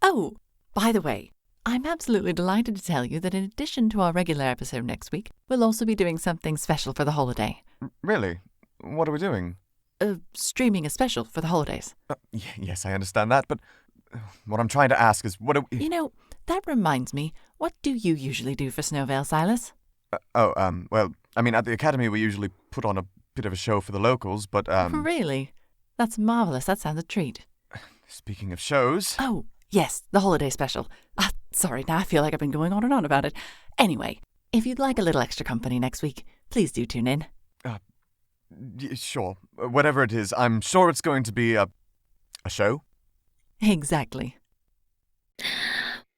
Oh, by the way, I'm absolutely delighted to tell you that in addition to our regular episode next week, we'll also be doing something special for the holiday. Really? What are we doing? Streaming a special for the holidays. Yes, I understand that, but what I'm trying to ask is, what are we... You know, that reminds me, what do you usually do for Snowvale, Silus? Well, I mean, at the Academy we usually put on a bit of a show for the locals, but, Really? That's marvellous. That sounds a treat. Speaking of shows... Oh, Yes, the holiday special. Sorry, now I feel like I've been going on and on about it. Anyway, if you'd like a little extra company next week, please do tune in. Sure. Whatever it is, I'm sure it's going to be a show. Exactly.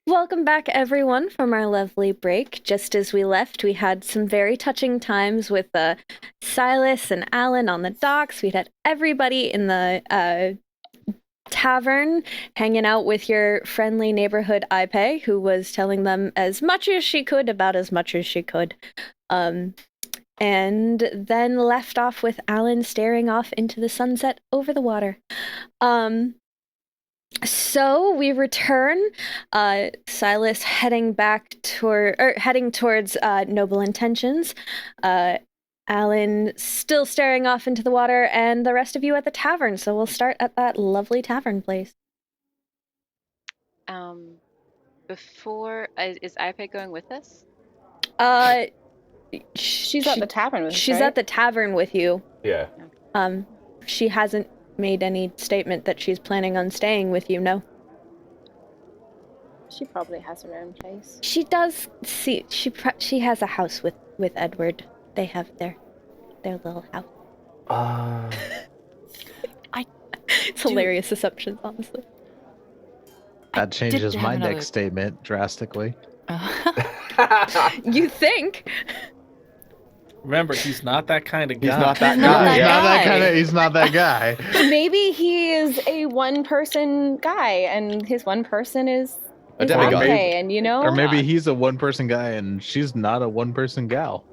Welcome back, everyone, from our lovely break. Just as we left, we had some very touching times with Silus and Alin on the docks. We had everybody in the tavern hanging out with your friendly neighborhood Ep5, who was telling them as much as she could about as much as she could. And then left off with Alin staring off into the sunset over the water. So we return, Silus heading towards Noble Intentions, Alin still staring off into the water, and the rest of you at the tavern. So we'll start at that lovely tavern place. Before, is Ep5 going with us? She's at the tavern with us, She's right? at the tavern with you. Yeah. She hasn't made any statement that she's planning on staying with you, no. She probably has her own place. She does see, she has a house with Edward. They have their little house. It's hilarious assumptions, honestly. That changes my another- next statement drastically. You think? Remember, he's not that kind of guy. He's not that He's not guy. that guy. He's not that guy. Maybe he is a one-person guy, and his one person is A demigod. Ep5, and you know? Or maybe he's a one-person guy and she's not a one-person gal.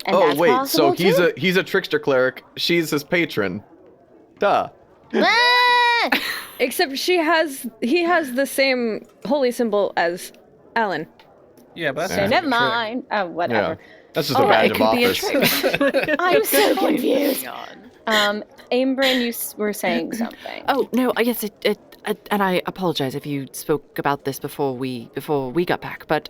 And Oh that's wait, possible, so too. he's a trickster cleric. She's his patron. Duh. Except he has the same holy symbol as Alin. Yeah, but that's So just a never trick. mind. Oh, whatever. That's just a badge it of could be a office. trick. I'm so confused. Aym'Bryn, you were saying something. Oh no, I guess it and I apologize if you spoke about this before we got back. But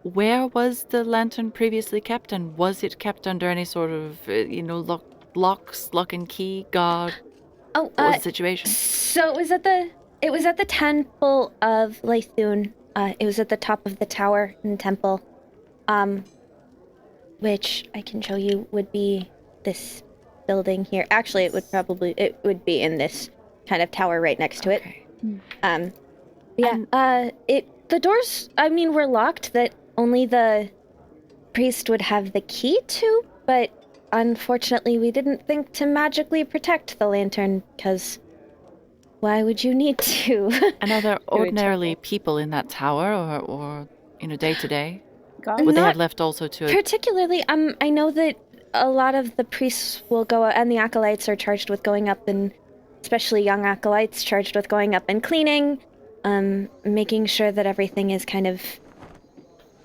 where was the lantern previously kept, and was it kept under any sort of lock and key guard? Oh, What was the situation? So it was at the temple of Lathun. It was at the top of the tower in the temple, which I can show you would be this building here. Actually, it would be in this kind of tower right next to it. The doors, were locked that only the priest would have the key to, but unfortunately we didn't think to magically protect the lantern, because why would you need to? And are there ordinarily people in that tower, or day to day? God. Would they Not have left also to? Particularly, I know that a lot of the priests will go, and the acolytes are charged with going up, and especially young acolytes charged with going up and cleaning, making sure that everything is kind of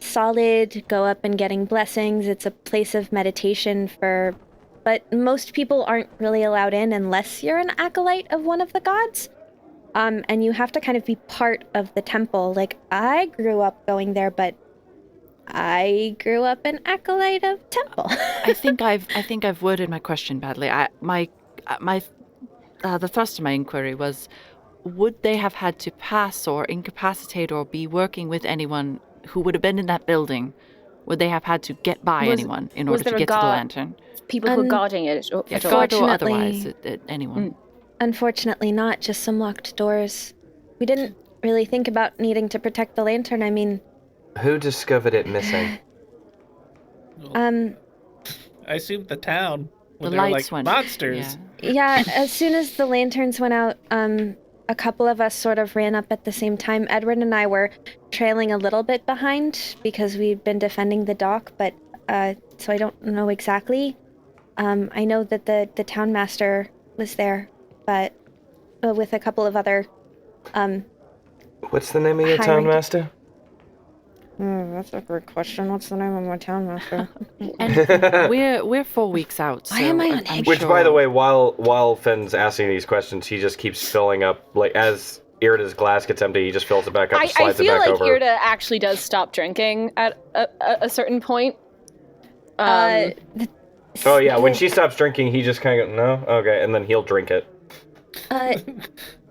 solid, go up and getting blessings. It's a place of meditation but most people aren't really allowed in unless you're an acolyte of one of the gods. And you have to kind of be part of the temple. Like, I grew up going there, but I grew up an acolyte of temple. I think I've worded my question badly. The thrust of my inquiry was, would they have had to pass or incapacitate or be working with anyone who would have been in that building? Would they have had to get by anyone in order to get to the lantern? People who are guarding it at all? Guard or otherwise, anyone. Unfortunately not, just some locked doors. We didn't really think about needing to protect the lantern. Who discovered it missing? I assume the town. The When they were lights like went. monsters. Yeah, as soon as the lanterns went out, a couple of us sort of ran up at the same time. Edward and I were trailing a little bit behind because we'd been defending the dock, but so I don't know exactly. I know that the town master was there, but with a couple of other What's the name of your town high-ranking- master? That's a good question. What's the name of my town master? And we're 4 weeks out. So Why am I on I'm egg? Which, sure... by the way, while Finn's asking these questions, he just keeps filling up. Like, as Irde's glass gets empty, he just fills it back up and I slides feel it back like over. Irde actually does stop drinking at a certain point. Oh yeah, when she stops drinking, he just kind of no, okay, and then he'll drink it.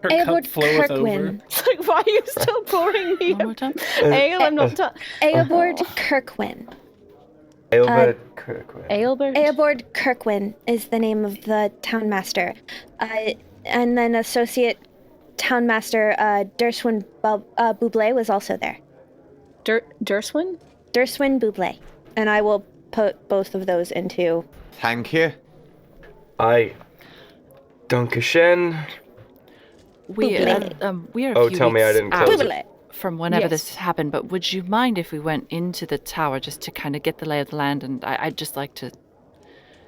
Her cup Eobard floweth over. Kirkwin. It's like, why are you still pouring me? One more time. Ale, I'm not done. Eobard Kirkwin. Aylbert Kirkwood. Aylbert? Eobard Kirkwin is the name of the townmaster. And then Associate Townmaster Derswin Buble was also there. Derswin? Derswin Buble. And I will put both of those into... Thank you. I... Dankeschön. We are a Oh, few tell me I weeks didn't out close it. from whenever Yes. this happened, but would you mind if we went into the tower just to kind of get the lay of the land? And I'd just like to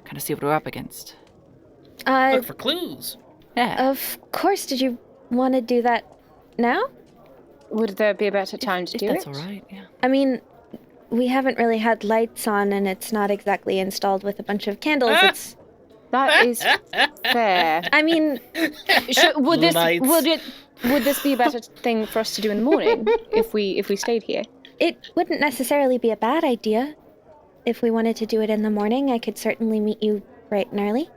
kind of see what we're up against. Look for clues. Yeah. Of course, did you want to do that now? Would there be a better time to if do that's it? all right, yeah. I mean, we haven't really had lights on, and it's not exactly installed with a bunch of candles. It's... That is fair. I mean, Would Lights. this be a better thing for us to do in the morning if we stayed here? it wouldn't necessarily be a bad idea. If we wanted to do it in the morning, I could certainly meet you bright and early.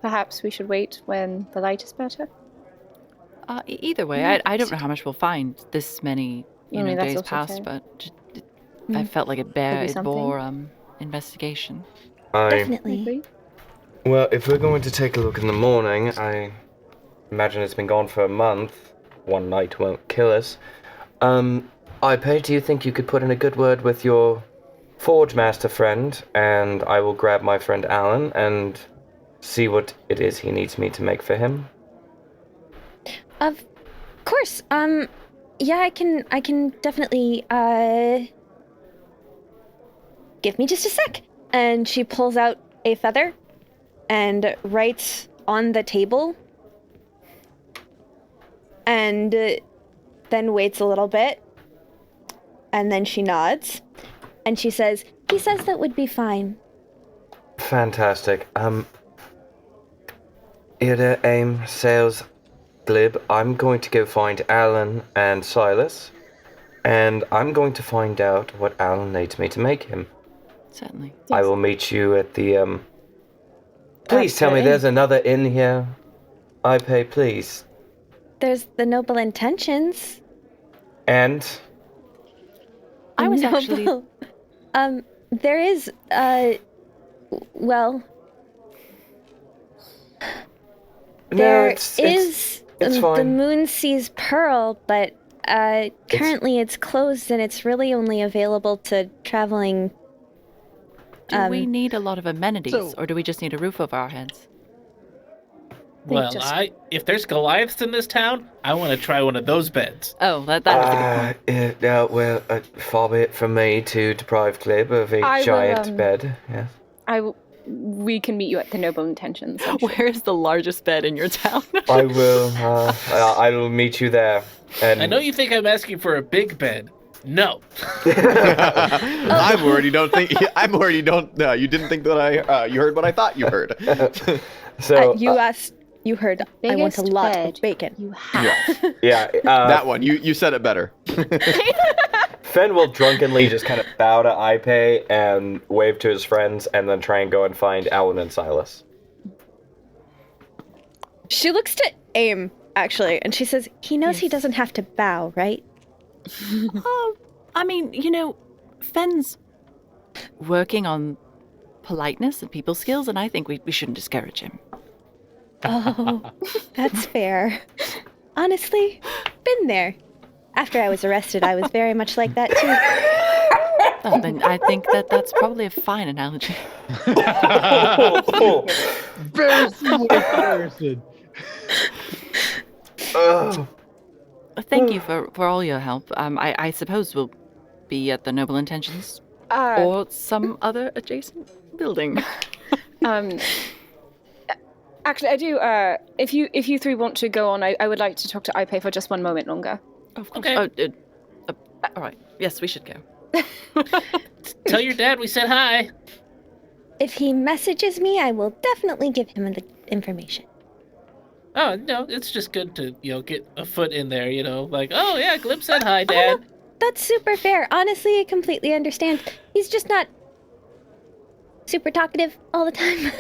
Perhaps we should wait when the light is better. Either way, I don't know how much we'll find this many that's days also past, fair. but I felt like it something. bore investigation. Definitely. Well, if we're going to take a look in the morning, I imagine it's been gone for a month. One night won't kill us. Ipe, do you think you could put in a good word with your Forge Master friend, and I will grab my friend Alin and see what it is he needs me to make for him? Of course. Yeah, I can definitely, give me just a sec. And she pulls out a feather and writes on the table. And then waits a little bit. And then she nods. And she says, he says that would be fine. Fantastic. Irde, Aim, Sales, Glib, I'm going to go find Alin and Silus, and I'm going to find out what Alin needs me to make him. Certainly. I will meet you at the, Please tell me Okay. there's another inn here. Ipe, please. There's the Noble Intentions. And... I was actually... There is, well... There is it's the fine. Moonsea's Pearl, but currently it's closed and it's really only available to traveling. Do we need a lot of amenities, or do we just need a roof over our heads? Well, if there's Goliaths in this town, I want to try one of those beds. Oh, that was a good point. Well, far be it from me to deprive Glib of a I will, giant bed. Yes. We can meet you at the Noble Intentions. I'm sure. Where is the largest bed in your town? I will. I will meet you there. And I know you think I'm asking for a big bed. No. I'm worried you don't think. I'm worried you don't. You didn't think that you heard what I thought you heard. So You heard. I want a Biggest lot bed of bacon. You have. yeah, that one. You said it better. Fen will drunkenly just kind of bow to Ipe and wave to his friends, and then try and go and find Alin and Silus. She looks to Aim, actually, and she says, he knows he doesn't have to bow, right? I mean, Fen's working on politeness and people skills, and I think we shouldn't discourage him. Oh, that's fair. Honestly, been there. After I was arrested, I was very much like that, too. Well, then I think that's probably a fine analogy. Very similar comparison. Thank you for all your help. I suppose we'll be at the Noble Intentions or some other adjacent building. Actually, I do. If you three want to go on, I would like to talk to Ipe for just one moment longer. Of course. Okay. All right. Yes, we should go. Tell your dad we said hi. If he messages me, I will definitely give him the information. Oh, no, it's just good to, get a foot in there, like, oh, yeah, Glip said hi, Dad. Oh, no, that's super fair. Honestly, I completely understand. He's just not super talkative all the time.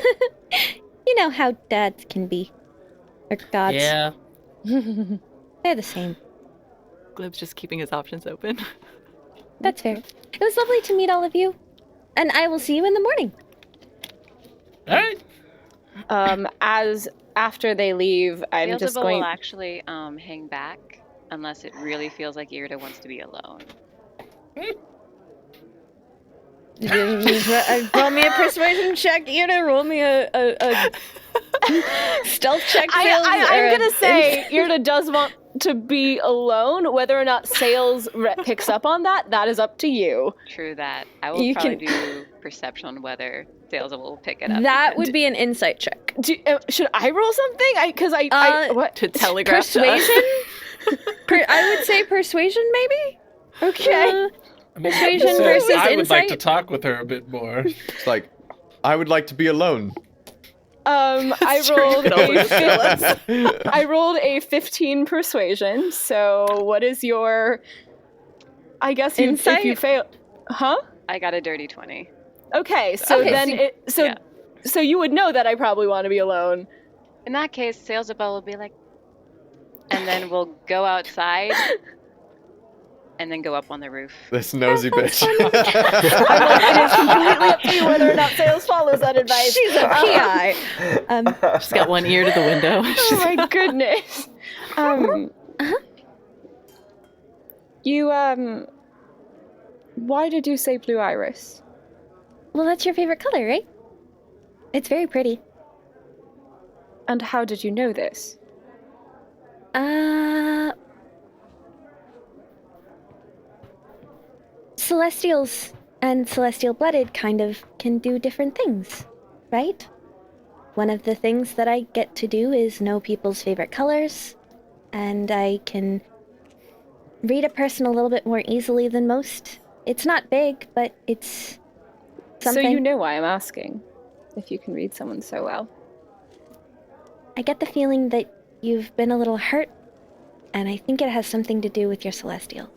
You know how dads can be. Or gods. Yeah. They're the same. Glib's just keeping his options open. That's fair. It was lovely to meet all of you, and I will see you in the morning. All right. As after they leave, I'm Sailsaba just going. will actually hang back unless it really feels like Irde wants to be alone. Roll me a persuasion check, Irde. Roll me a stealth check. I'm gonna say Irde does want to be alone. Whether or not Sales picks up on that is up to you. True that. I will probably do perception on whether Sailsaba will pick it up. That would be an insight check. Should I roll something? I what to telegraph persuasion? I would say persuasion, maybe. Okay. Persuasion versus insight. I would like to talk with her a bit more. It's like, I would like to be alone. I rolled a 15 persuasion. So what is your? I guess insight? If you fail, huh? I got a dirty 20. Okay, so so you would know that I probably want to be alone. In that case, Sailsaba will be like, and then we'll go outside. And then go up on the roof. This nosy bitch. It is completely up to you whether or not Sales follows that advice. She's a PI. She's got one ear to the window. Oh my goodness. You why did you say blue iris? Well, that's your favorite color, right? It's very pretty. And how did you know this? Celestials and celestial-blooded kind of can do different things, right? One of the things that I get to do is know people's favorite colors, and I can read a person a little bit more easily than most. It's not big, but it's something. So you know why I'm asking, if you can read someone so well. I get the feeling that you've been a little hurt, and I think it has something to do with your celestial.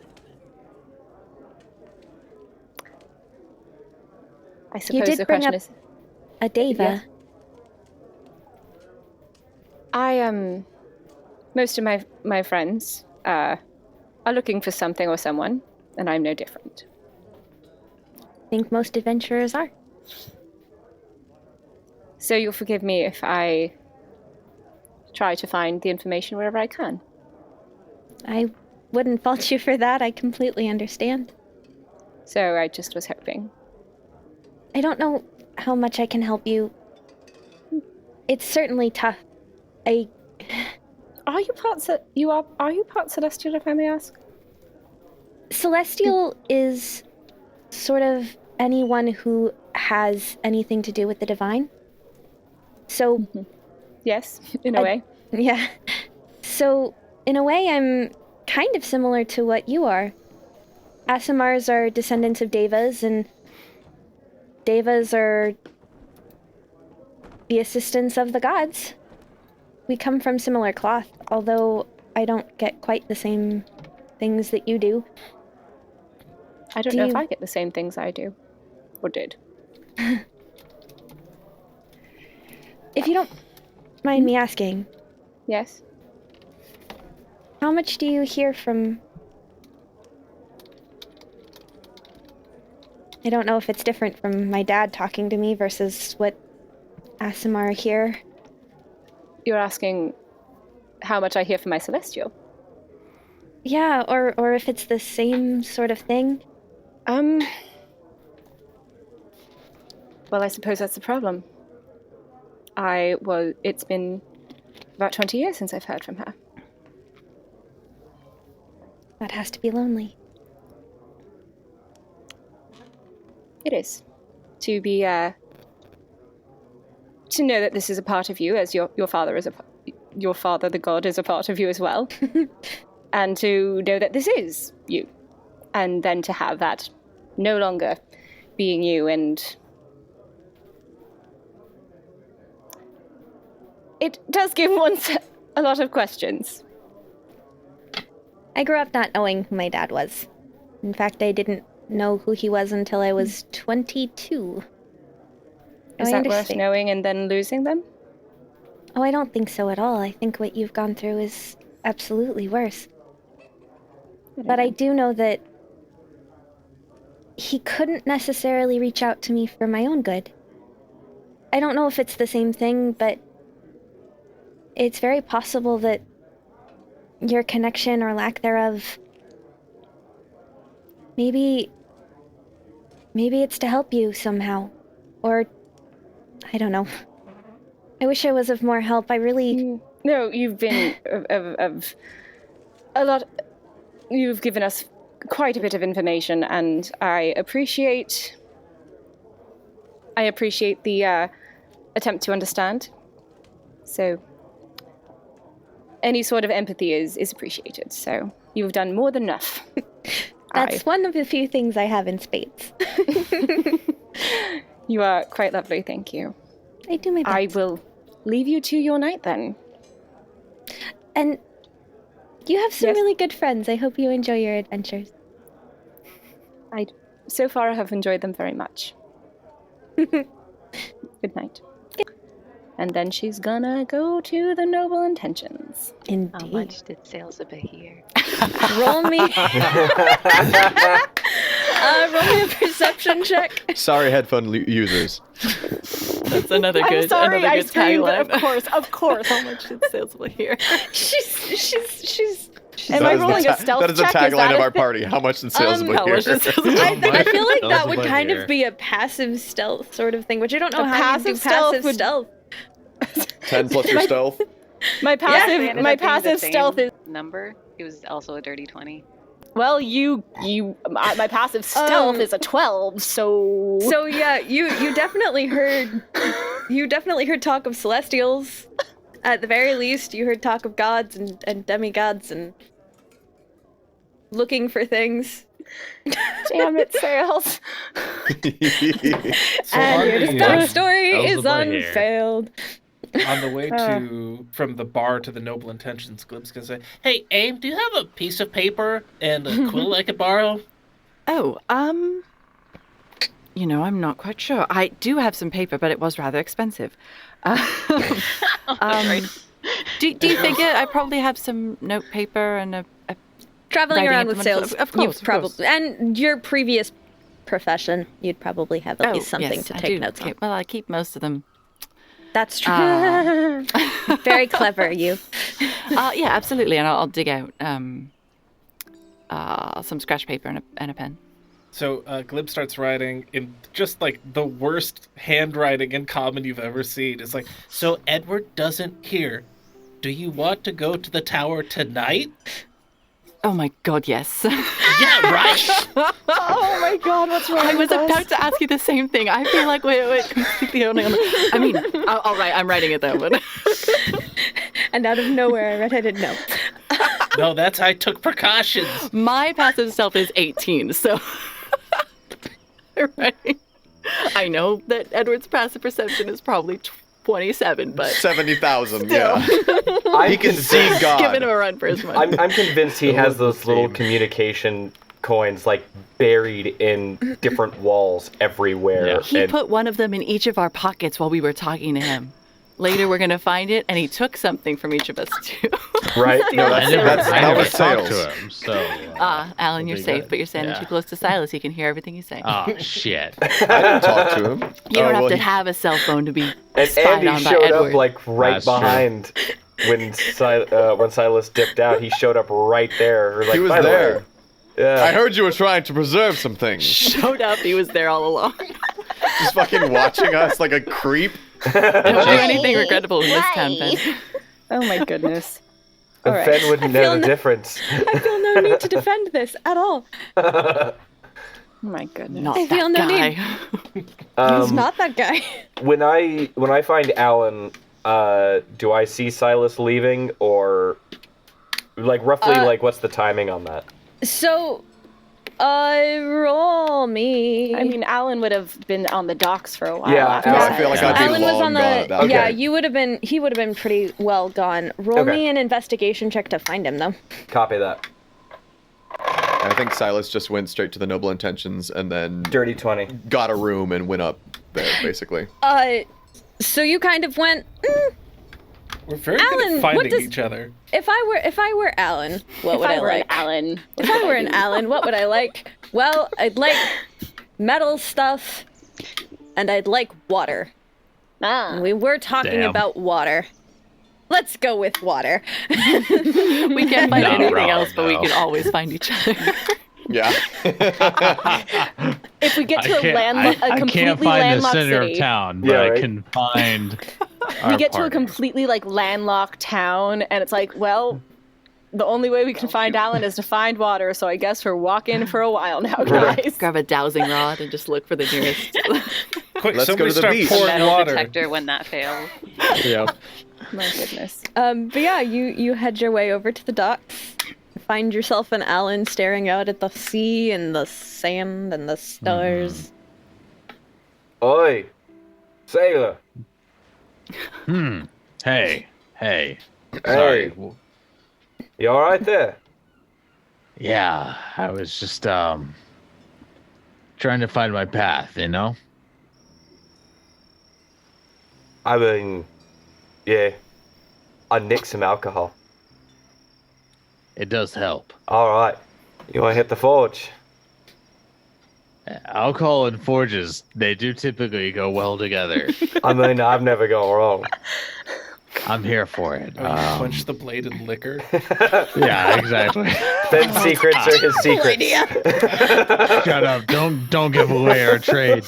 I suppose you did the bring question up is a Deva. Yeah. I most of my friends are looking for something or someone, and I'm no different. I think most adventurers are. So you'll forgive me if I try to find the information wherever I can. I wouldn't fault you for that. I completely understand. So I just was hoping. I don't know how much I can help you. It's certainly tough. Are you part celestial, if I may ask? Celestial is sort of anyone who has anything to do with the divine. So yes, in a way. Yeah. So in a way I'm kind of similar to what you are. Aasimars are descendants of Devas, and Devas are the assistants of the gods. We come from similar cloth, although I don't get quite the same things that you do. I don't know if I get the same things I do. Or did. If you don't mind me asking. Yes? How much do you hear from... I don't know if it's different from my dad talking to me versus what Aasimar hear. You're asking how much I hear from my celestial? Yeah, or if it's the same sort of thing. Well, I suppose that's the problem. It's been about 20 years since I've heard from her. That has to be lonely. It is. To be, to know that this is a part of you, as your father is your father, the god, is a part of you as well. And to know that this is you. And then to have that no longer being you, and it does give one a lot of questions. I grew up not knowing who my dad was. In fact, I didn't know who he was until I was 22. Is that worth knowing and then losing them? Oh, I don't think so at all. I think what you've gone through is absolutely worse. But I do know that he couldn't necessarily reach out to me for my own good. I don't know if it's the same thing, but it's very possible that your connection or lack thereof, maybe it's to help you somehow. Or, I don't know. I wish I was of more help. I really... No, you've been of a lot... You've given us quite a bit of information, and I appreciate the attempt to understand. So any sort of empathy is appreciated. So you've done more than enough. That's one of the few things I have in spades. You are quite lovely, thank you. I do my best. I will leave you to your night then. And you have some really good friends. I hope you enjoy your adventures. So far I have enjoyed them very much. Good night. And then she's gonna go to the Noble Intentions. Indeed. How much did Sailsaba hear? Roll me. Roll me a perception check. Sorry, headphone users. That's another good. I'm sorry, another I good screamed. tagline. Of course. How much did Sailsaba hear? She's. Am I rolling a stealth That is the check? tagline of our party. How much did Sailsaba how hear? much did Sailsaba I feel like that would Sailsaba kind hear. of be a passive stealth sort of thing, which I don't know A how you do passive stealth passive would- stealth. 10 plus your stealth? My They ended up being the passive same stealth is number. It was also a dirty 20. well. My passive stealth is a 12. So So yeah, you definitely heard talk of celestials. At the very least, you heard talk of gods and demigods and looking for things. damn it, Sails. And your backstory Sailsaba is here. unfailed. On the way from the bar to the Noble Intentions, Glip's gonna say, "Hey, Aim, do you have a piece of paper and a quill I could borrow?" Oh, I'm not quite sure. I do have some paper, but it was rather expensive. Do you figure I probably have some note paper and a Traveling writing around with implement? sales, Of course, you've probably, and your previous profession, you'd probably have at least something yes, to I take do. notes on. Well, I keep most of them. That's true. Very clever, you. Yeah, absolutely, and I'll dig out some scratch paper and a pen. So Glib starts writing in just like the worst handwriting in common you've ever seen. It's like, so Edward doesn't hear. Do you want to go to the tower tonight? Oh my God, yes. Yeah, right. Oh my God, what's wrong? I was with us? about to ask you the same thing. I feel like we're completely only on the... I mean, all right, I'm writing it though, but... And out of nowhere, a redheaded no. No, I took precautions. My passive stealth is 18, so... Right. I know that Edward's passive perception is probably 27, but... 70,000, yeah. I He can see God. Giving him a run for his money. I'm convinced he has those little communication coins like buried in different walls everywhere. He and put one of them in each of our pockets while we were talking to him. Later, we're going to find it, and he took something from each of us, too. Right? No, I never that was talked Sales. to him, so... Alan, you're be safe, good. but you're standing Yeah. too close to Silas. He can hear everything you say. Oh, shit. I didn't talk to him. You don't have well, to he- have a cell phone to be and spied Andy on by showed Edward. up like right That's true. behind when Silas dipped out. He showed up right there. We're like, He was "By the way." there. Yeah. I heard you were trying to preserve some things. Showed up, he was there all along. Just fucking watching us like a creep. Don't do anything regrettable in this town, Ben. Oh my goodness. And All right. Fen wouldn't know the difference. I feel no need to defend this at all. Oh my goodness. Not I feel that no guy. need. He's not that guy. When I find Alan, do I see Silas leaving, or like roughly like what's the timing on that? So, roll me. I mean, Alan would have been on the docks for a while. Yeah, after I that. feel like I'd be Alan was long on the. gone at that Yeah, point. he would have been pretty well gone. Roll Okay. me an investigation check to find him, though. Copy that. I think Silas just went straight to the Noble Intentions and then Dirty 20. got a room and went up there, basically. So you kind of went. We're very good Alan, at what finding does- each other. If I were Alan, what would I like? Alan. If I were an Alan, what would I like? Well, I'd like metal stuff, and I'd like water. Ah. We were talking Damn. about water. Let's go with water. We can't find Not anything wrong, else, but we though. can always find each other. Yeah. If we get to I a can't completely find the landlocked center city, of town, but Yeah, I right. can find. we our get to a partner. completely like landlocked town, and it's like, well, the only way we can find Alan is to find water. So I guess we're walking for a while now, guys. Grab a dowsing rod and just look for the nearest. Quick, Let's go somebody to the start beach. pouring Metal water. detector when that fails. Yeah. My goodness. But yeah, you head your way over to the docks. Find yourself and Alan staring out at the sea and the sand and the stars. Oi, sailor. Hey. Hey. Sorry. You all right there? Yeah, I was just trying to find my path, you know? I mean, yeah. I nicked some alcohol. It does help. All right. You want to hit the forge? Alcohol and forges, they do typically go well together. I mean, I've never gone wrong. I'm here for it. Oh, you quench the blade in liquor. Yeah, exactly. Ben's secrets are his secrets. Shut up. Don't give away our trade.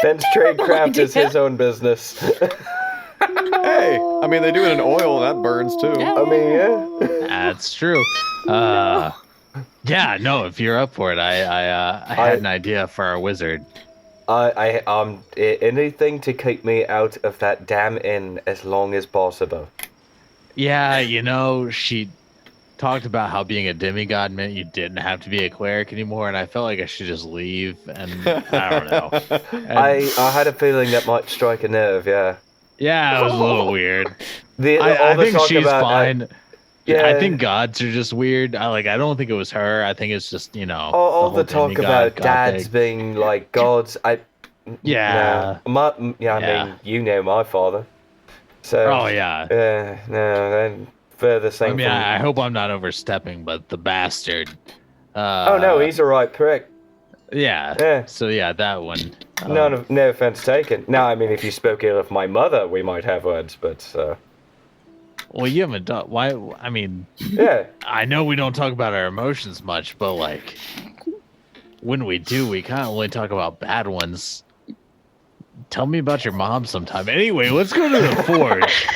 Ben's tradecraft is his own business. Hey, I mean, they do it in oil, and that burns too. I mean, yeah. That's true. Yeah, no, if you're up for it, I had an idea for our wizard. Anything to keep me out of that damn inn as long as possible. Yeah, you know, she talked about how being a demigod meant you didn't have to be a cleric anymore, and I felt like I should just leave, and I don't know. And I had a feeling that might strike a nerve, yeah. yeah, it was a little weird. All I the think talk she's about, fine. yeah. I think gods are just weird. I don't think it was her. I think it's just, you know, all whole the talk demigod about god dads thing. being like gods. Yeah. I mean, you know my father. So. Oh, yeah. No, then further thing. I mean, I hope I'm not overstepping, but the bastard. Oh no, he's a right prick. Yeah. Yeah. So yeah, that one. No offense taken. No, I mean, if you spoke ill of my mother, we might have words, but. Well, you haven't done. Why? I mean. Yeah. I know we don't talk about our emotions much, but like, when we do, we kind of only talk about bad ones. Tell me about your mom sometime. Anyway, let's go to the forge.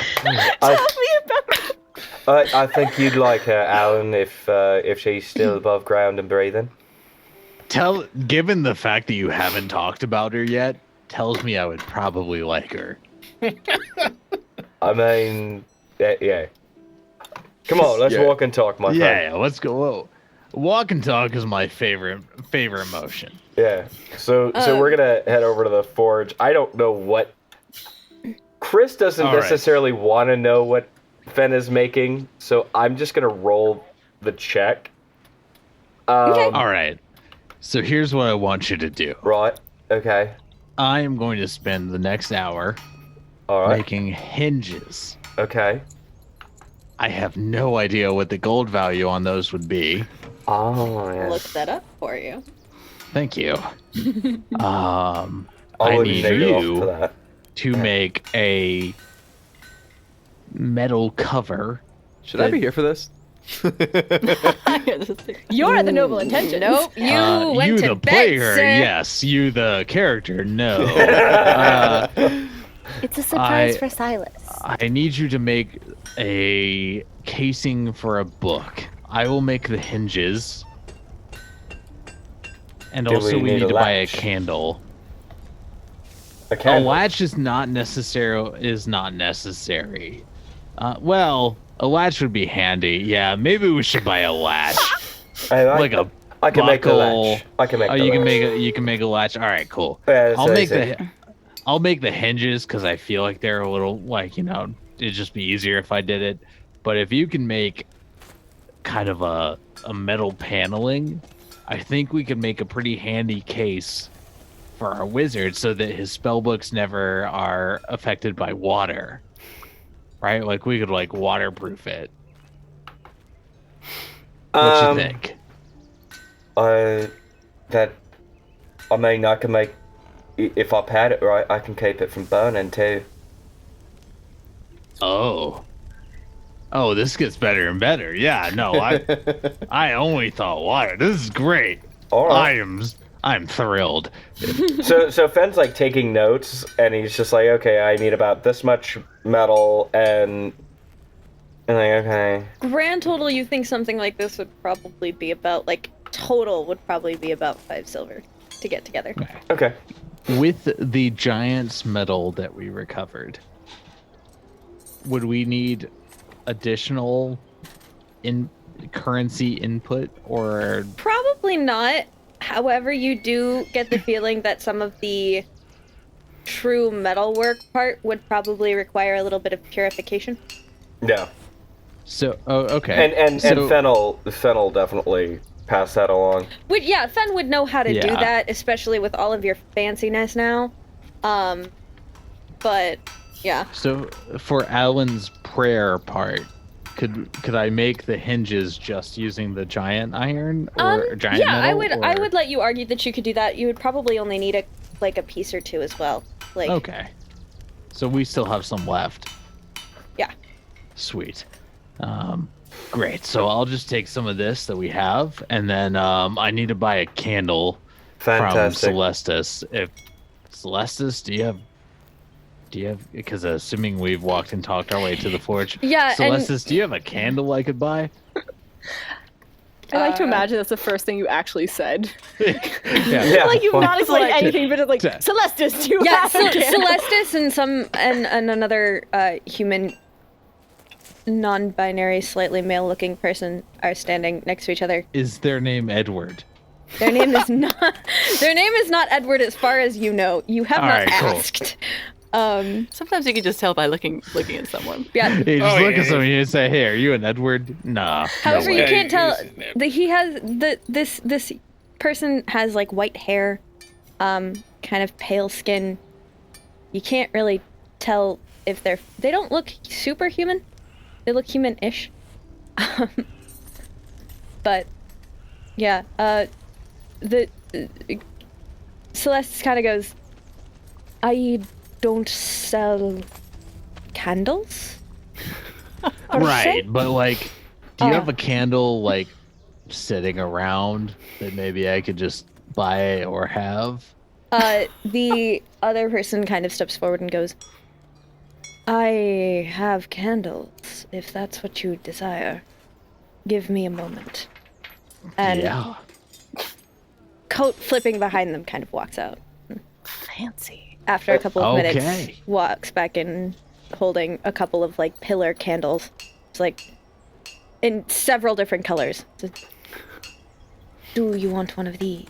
I think you'd like her, Alan, if she's still above ground and breathing. Given the fact that you haven't talked about her yet, tells me I would probably like her. I mean, yeah. Come on, let's walk and talk, my friend. Yeah, let's go. Whoa. Walk and talk is my favorite motion. Yeah. So we're gonna head over to the forge. I don't know what. Chris doesn't All right. necessarily want to know what Fen is making, so I'm just gonna roll the check. All right. So here's what I want you to do. Right. Okay. I am going to spend the next hour making hinges. Okay. I have no idea what the gold value on those would be. Oh, yeah. Look that up for you. Thank you. I wouldn't need neg it off you for that. to make a metal cover. Should I be here for this? You're the noble intentions. Nope, you went you to the bed, player, sir. yes. You the character, no. It's a surprise I- for Silas. I need you to make a casing for a book. I will make the hinges. And Do also we we need need a to buy a latch? candle. A A candle. latch is not necessary. Well, a latch would be handy. Yeah, maybe we should buy a latch. I can make the buckle. latch. I can make the you can latch. you can make a latch. All right, cool. Yeah, I'll so make easy. I'll make the hinges because I feel like they're a little like, you know, it'd just be easier if I did it. But if you can make kind of a metal paneling, I think we could make a pretty handy case for our wizard so that his spell books never are affected by water. right? Like we could like waterproof it. What you think? I can make, if I pad it right, I can keep it from burning too. Oh, this gets better and better. Yeah, no, I only thought water. This is great. All right. I'm thrilled. So Fenn's like taking notes, and he's just like, okay, I need about this much metal, and like, okay. Grand total, you think something like this would probably be about, like, total would probably be about 5 silver to get together. Okay. With the giant's metal that we recovered, would we need additional currency input, or Probably not. However, you do get the feeling that some of the true metalwork part would probably require a little bit of purification. Yeah. So, okay. And Fen'rahl definitely pass that along. Yeah, Fen would know how to do Yeah. that, especially with all of your fanciness now. But yeah. So for Alan's prayer part, could I make the hinges just using the giant iron or giant yeah, metal? I would let you argue that you could do that. You would probably only need a piece or two as well. Like Okay. So we still have some left. Yeah. Sweet. Great. So I'll just take some of this that we have, and then I need to buy a candle Fantastic. from Celestis. If Celestis, do you have? Because assuming we've walked and talked our way to the forge. Yeah, Celestis, do you have a candle I could buy? I like to imagine that's the first thing you actually said. Yeah. Like you've not explained anything, but it's like, Celestis, do you Yeah, have a candle? Celestis and another human non-binary, slightly male-looking person are standing next to each other. Is their name Edward? Their name is not. Their name is not Edward, as far as you know. You have All not right, cool. asked. Sometimes you can just tell by looking at someone. Yeah. You just look at someone and say, "Hey, are you an Edward?" Nah. However, no you way. can't tell. He has this person has like white hair, kind of pale skin. You can't really tell if they don't look superhuman. They look human-ish. But yeah, Celeste kind of goes, I don't sell candles? Right, but like, do you have a candle like sitting around that maybe I could just buy or have? The other person kind of steps forward and goes, I have candles, if that's what you desire. Give me a moment. And Yeah. coat flipping behind them kind of walks out. Fancy. After a couple of minutes, Okay. walks back in holding a couple of like pillar candles. It's like in several different colors. Do you want one of these?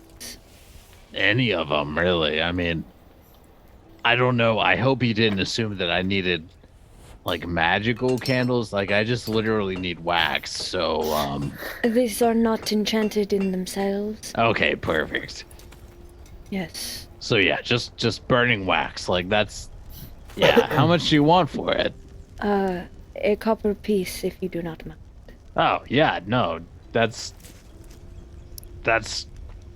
Any of them, really. I mean, I don't know. I hope he didn't assume that I needed like magical candles. Like, I just literally need wax. So, These are not enchanted in themselves. okay, perfect. Yes. So yeah, just burning wax. Like that's, yeah. How much do you want for it? A copper piece, if you do not mind. Oh yeah, no, that's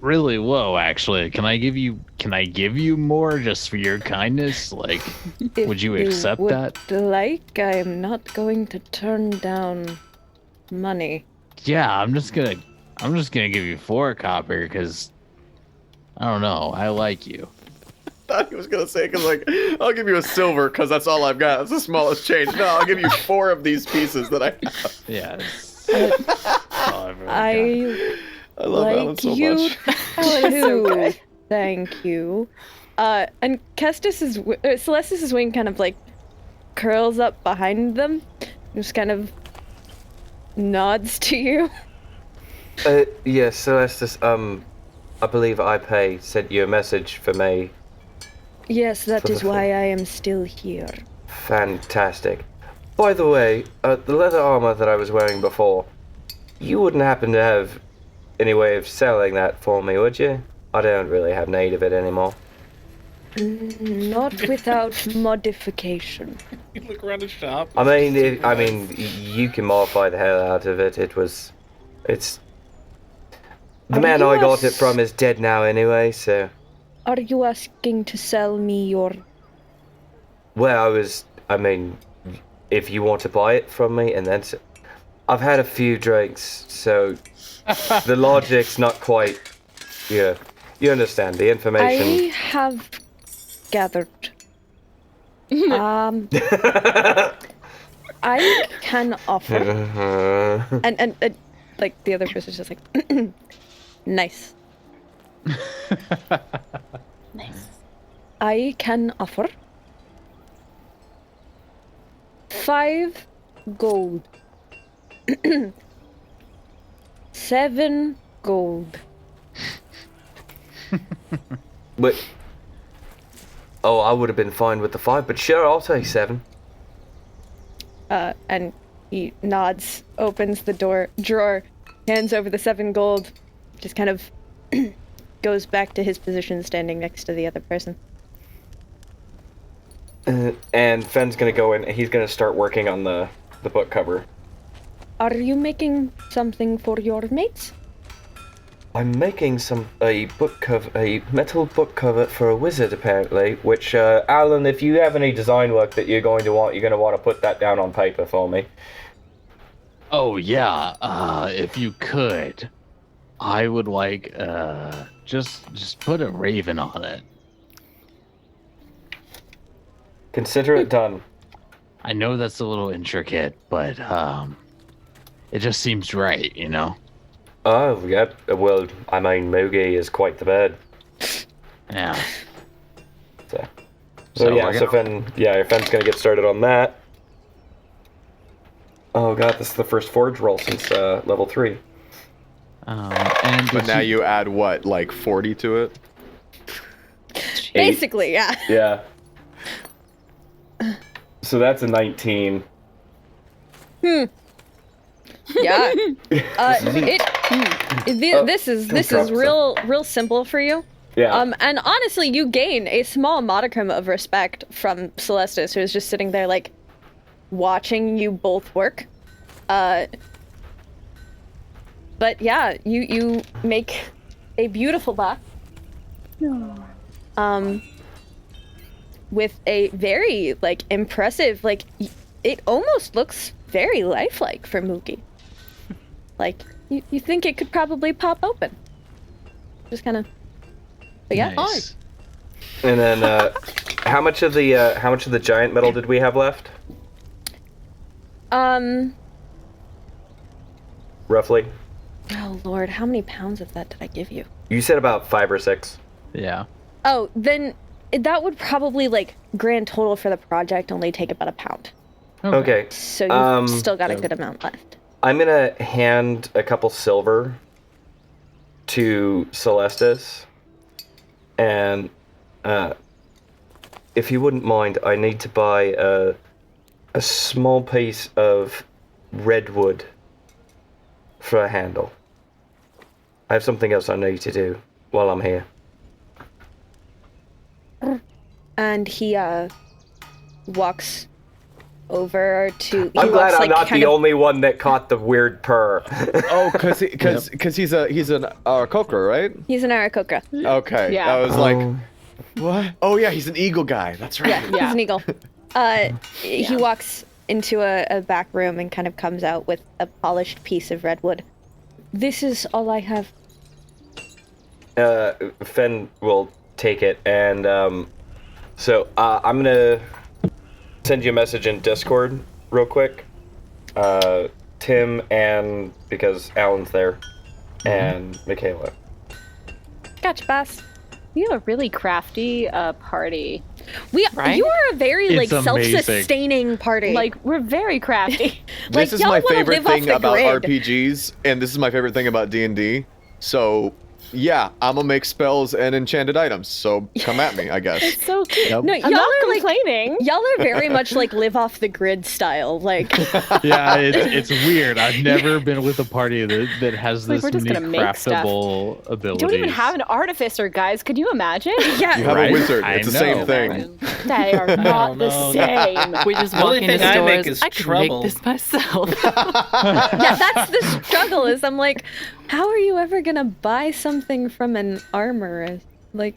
really low, actually. Can I give you more just for your kindness? Like, would you accept would that? Like, I am not going to turn down money. Yeah, I'm just gonna give you 4 copper because I don't know. I like you. Thought he was gonna say, because like, I'll give you a silver because that's all I've got. That's the smallest change. No, I'll give you 4 of these pieces that I have. Yeah. I love Alan like so you much. too. Thank you. And Celestis' wing kind of like curls up behind them, just kind of nods to you. Yes, Celestis, I believe Ep5 sent you a message for me. Yes, that is why I am still here. Fantastic. By the way, the leather armor that I was wearing before, you wouldn't happen to have any way of selling that for me, would you? I don't really have need of it anymore. Not without modification. You look around the shop. I mean, you can modify the hell out of it. It's the man I got it from is dead now anyway, so. Are you asking to sell me your... Well, if you want to buy it from me, and then... I've had a few drinks, so the logic's not quite... Yeah, you understand, the information... I have gathered. I can offer... and like, the other person's just like... Nice. Nice. I can offer 5 gold. 7 gold. But I would have been fine with the 5, but sure, I'll take 7. And he nods, opens the drawer, hands over the 7 gold, just kind of goes back to his position standing next to the other person. And Fenn's gonna go in, he's gonna start working on the book cover. Are you making something for your mates? I'm making a metal book cover for a wizard, apparently, which, Alan, if you have any design work that you're going to want to put that down on paper for me. Oh, yeah, if you could. I would like, just put a raven on it. Consider it done. I know that's a little intricate, but, it just seems right, you know? Oh, yep. Well, I mean, Moogie is quite the bird. Yeah. So Fenn's gonna get started on that. Oh god, this is the first forge roll since level 3. But now you add what, like 40 to it? Basically, yeah. Yeah. So that's a 19. Yeah. This is real simple for you. Yeah. And honestly, you gain a small modicum of respect from Celestis, who is just sitting there, like, watching you both work. But yeah, you make a beautiful box. With a very, like, impressive, like, it almost looks very lifelike for Moogie. Like, you think it could probably pop open. Just kind of... But yeah. Nice. And then, how much of the giant metal did we have left? Roughly. Oh lord, how many pounds of that did I give you? You said about 5 or 6. Yeah. Oh, then that would probably, like, grand total for the project only take about a pound. Okay. So you've still got a good amount left. I'm gonna hand a couple silver to Celestis, and if you wouldn't mind, I need to buy a small piece of redwood for a handle. I have something else I need to do while I'm here. And he walks over to... I'm glad I'm not the only one that caught the weird purr. Oh, because he's an Aarakocra, right? He's an Aarakocra. Okay. Yeah. I was like, what? Oh yeah, he's an eagle guy. That's right. Yeah, he's an eagle. He walks into a back room and kind of comes out with a polished piece of redwood. This is all I have. Fen will take it, and so I'm gonna send you a message in Discord real quick. Tim, and because Alan's there, and Mackayla. Gotcha, boss. You have a really crafty party. Right? You are a very It's amazing. self-sustaining party. Like, we're very crafty. Like, This is y'all my wanna favorite live off thing the about grid. RPGs, and this is my favorite thing about D&D. So yeah, I'm gonna make spells and enchanted items. So come at me, I guess. It's so cute. No, I'm y'all not are complaining. Y'all are very much like live off the grid style. Like, Yeah, it's weird. I've never been with a party that has Like, this we're just many gonna make stuff. craftable You abilities. don't even have an artificer, guys. Could you imagine? yeah. You have Right? a wizard. I It's the know. same thing. They are not the know. same. We just The walk only into thing I make stores. is I can trouble. make this myself. Yeah, that's the struggle. Is I'm like, how are you ever gonna buy something from an armor? Like,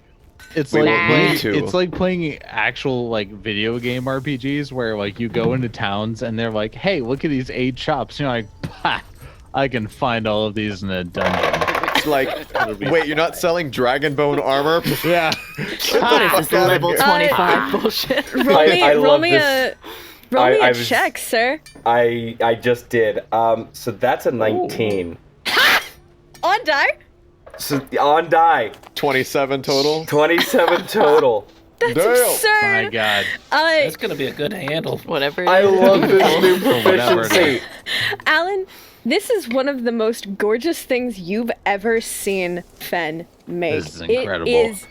It's We like won't playing, need to. it's like playing actual like video game RPGs where like you go into towns and they're like, hey, look at these 8 shops. You're like, pah, I can find all of these in a dungeon. It's like, wait, you're not selling dragonbone armor? Yeah. What is this level 25 bullshit? roll me, I roll love me this. roll me I a was- check, sir. I just did. So that's a 19. On die. So on die, 27 total? 27 total. That's Damn. absurd. My God. That's gonna be a good handle. Whatever. I love this new whatever it proficiency. Alan, this is one of the most gorgeous things you've ever seen Fen make. This is incredible. It is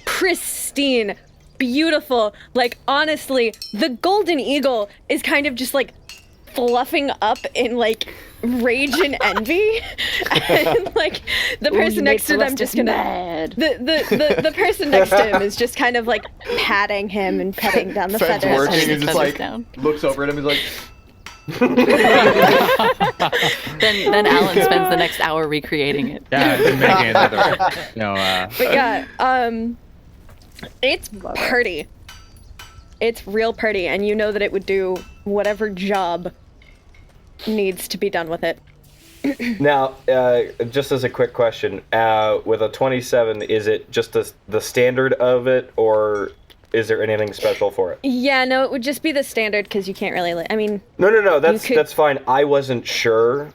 pristine, beautiful. Like, honestly, the golden eagle is kind of just like fluffing up in like rage and envy. And like the person next to them just gonna mad. the person next to him is just kind of like patting him and petting down the Fed's feathers. working, he's just like, down. looks over at him, he's like, Then Alan spends the next hour recreating it. Yeah, making another. But yeah, it's pretty. It's real pretty, and you know that it would do whatever job needs to be done with it. Now, just as a quick question, with a 27, is it just the standard of it, or is there anything special for it? Yeah, no, it would just be the standard because you can't really. I mean, No, You could- that's fine. I wasn't sure,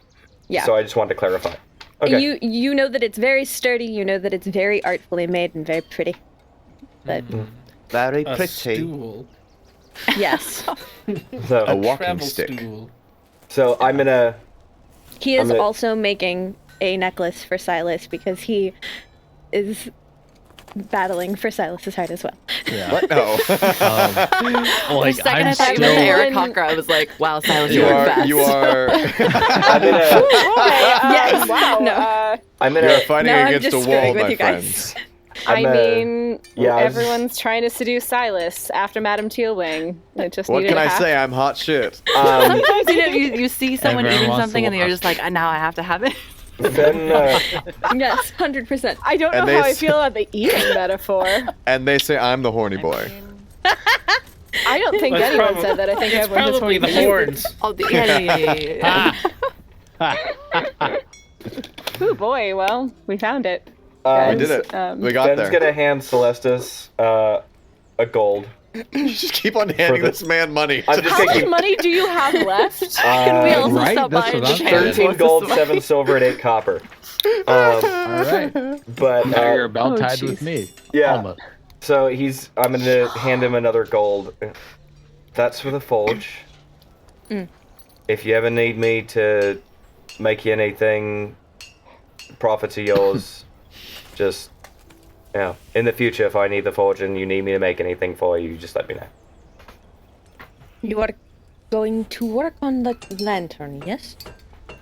yeah. so I just wanted to clarify. Okay. You know that it's very sturdy. You know that it's very artfully made and very pretty. But very A pretty. stool. yes, So, A walking Travel stick. stool. so I'm gonna. he is I'm gonna- also making a necklace for Silus because he is battling for Silas's heart as well. Yeah. What? No. For a Like, second, I'm I thought you still. meant Eric Cocker. I was like, wow, Silas, you you work are, fast. you are, I'm gonna. Yes. Wow. No. I'm you are gonna. fighting No, I'm against just a screwing wall, with my you guys. friends. I I'm, mean, yeah, I was- everyone's trying to seduce Silas after Madame Tealwing. It just What needed can to I happen. say? I'm hot shit. Sometimes you see someone Everyone eating wants something to and you're walk. just like, now I have to have it. Then, Yes, 100%. I don't know And how they I s- feel about the eating metaphor. And they say I'm the horny boy. I don't think It's anyone probably- said that. I think It's everyone just probably wanted the to- horns. Oh, yeah. Ooh boy, well, we found it. We did it. We got Ben's there. gonna hand Celestis a gold. Just keep on handing the- this man money. I'm just How much thinking money do you have left? Can we also Right? stop That's by and what just I'm hand saying. 13 forth gold, this 7 money? silver, and 8 copper. All right. But Now you're about Oh, tied jeez. with me. yeah, Almost. so I'm gonna hand him another gold. That's for the forge. If you ever need me to make you anything, profits are yours. Just, in the future, if I need the forge and you need me to make anything for you, just let me know. You are going to work on the lantern, yes?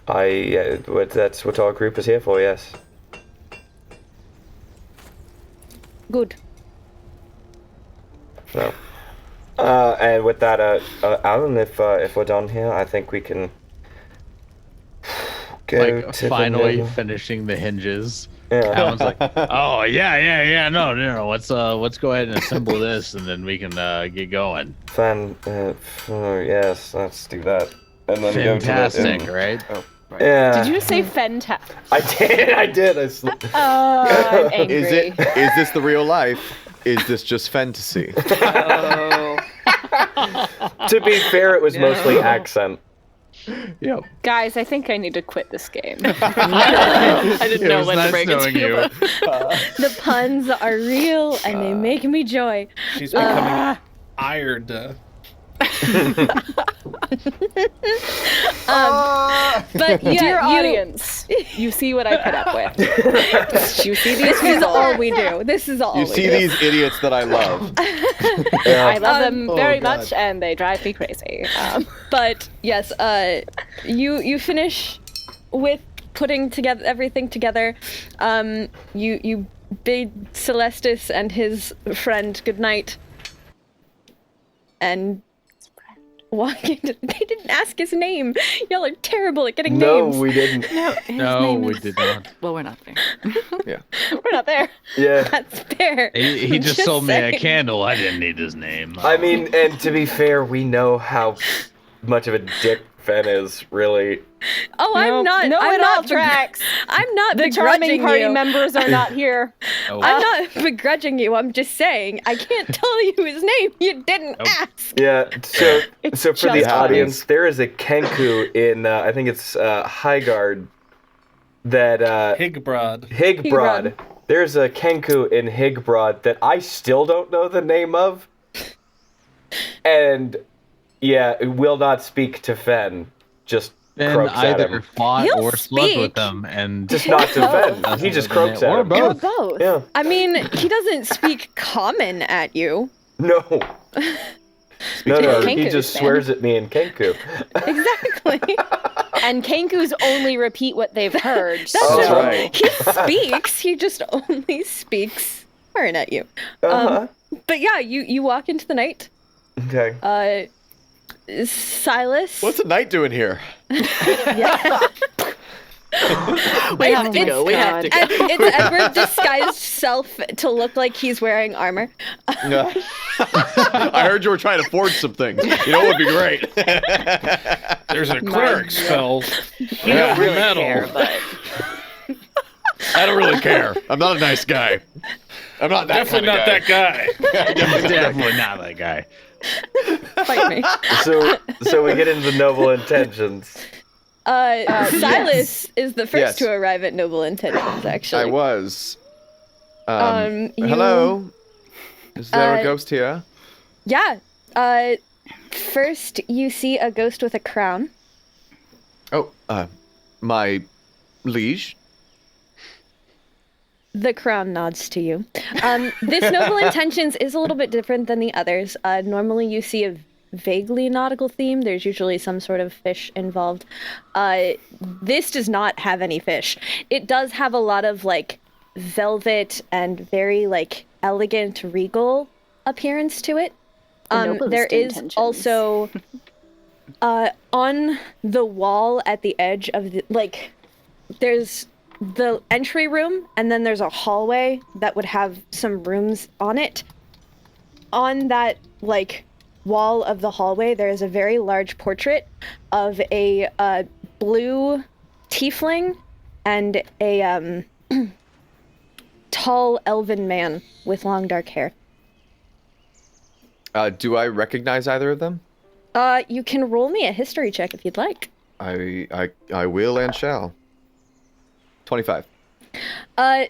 That's what our group is here for, yes. Good. No. And with that, Alan, if we're done here, I think we can go Like to finally the finishing the hinges. Yeah. Alan's like, oh yeah, no. Let's go ahead and assemble this, and then we can get going. Yes, let's do that. And then Fantastic, go to the, right? Yeah. Did you say Fenta? I did. I'm angry. Is this the real life? Is this just fantasy? To be fair, it was mostly accent. Yep. Guys, I think I need to quit this game. I didn't know when to break it to you. The puns are real and they make me joy. She's becoming Irde. But yeah, Dear audience, you see what I put up with. You see these this is people. all we do. This is all You we see do. these idiots that I love. I love them very God. much, and they drive me crazy. But yes, you finish with putting together everything together. You bid Celestis and his friend goodnight, and walk into. They didn't ask his name. Y'all are terrible at getting names. No, we didn't. No, we did not. Well, we're not there. Yeah. We're not there. Yeah. That's fair. He just sold me a saying. candle. I didn't need his name. I mean, and to be fair, we know how much of a dick Fen is, really. Oh, I'm not. No, I'm it not all tracks. I'm not The charming begrudging party you. members are not here. Oh. I'm not begrudging you. I'm just saying I can't tell you his name. You didn't ask. Yeah, so for the just audience, obvious. there is a Kenku in, I think it's Highguard, that, Higbrod. Higbrod. There's a Kenku in Higbrod that I still don't know the name of. And, yeah, will not speak to Fen. Just Ben croaks at either him. fought He'll or slept speak. with them, and Just not to Fen. He just croaks at Or him. both. Or both. Yeah. I mean, he doesn't speak common at you. No. No, he Kenkus, just man. swears at me in Kenku. Exactly. And Kenkus only repeat what they've heard. That's Oh, right. He speaks. He just only speaks swearing at you. Uh-huh. But yeah, you walk into the night. Okay. Silas. What's a knight doing here? Yeah. We have to go. We have to go. And it's Edward disguised self to look like he's wearing armor. I heard you were trying to forge some things. You know what would be great? There's a cleric spell. We don't really metal. care, but I don't really care. I'm not a nice guy. I'm not that Definitely kind not of guy. that guy. definitely not that guy. Fight me. So we get into the noble intentions. Silas is the first Yes. to arrive at Noble Intentions, actually. I was. You- Hello? Is there Uh, a ghost here? Yeah. First you see a ghost with a crown. Oh, my liege? The crown nods to you. This Noble Intentions is a little bit different than the others. Normally you see a vaguely nautical theme. There's usually some sort of fish involved. This does not have any fish. It does have a lot of like velvet and very like elegant regal appearance to it. noblest There is intentions. also on the wall at the edge of the like there's the entry room, and then there's a hallway that would have some rooms on it. On that, like, wall of the hallway, there is a very large portrait of a blue tiefling and a tall elven man with long dark hair. Do I recognize either of them? You can roll me a history check if you'd like. I will and shall. 25.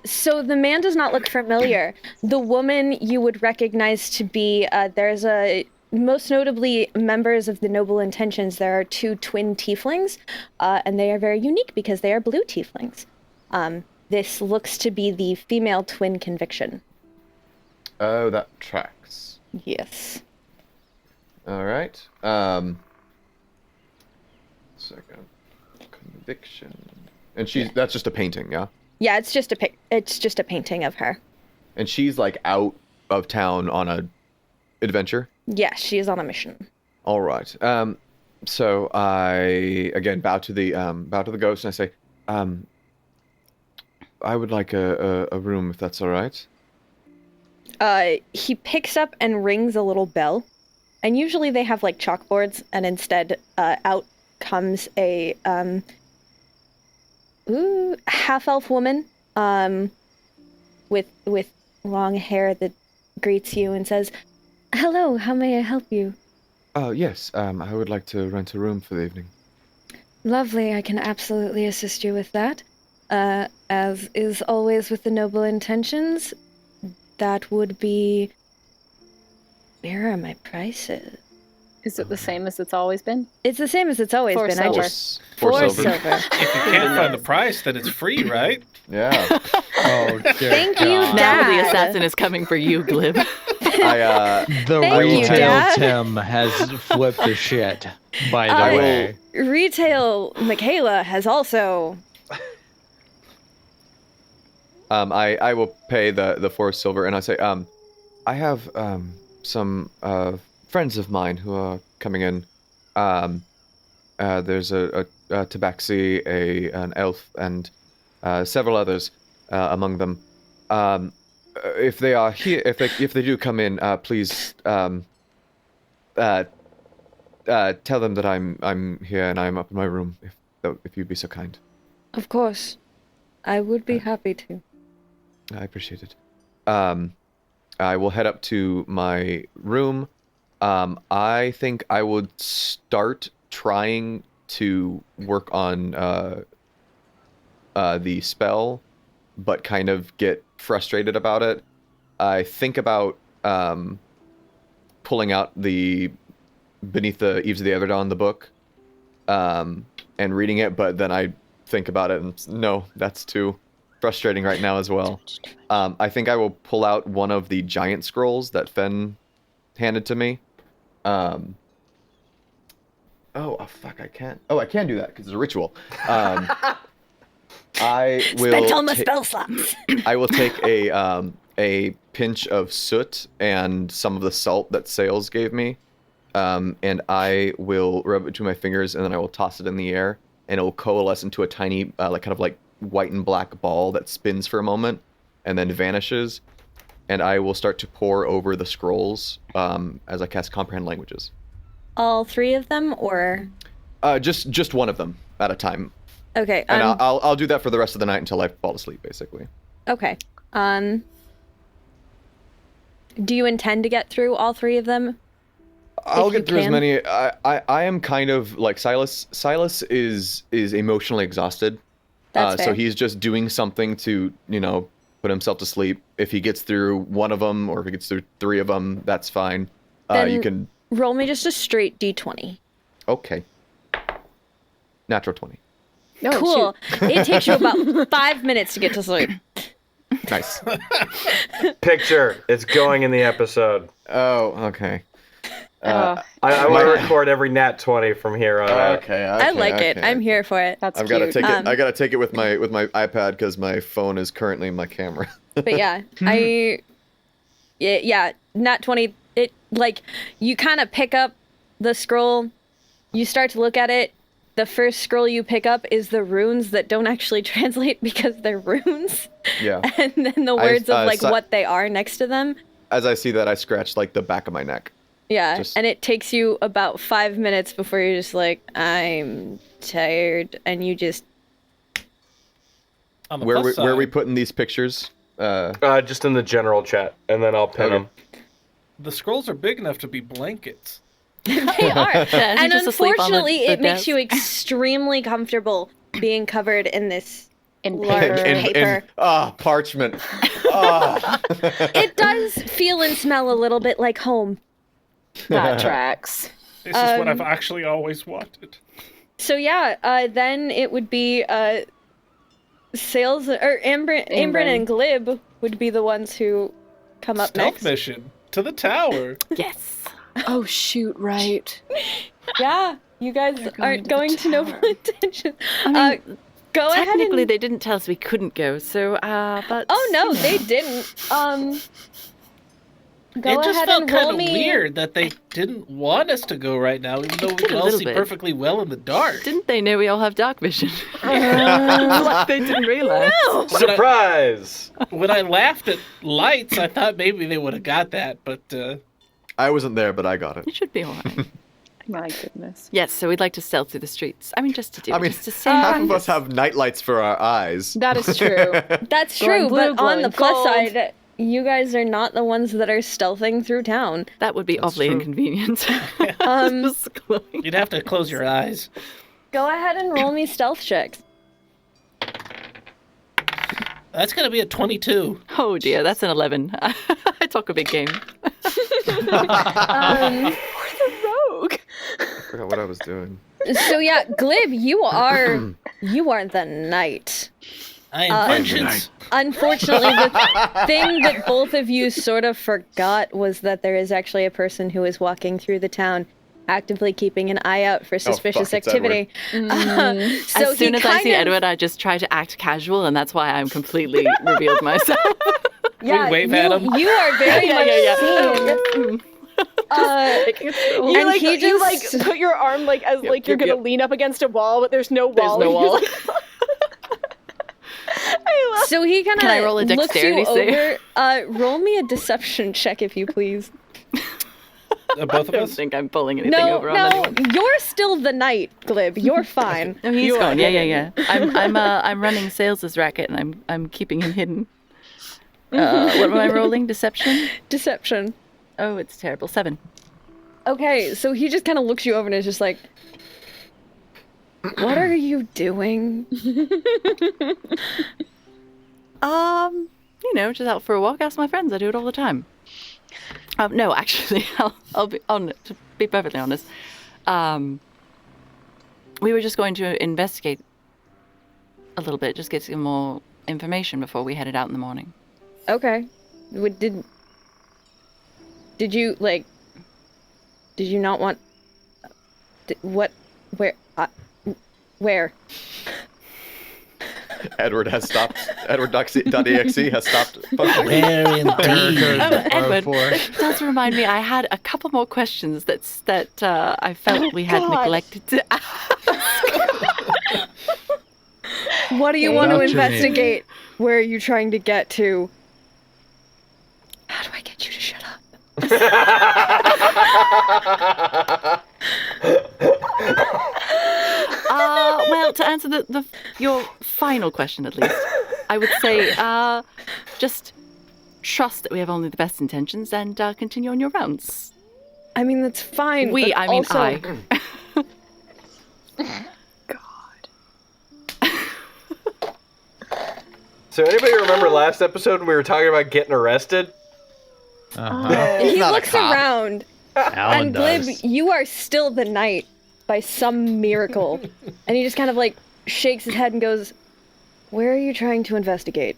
So the man does not look familiar. The woman you would recognize to be, there's most notably members of the Noble Intentions, there are two twin tieflings, and they are very unique because they are blue tieflings. This looks to be the female twin conviction. Oh, that tracks. Yes. All right. Second. Conviction. And that's just a painting, yeah? Yeah, it's just a painting of her. And she's like out of town on a adventure? Yeah, she is on a mission. All right. So I again bow to the ghost and I say, I would like a room if that's all right. He picks up and rings a little bell, and usually they have like chalkboards, and instead out comes a half-elf woman with long hair that greets you and says, "Hello, how may I help you?" Oh, yes. I would like to rent a room for the evening. Lovely, I can absolutely assist you with that. As is always with the Noble Intentions, that would be... Where are my prices? Is it the same as it's always been? It's the same as it's always Four been. silver. Four silver. If you can't find the price, then it's free, right? Yeah. Oh, dear Thank you, God. Now the Dad. assassin is coming for you, Glib. The Thank you, retail Dad. Tim has flipped the shit, by the I- way. Retail Mackayla has also. I will pay the 4 silver, and I say, I have some friends of mine who are coming in. There's a Tabaxi, an elf, and several others among them. If they are here, if they do come in, please tell them that I'm here and I'm up in my room. If you'd be so kind. Of course. I would be happy to. I appreciate it. I will head up to my room. I think I would start trying to work on the spell, but kind of get frustrated about it. I think about pulling out the Beneath the Eaves of the Everdawn, the book, and reading it, but then I think about it and no, that's too frustrating right now as well. I think I will pull out one of the giant scrolls that Fen handed to me. Oh, fuck, I can't. Oh, I can do that because it's a ritual. I will Spent all my spell slots. I will take a pinch of soot and some of the salt that Sails gave me, and I will rub it between my fingers, and then I will toss it in the air, and it will coalesce into a tiny, kind of white and black ball that spins for a moment, and then vanishes, and I will start to pore over the scrolls as I cast Comprehend Languages. All 3 of them, or? Just one of them at a time. Okay. And I'll do that for the rest of the night until I fall asleep, basically. Okay. Do you intend to get through all 3 of them? I'll If you get through as can? many. I am kind of like Silas. Silas is emotionally exhausted. That's fair. So he's just doing something to, put himself to sleep. If he gets through one of them, or if he gets through 3 of them, that's fine. Then You can. roll me just a straight d20. Okay. Natural 20. No, Cool. It takes you about 5 minutes to get to sleep. Nice. Picture. It's going in the episode. Oh, okay. I want to record every nat 20 from here on out. Okay. I like it. I'm here for it. That's I've cute. got to take it. I got to take it with my iPad because my phone is currently my camera. But yeah, nat 20. It you kind of pick up the scroll, you start to look at it. The first scroll you pick up is the runes that don't actually translate because they're runes. Yeah. And then the words of what they are next to them. As I see that, I scratch the back of my neck. Yeah, and it takes you about 5 minutes before you're just like, I'm tired, and you just. On the Where plus are we side, putting these pictures? Just in the general chat, and then I'll pin them. the scrolls are big enough to be blankets. They are. Yeah, And just asleep on the unfortunately, it makes desk. you extremely comfortable being covered in this In large paper. Parchment. Ah. It does feel and smell a little bit like home. That tracks. This is what I've actually always wanted. So yeah, then it would be Aym'Bryn and Glib would be the ones who come up Stealth next. mission to the tower. Yes. Oh shoot! Right. Yeah, you guys aren't going to Noble Intention. I mean, Go ahead technically, and... they didn't tell us we couldn't go, so, but... Oh no, they didn't. Go It just ahead felt and roll kind of me. weird that they didn't want us to go right now, even though we did can a all little see bit. perfectly well in the dark. Didn't they know we all have dark vision? Like they didn't realize. No. Surprise! When I laughed at lights, I thought maybe they would have got that, but I wasn't there, but I got it. It should be all right. My goodness. Yes, so we'd like to stealth through the streets. I mean, just to do it. Just to see half of us have nightlights for our eyes. That is true. That's Glowing true, blue, but on the glowing plus gold. side, you guys are not the ones that are stealthing through town. That would be awfully inconvenient. Just glowing. you'd have to close your eyes. Go ahead and roll me stealth checks. That's going to be a 22. Oh dear, that's an 11. I talk a big game. Um, rogue. I forgot what I was doing. So yeah, Glib, you are the knight. I am vengeance. Unfortunately, the thing that both of you sort of forgot was that there is actually a person who is walking through the town, actively keeping an eye out for suspicious activity. So as soon as I see Edward, I just try to act casual, and that's why I'm completely revealed myself. Yeah, we wave at him. You are very much seen. You put your arm as you're gonna lean up against a wall, but there's no wall. There's no wall. So he kind Can I roll a of looks dexterity you save? over. Roll me a deception check, if you please. Both of I don't us? think I'm pulling anything over on anyone. You're still the knight, Glib. You're fine. No, he's gone. Yeah. I'm running Sails's racket, and I'm keeping him hidden. What am I rolling? Deception? Deception. Oh, it's terrible. 7. Okay, so he just kind of looks you over and is just like, "What are you doing?" Just out for a walk. Ask my friends. I do it all the time. No, actually, I'll be to be perfectly honest. We were just going to investigate a little bit, just get some more information before we headed out in the morning. Okay. Did you Did you not want? What? Where? Where? Edward.exe has stopped functioning. Where indeed? Edward, it does remind me, I had a couple more questions that I felt we had neglected to ask. What do you want to investigate? Where are you trying to get to? How do I get you to shut up? Well, to answer your final question, at least, I would say just trust that we have only the best intentions and continue on your rounds. I mean, that's fine. I. So anybody remember last episode when we were talking about getting arrested? He looks around, Alan and Glib, does. you are still the knight by some miracle. And he just kind of shakes his head and goes, "Where are you trying to investigate?"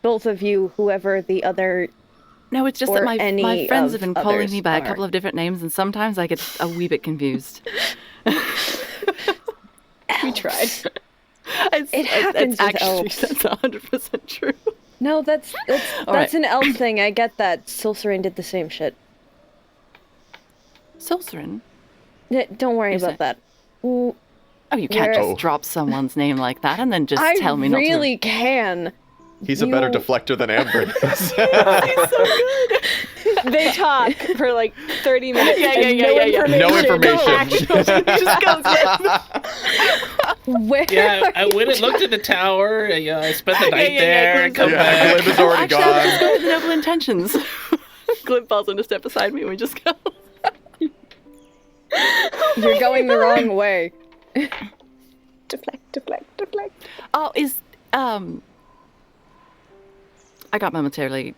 Both of you, whoever the other. No, it's just that my friends have been calling others me by a are. couple of different names, and sometimes I get a wee bit confused. We tried. It happens with actually, elves. That's 100% true. No, that's right. an elf thing. I get that. Sorcerer did the same shit. Sorcerer? Don't worry about that. Oh, you can't just drop someone's name like that and then just tell me not to. I really can. He's a better deflector than Aym'Bryn is. He's so good. They talk for 30 minutes. No information. Just goes Where? Yeah, I went and looked at the tower. I spent the night there. Come back. Glib is already Actually, I was gone. going with noble intentions. Glib falls in to step beside me and we just go. You're going the wrong way. deflect. Oh, I got momentarily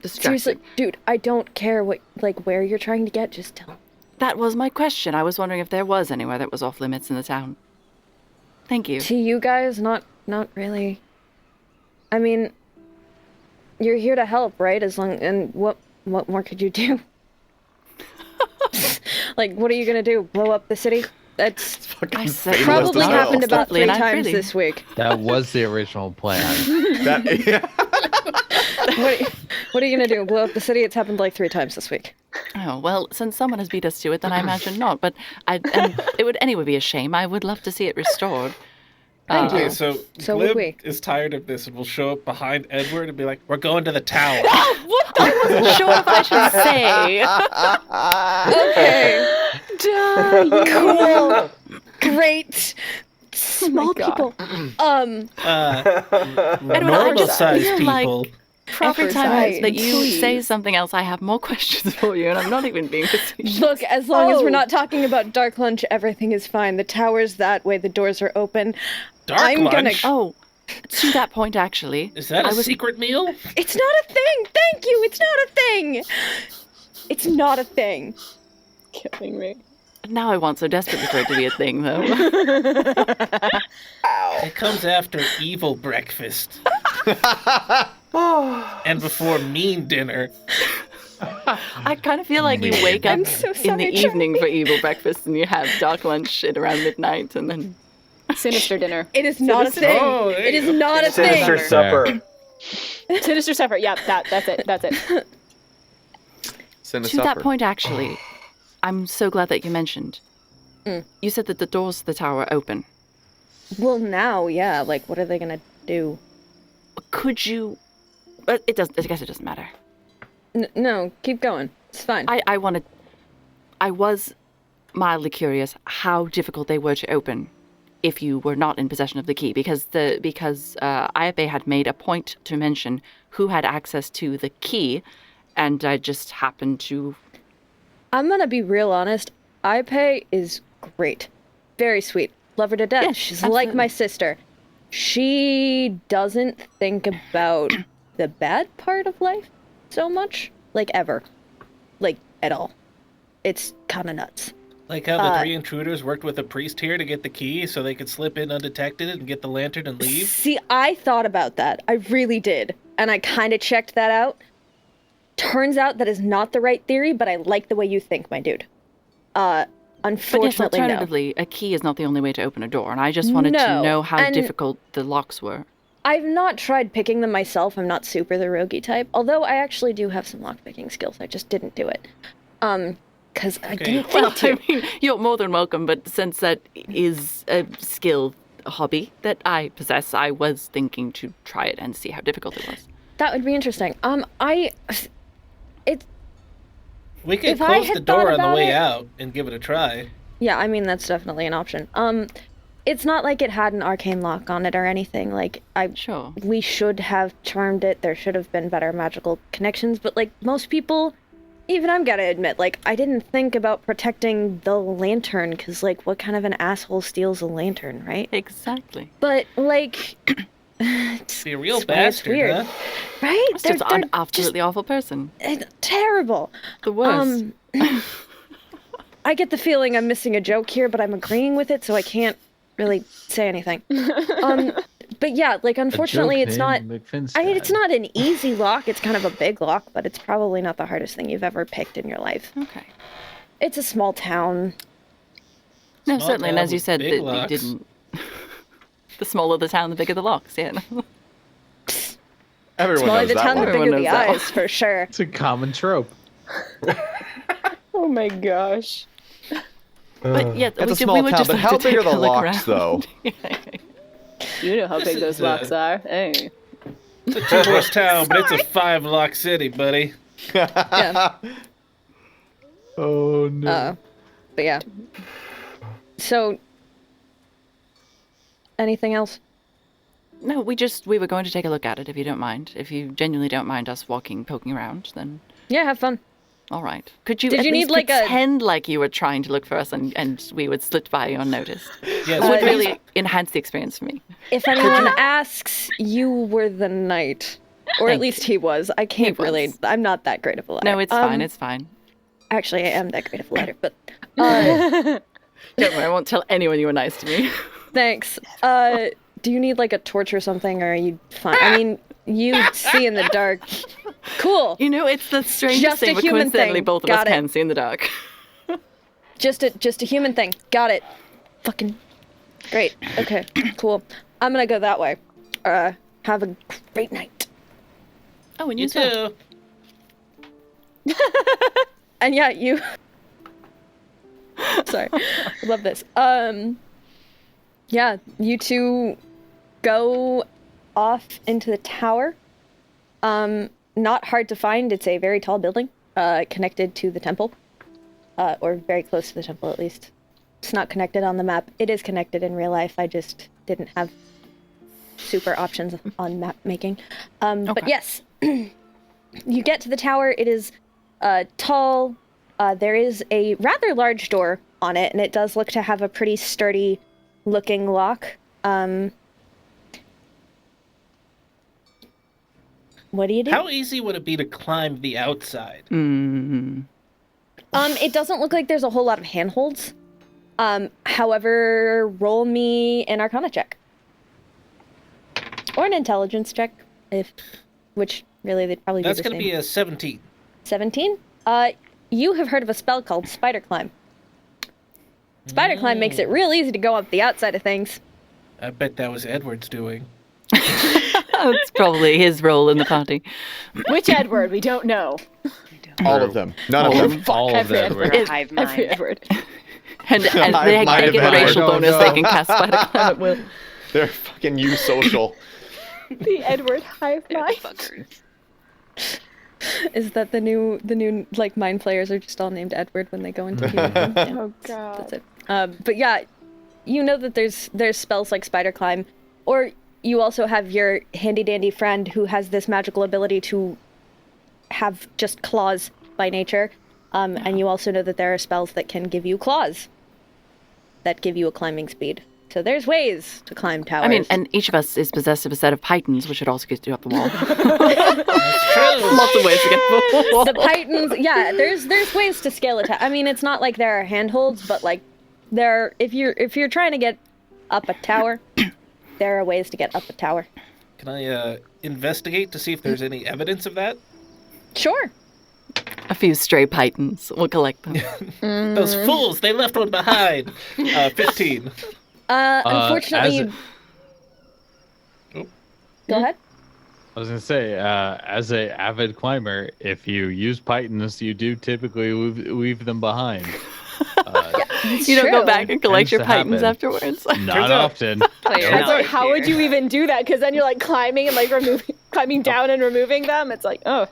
distracted. Seriously, dude, I don't care where you're trying to get, just tell me. That was my question. I was wondering if there was anywhere that was off limits in the town. Thank you. To you guys, not really. I mean, you're here to help, right? And what more could you do? What are you gonna do? Blow up the city? That's probably happened about 3 times this week. That was the original plan. What are you gonna do? Blow up the city? It's happened 3 times this week. Oh, well, since someone has beat us to it, then I imagine not. But it would anyway be a shame. I would love to see it restored. Okay, so would Glib we. is tired of this and will show up behind Edward and be like, "We're going to the tower." I wasn't sure if I should say. Okay. Cool. Great. Small people. Edward, I Normal just sized feel people. Every time that you please. say something else, I have more questions for you, and I'm not even being facetious. Look, as long as we're not talking about dark lunch, everything is fine. The tower's that way. The doors are open. Dark lunch? Oh, to that point, actually. Is that a secret meal? It's not a thing. Thank you. It's not a thing. It's not a thing. Killing me. Now I want so desperately for it to be a thing, though. It comes after evil breakfast. And before mean dinner. I kind of feel like you wake up in the evening for evil breakfast and you have dark lunch at around midnight and then... Sinister dinner. It is not a thing. Oh, It is not a thing. Sinister supper. Sinister supper. Yeah, that's it. That's it. To that point, actually, I'm so glad that you mentioned. You said that the doors to the tower are open. Well, now, yeah. Like, what are they gonna do? Could you... But it doesn't... I guess it doesn't matter. No, keep going. It's fine. I wanted... I was mildly curious how difficult they were to open if you were not in possession of the key, because Irde had made a point to mention who had access to the key, and I just happened to... I'm gonna be real honest. Irde is great. Very sweet. Love her to death. Yes, She's absolutely. like my sister. She doesn't think about the bad part of life so much. Like, ever. Like, at all. It's kind of nuts. Like how the 3 intruders worked with a priest here to get the key so they could slip in undetected and get the lantern and leave? See, I thought about that. I really did. And I kind of checked that out. Turns out that is not the right theory, but I like the way you think, my dude. Unfortunately, but yes, alternatively, a key is not the only way to open a door, and I just wanted to know how difficult the locks were. I've not tried picking them myself. I'm not super the roguey type, although I actually do have some lockpicking skills. I just didn't do it. Because I didn't think to. I mean, you're more than welcome, but since that is a skill hobby that I possess, I was thinking to try it and see how difficult it was. That would be interesting. We could close the door on the way out and give it a try. Yeah, I mean, that's definitely an option. It's not like it had an arcane lock on it or anything. Like, we should have charmed it. There should have been better magical connections. But, like, most people, even I'm gonna admit, like, I didn't think about protecting the lantern. Because, like, what kind of an asshole steals a lantern, right? Exactly. But, like... Be a real bastard, weird. huh? Right? It's just an absolutely awful person. Terrible. The worst. I get the feeling I'm missing a joke here, but I'm agreeing with it, so I can't really say anything. But yeah, like, unfortunately, it's not... I mean, it's not an easy lock. It's kind of a big lock, but it's probably not the hardest thing you've ever picked in your life. Okay. It's a small town. No, certainly, and as you said, that you didn't... The smaller the town, the bigger the locks, yeah. Everyone smaller knows the that town, one. the bigger the eyes, for sure. It's a common trope. Oh my gosh. But yeah, It's a small town, but how big are the locks, though? You know how big those locks are. Hey. It's a 2-horse town, but it's a 5-lock city, buddy. Yeah. Oh, no. But yeah. So... Anything else? No, we were going to take a look at it, if you don't mind. If you genuinely don't mind us poking around, then... Yeah, have fun. All right. Could you Did at you least need, like, pretend like you were trying to look for us and we would slip by you unnoticed? Yes, It would really enhance the experience for me. If anyone asks, you were the knight. Or at Thank least he was. I can't really... I'm not that great of a liar. No, it's fine, it's fine. Actually, I am that great of a liar, but... Don't worry, I won't tell anyone you were nice to me. Thanks. Do you need, like, a torch or something, or are you fine? I mean, you see in the dark. Cool. You know, it's the strangest Just thing, a but human coincidentally thing. both of Got us it. can see in the dark. Just a human thing. Got it. Fucking great. Okay, cool. I'm gonna go that way. Have a great night. Oh, and You as well. too. And yeah, you... Sorry. I love this. Yeah, you two go off into the tower. Not hard to find. It's a very tall building, connected to the temple. Or very close to the temple, at least. It's not connected on the map. It is connected in real life. I just didn't have super options on map making. But yes, you get to the tower. It is tall. There is a rather large door on it, and it does look to have a pretty sturdy looking lock. What do you do? How easy would it be to climb the outside? It doesn't look like there's a whole lot of handholds. However, roll me an Arcana check. Or an Intelligence check, which really they'd probably That's be the same. going to be a 17. 17? You have heard of a spell called Spider Climb. Spider Climb makes it real easy to go up the outside of things. I bet that was Edward's doing. It's probably his role in the party. Which Edward? We don't know. All of them. None of them. All of them. Hive mind. Every Edward. And they mind get of a Edward. racial bonus. They can cast Spider Climb at will. They're fucking you social. The Edward hive mind. Is that the new like mind players are just all named Edward when they go into human form? Oh god. That's it. But yeah, you know that there's spells like Spider Climb, or you also have your handy dandy friend who has this magical ability to have just claws by nature. And you also know that there are spells that can give you claws that give you a climbing speed. So there's ways to climb towers. I mean, and each of us is possessed of a set of pythons, which should also get you up the wall. Lots of ways to get up the wall. The pythons, yeah, there's ways to scale it. I mean, it's not like there are handholds, but like if you're trying to get up a tower, there are ways to get up a tower. Can I investigate to see if there's any evidence of that? Sure. A few stray pythons. We'll collect them. Those fools! They left one behind. 15. Unfortunately, Oh. Go ahead. I was gonna say, as a avid climber, if you use pythons, you do typically leave them behind. You don't go back and collect Tends your to pythons happen. afterwards. Not often. How would you even do that? Because then you're like climbing and like climbing down and removing them. It's like, oh.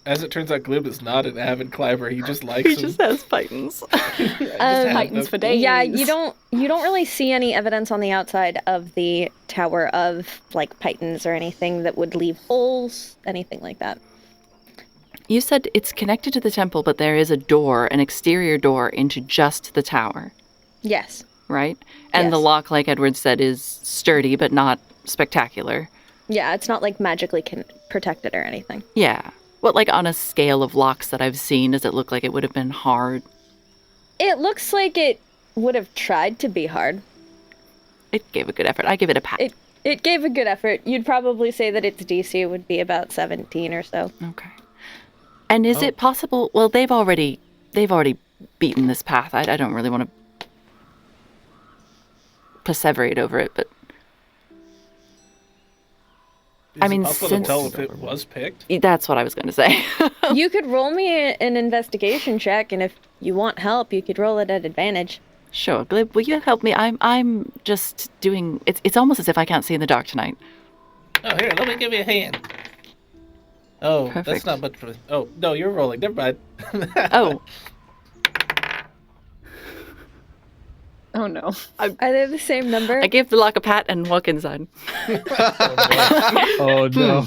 As it turns out, Glib is not an avid climber. He just likes He them. just has pythons. Pythons for days. Yeah, you don't really see any evidence on the outside of the tower of like pythons or anything that would leave holes, anything like that. You said it's connected to the temple, but there is a door, an exterior door into just the tower, Yes. right? And the Yes. lock, like Edward said, is sturdy but not spectacular. Yeah, it's not like magically protected or anything. Yeah. What, like on a scale of locks that I've seen, does it look like it would have been hard? It looks like it would have tried to be hard. It gave a good effort. I give it a pat. It gave a good effort. You'd probably say that its DC would be about 17 or so. Okay. And is it possible? Well, they've already beaten this path. I don't really want to perseverate over it, but Is it possible to tell if it was picked? That's what I was going to say. You could roll me an investigation check, and if you want help, you could roll it at advantage. Sure, Glib, will you help me? I'm just doing. It's almost as if I can't see in the dark tonight. Oh, here, let me give you a hand. Oh, Perfect. that's not much for. Oh, no, you're rolling. Never mind. Oh. Oh no. Are they the same number? I give the lock a pat and walk inside. Oh no.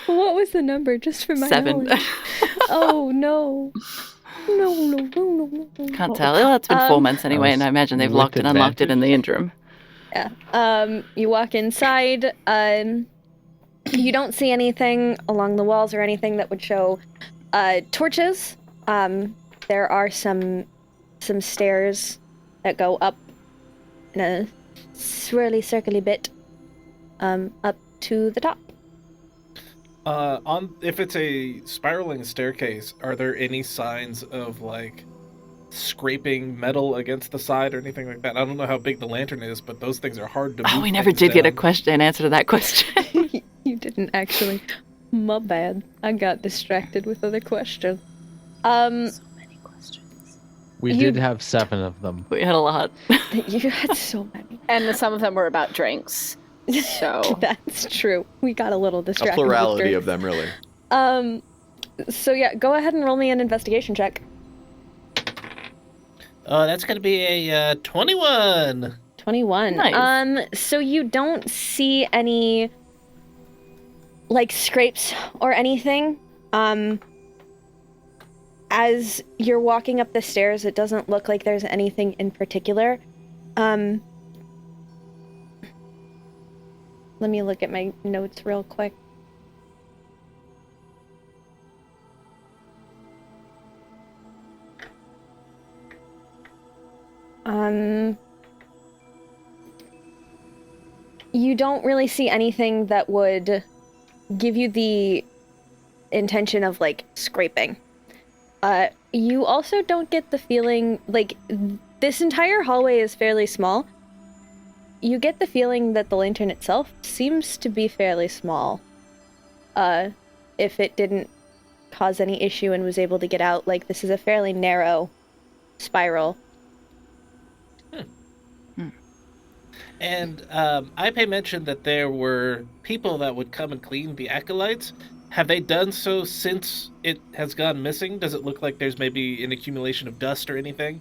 What was the number, just for my 7. knowledge? Oh no. No. Can't tell. Well, it's been 4 months anyway, and I imagine they've locked and unlocked it in the interim. Yeah. You walk inside. You don't see anything along the walls or anything that would show torches. There are some stairs that go up in a swirly, circly bit up to the top. If it's a spiraling staircase, are there any signs of like scraping metal against the side or anything like that? I don't know how big the lantern is, but those things are hard to move. Oh, we never did get an answer to that question. You didn't actually. My bad. I got distracted with other questions. We did have 7 of them. We had a lot. You had so many. And some of them were about drinks. So That's true. We got a little A distracted. plurality with of them, really. So yeah, go ahead and roll me an investigation check. That's gonna be a 21. 21. Nice. So you don't see any like scrapes or anything. As you're walking up the stairs, it doesn't look like there's anything in particular. Let me look at my notes real quick. You don't really see anything that would give you the intention of, like, scraping. You also don't get the feeling, like, this entire hallway is fairly small. You get the feeling that the lantern itself seems to be fairly small. If it didn't cause any issue and was able to get out, like, this is a fairly narrow spiral. And Ipe mentioned that there were people that would come and clean the acolytes. Have they done so since it has gone missing? Does it look like there's maybe an accumulation of dust or anything?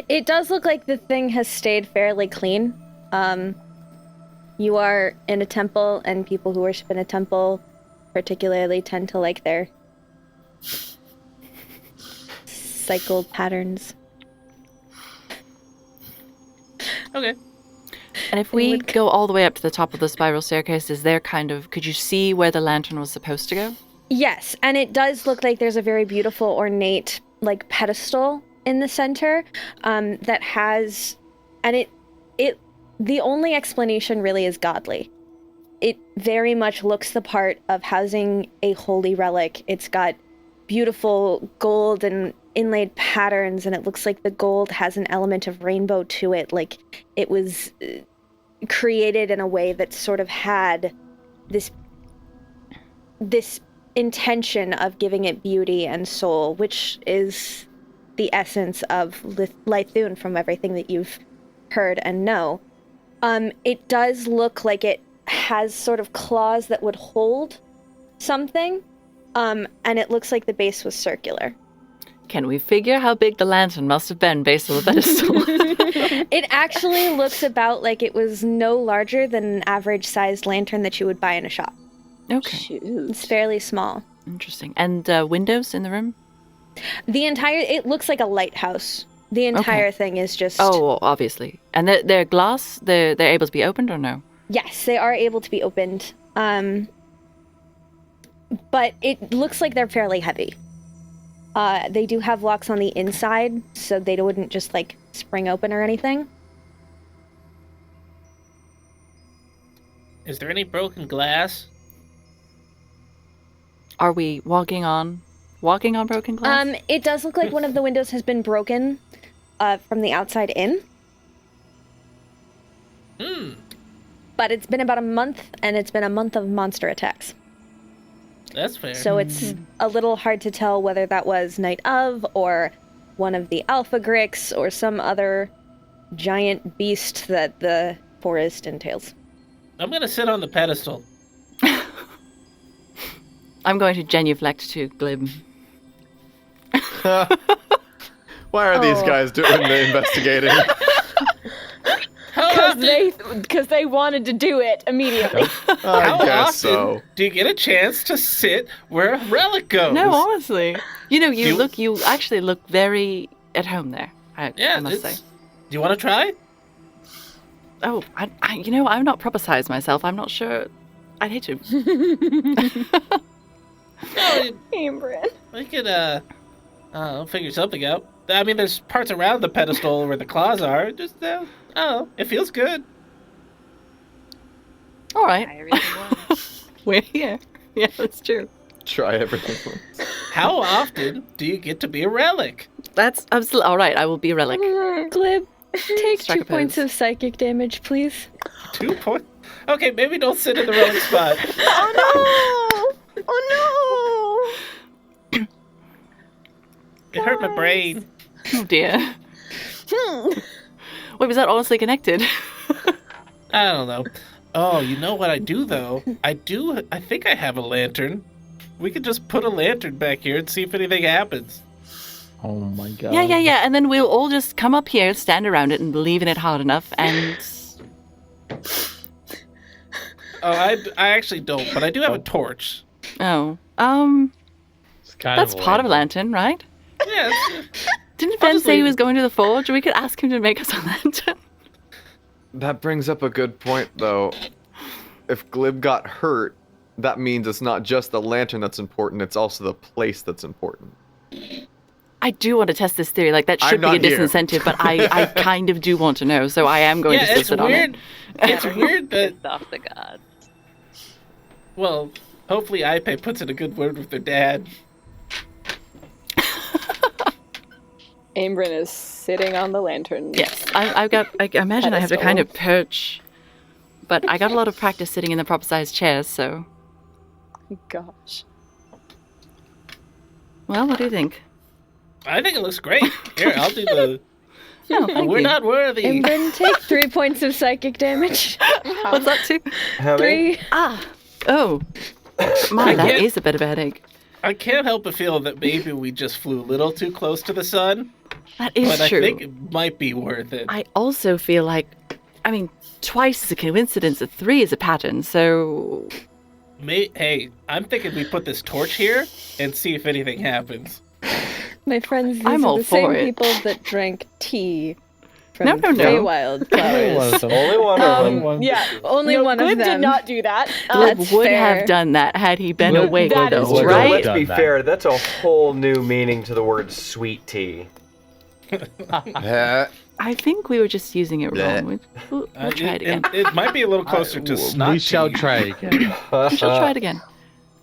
It does look like the thing has stayed fairly clean. You are in a temple, and people who worship in a temple particularly tend to like their cycled patterns. Okay. And if we go all the way up to the top of the spiral staircase, is there could you see where the lantern was supposed to go? Yes, and it does look like there's a very beautiful, ornate, like, pedestal in the center that has, and the only explanation really is godly. It very much looks the part of housing a holy relic. It's got beautiful gold and inlaid patterns, and it looks like the gold has an element of rainbow to it, like it was created in a way that sort of had this intention of giving it beauty and soul, which is the essence of Lythun from everything that you've heard and know. It does look like it has sort of claws that would hold something, and it looks like the base was circular. Can we figure how big the lantern must have been based on the pedestal? It actually looks about like it was no larger than an average-sized lantern that you would buy in a shop. Okay. Shoot. It's fairly small. Interesting. And windows in the room? It looks like a lighthouse. The entire thing is just... Oh, well, obviously. And they're glass? They're able to be opened or no? Yes, they are able to be opened. But it looks like they're fairly heavy. They do have locks on the inside, so they wouldn't just, like, spring open or anything. Is there any broken glass? Are we walking on broken glass? It does look like one of the windows has been broken from the outside in. But it's been about a month, and it's been a month of monster attacks. That's fair. So it's a little hard to tell whether that was Night of, or one of the Alpha Grix, or some other giant beast that the forest entails. I'm gonna sit on the pedestal. I'm going to genuflect to Glib. Why are these guys doing the investigating? Because they wanted to do it immediately. How guess often so. do you get a chance to sit where a relic goes? No, honestly. You actually look very at home there, I must say. Do you want to try? Oh, I've not proper sized myself. I'm not sure. I'd hate to. Aym'Bryn. We could, figure something out. I mean, there's parts around the pedestal where the claws are. Just, it feels good. All right. We're here. Yeah, that's true. Try everything. How often do you get to be a relic? That's absolutely all right. I will be a relic. Glib, take Strike 2 a points pose. of psychic damage, please. 2 points? Okay, maybe don't sit in the relic spot. Oh no! Oh It hurt my brain. Oh dear. Wait, was that honestly connected? I don't know. Oh, you know what I do, though? I think I have a lantern. We could just put a lantern back here and see if anything happens. Oh my god. Yeah. And then we'll all just come up here, stand around it, and believe in it hard enough, and... Oh, I actually don't, but I do have a torch. Oh. It's kind That's of part of a lantern, right? Yeah. Didn't Ben say he was going to the forge? We could ask him to make us a lantern. That brings up a good point, though. If Glib got hurt, that means it's not just the lantern that's important, it's also the place that's important. I do want to test this theory. Like, that I'm should be a not here. disincentive, but I kind of do want to know, so I am going to Yeah, it's sit on it. weird. It's weird that. Off the gods. Well, hopefully Ep5 puts in a good word with their dad. Aym'Bryn is sitting on the lantern. Yes, I imagine I have to kind of perch, but I got a lot of practice sitting in the proper sized chairs, so. Gosh. Well, what do you think? I think it looks great. Here, I'll do the. Oh, thank We're you. not worthy. Aym'Bryn, take 3 points of psychic damage. What's that to? How many? 3. Oh, my, that is a bit of a headache. I can't help but feel that maybe we just flew a little too close to the sun. That is but true. I think it might be worth it. I also feel like, I mean, twice is a coincidence, 3 is a pattern, so. Hey, I'm thinking we put this torch here and see if anything happens. My friends, these I'm are all the same for it. people that drank tea from No. Feywild flowers. Only one of them. Yeah, Only one Glib of them. did not do that. Glib That's would fair. have done that had he been Glib- awake, that is though, true. right? Let's be Done that. fair, that's a whole new meaning to the word sweet tea. I think we were just using it wrong. We'll try it again. It might be a little closer to snot. We shall tea. try it again. She'll try it again.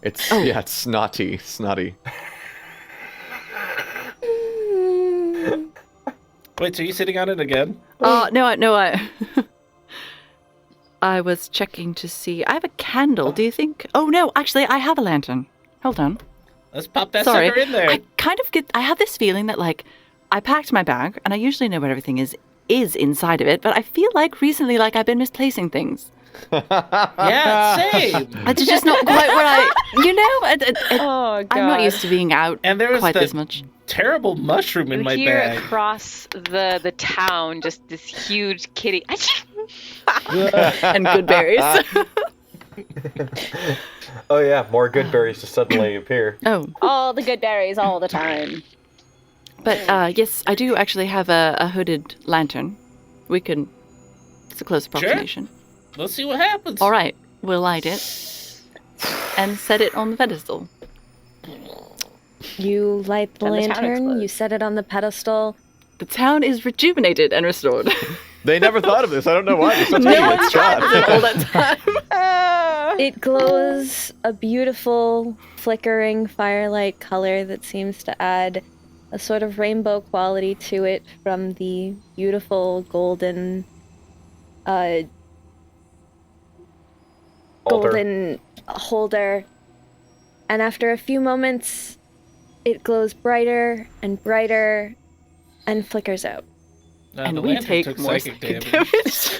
It's Oh. yeah, it's snotty. Wait, so you sitting on it again? No, I was checking to see. I have a candle. Do you think? Oh no, actually, I have a lantern. Hold on. Let's pop that Sorry, sucker in there. I kind of get. I have this feeling that like I packed my bag, and I usually know where everything is inside of it. But I feel like recently, like I've been misplacing things. Yeah, same. It's just not quite what I. You know, Oh, God. I'm not used to being out And there was quite that this much. terrible mushroom in my Here bag. across the town, just this huge kitty. And good berries. Oh yeah, more good berries just suddenly appear. Oh, All the good berries all the time. but yes, I do actually have a hooded lantern. We can. It's a close approximation. Let's see what happens. All right, we'll light it and set it on the pedestal. You light the And the town lantern, explodes. you set it on the pedestal. The town is rejuvenated and restored. They never thought of this. I don't know why. They're such No idiots. one's tried God. it all that time. It glows a beautiful, flickering firelight color that seems to add a sort of rainbow quality to it from the beautiful golden, Altar. golden holder. And after a few moments, it glows brighter and brighter and flickers out. No, And the we lantern take took more psychic psychic damage.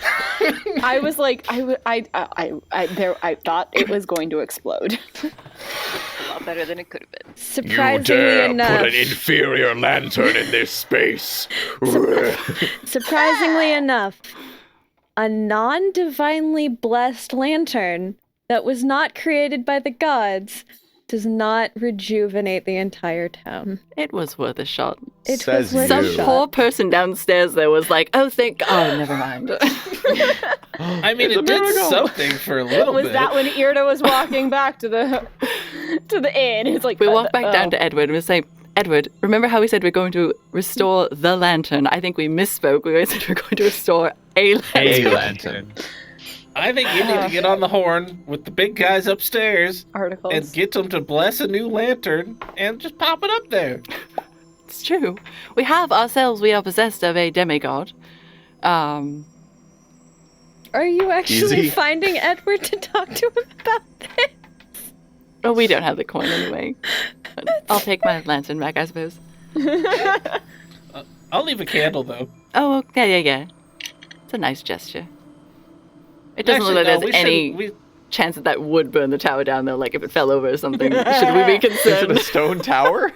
I was like, I thought it was going to explode. A lot better than it could have been. Surprisingly enough, inferior lantern in this space. surprisingly enough, a non-divinely blessed lantern that was not created by the gods does not rejuvenate the entire town. It was worth a shot. It Says was worth Some a you. shot. poor person downstairs there was like, oh, oh, never mind. I mean, it did something for a little Was bit. that when Irde was walking back to the inn? It's like We walked back down oh. to Edward and we say, Edward, remember how we said we're going to restore the lantern? I think we misspoke. We said we're going to restore a lantern. A lantern. I think you need to get on the horn with the big guys upstairs Articles. and get them to bless a new lantern and just pop it up there. It's true. We are possessed of a demigod. Are you actually Easy. finding Edward to talk to him about this? Well, we don't have the coin anyway. But I'll take my lantern back, I suppose. I'll leave a candle, though. Oh, yeah. It's a nice gesture. It doesn't Actually, look no, like we there's any shouldn't- we- chance that would burn the tower down, though, like if it fell over or something. Should we be Is it concerned? a stone tower?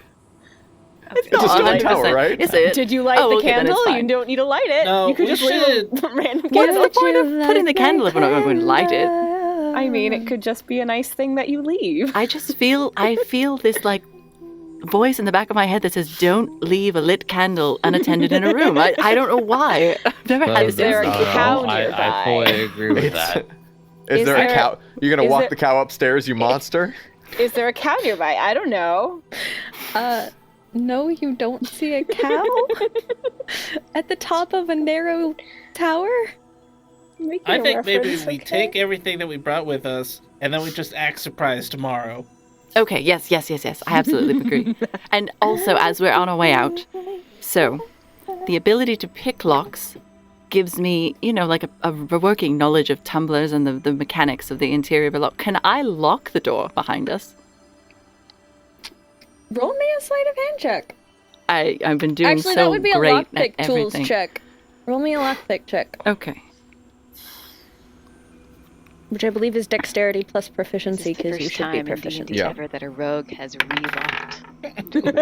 It's a stone 100%. tower, right? Is it? Did you light Oh, the okay, then it's candle? You fine. don't need to light it. No, you could we just leave should- a random What's candle. the point of putting the candle if we're not going to light it? I mean, it could just be a nice thing that you leave. I feel this like voice in the back of my head that says, "Don't leave a lit candle unattended in a room." I don't know why. I've never had this. there a instinct. cow I nearby? fully agree with that. Is there a there- cow? You're gonna is walk there- the cow upstairs, you monster? Is there a cow nearby? I don't know. No, you don't see a cow at the top of a narrow tower? I think maybe we take everything that we brought with us, and then we just act surprised tomorrow. Okay, yes. I absolutely agree. And also, as we're on our way out, so the ability to pick locks gives me, like a working knowledge of tumblers and the mechanics of the interior of a lock. Can I lock the door behind us? Roll me a sleight of hand check. I've been doing Actually, so that would be a great lockpick at tools everything. check. Roll me a lockpick check. Okay. Which I believe is dexterity plus proficiency, because you should be proficient. D&D ever that a rogue has relocked.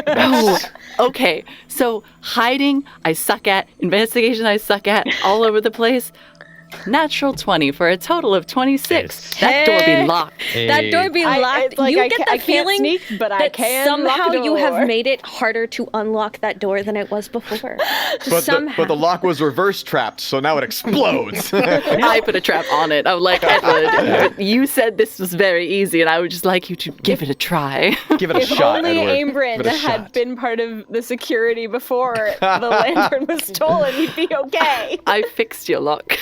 Oh, okay. So hiding, I suck at. Investigation, I suck at. All over the place. Natural 20 for a total of 26. That door be locked. That door be locked. You get the feeling sneak, but I that can somehow lock a you have door. made it harder to unlock that door than it was before. But the lock was reverse trapped, so now it explodes. I put a trap on it. I'm like, Edward, you said this was very easy, and I would just like you to give it a try. Give it a If shot, only Edward. Aym'Bryn Give it a had shot. been part of the security before the lantern was stolen, he'd be okay. I fixed your lock.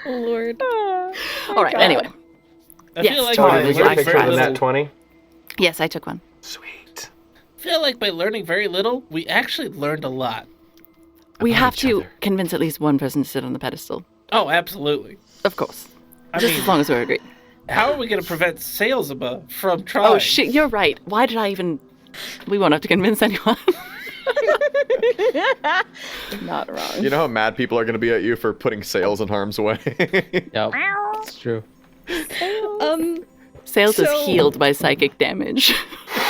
Lord. All right, anyway. I Yes, feel like Tony, by would you learning like to very try little, Nat 20? Yes, I took one. Sweet. I feel like by learning very little, we actually learned a lot. We have to convince at least one person to sit on the pedestal. Oh, absolutely. Of course. I Just mean, as long as we're agreed. How are we going to prevent Sailsaba from trying? Oh, shit, you're right. Why did I even... We won't have to convince anyone. Not wrong. You know how mad people are going to be at you for putting sails in harm's way? Yep, it's true. Sails So- is healed by psychic damage.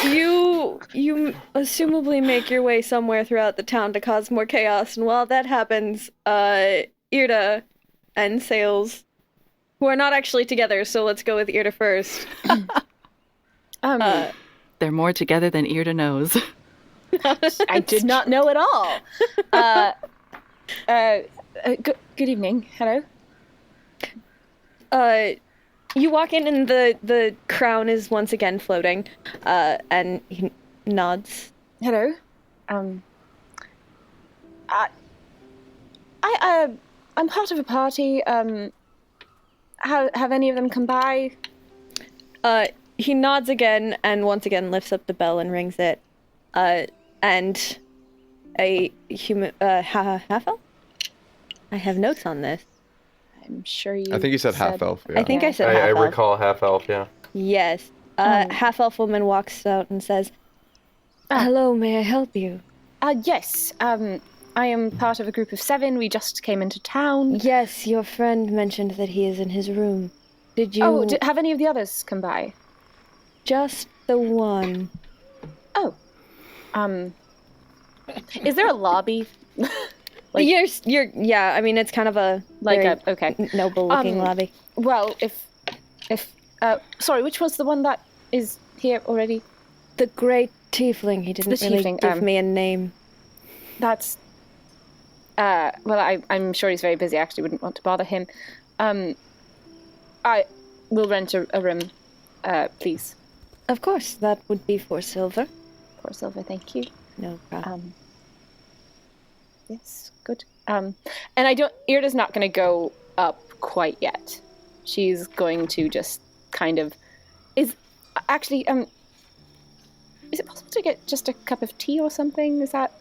You assumably make your way somewhere throughout the town to cause more chaos, and while that happens, Irde and Sails, who are not actually together, so let's go with Irde first. They're more together than Irde knows. I did not know at all. Good evening. Hello. You walk in and the crown is once again floating, and he nods. Hello. I'm part of a party. Have any of them come by? He nods again and once again lifts up the bell and rings it. And a human, half-elf? I have notes on this. I'm sure you. I think you said half-elf. Yeah. I think I said I half-elf. recall half-elf, yeah. Yes. Half-elf woman walks out and says, "Hello, may I help you?" Yes. I am part of a group of 7. We just came into town. Yes, your friend mentioned that he is in his room. Did you... Oh, have any of the others come by? Just the one. Oh. Is there a lobby? Yeah, I mean, it's kind of a okay, noble-looking lobby. Well, sorry, which was the one that is here already? The Great Tiefling. He didn't really give me a name. That's, well, I'm sure he's very busy. I actually wouldn't want to bother him. I will rent a room, please. Of course, that would be 4 silver. 4 silver, thank you. No problem. Yes, good. And Irde's not going to go up quite yet. She's going to just kind of, is it possible to get just a cup of tea or something? Is that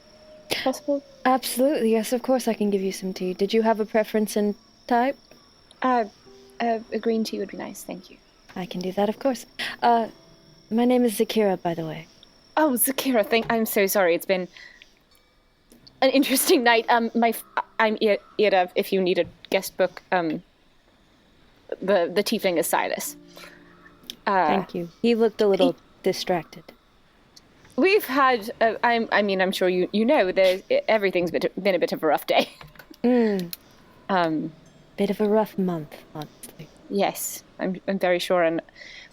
possible? Absolutely, yes, of course I can give you some tea. Did you have a preference in type? A green tea would be nice, thank you. I can do that, of course. My name is Zakira, by the way. Oh, Zakira, I'm so sorry. It's been an interesting night. I'm Irde, if you need a guest book. The Tiefling is Silus. Thank you. He looked a little distracted. We've had, I'm sure you know, everything's been a bit of a rough day. Bit of a rough month, honestly. Yes, I'm very sure, and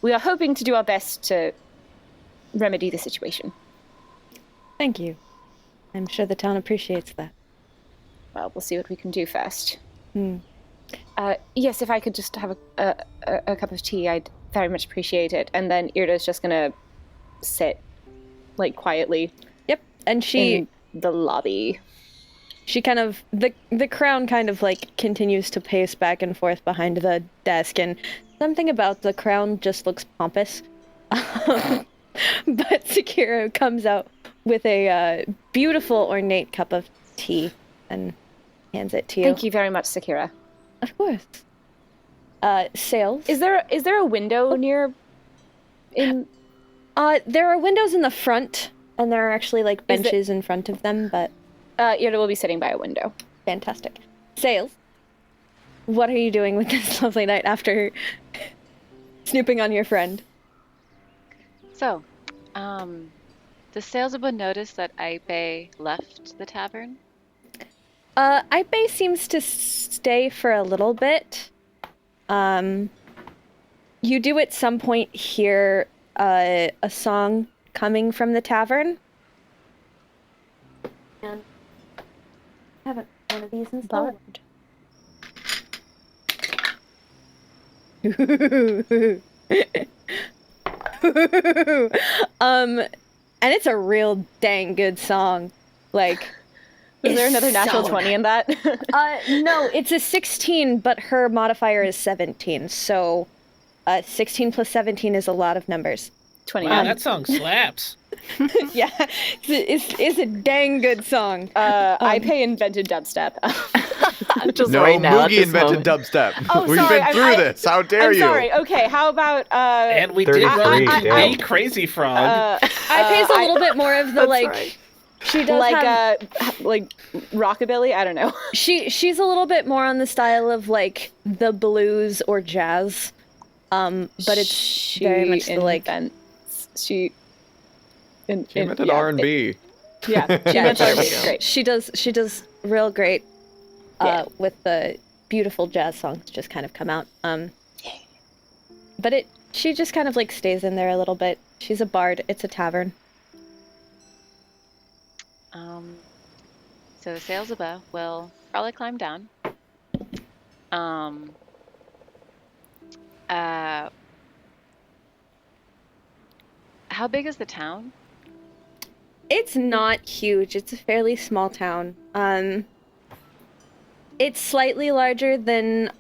we are hoping to do our best to remedy the situation. Thank you. I'm sure the town appreciates that. Well, we'll see what we can do first. Yes, if I could just have a cup of tea, I'd very much appreciate it. And then Irde's just gonna sit like quietly. Yep, and she in the lobby. She kind of the crown kind of like continues to pace back and forth behind the desk, and something about the crown just looks pompous. But Sakura comes out with a beautiful ornate cup of tea and hands it to you. Thank you very much, Sakura. Of course. Sales. Is there a window near? There are windows in the front, and there are actually like benches in front of them, but Irde will be sitting by a window. Fantastic. Sales. What are you doing with this lovely night after snooping on your friend? So, does Sailsaba notice that Ipe left the tavern? Ipe seems to stay for a little bit. You do at some point hear a song coming from the tavern. And I haven't one of these installed. And it's a real dang good song. Like, is there another natural 20 in that? No, it's a 16, but her modifier is 17. So 16 plus 17 is a lot of numbers. 20. Wow, that song slaps. Yeah, it's a dang good song. Ipe invented dubstep. Just no, right now, Moogie invented dubstep. Oh, We've sorry, been through this. How dare you? Sorry. Okay, how about And we did run a Crazy Frog. Ipe's a little bit more of the like. Right. She does like have, like rockabilly. I don't know. She's a little bit more on the style of like the blues or jazz, but it's very much the like. She invented R&B. Yeah, great. She does real great with the beautiful jazz songs just kind of come out. But she just kind of like stays in there a little bit. She's a bard. It's a tavern. So Sailsaba will probably climb down. How big is the town? It's not huge. It's a fairly small town. It's slightly larger than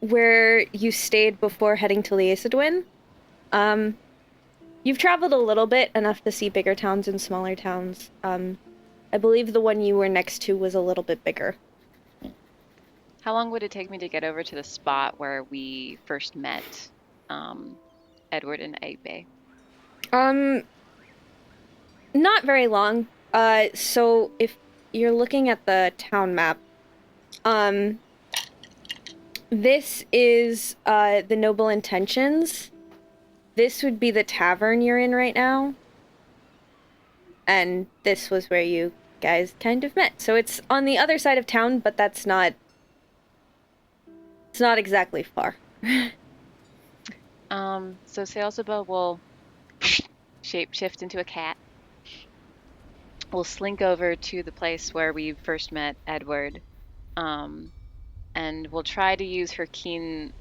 where you stayed before heading to Liasadwin. You've traveled a little bit, enough to see bigger towns and smaller towns. I believe the one you were next to was a little bit bigger. How long would it take me to get over to the spot where we first met Edward and Ipe? Not very long. So if you're looking at the town map, this is the Noble Intentions. This would be the tavern you're in right now. And this was where you guys kind of met. So it's on the other side of town, but it's not exactly far. So Sailsaba will shapeshift into a cat. We'll slink over to the place where we first met Edward. And we'll try to use her keen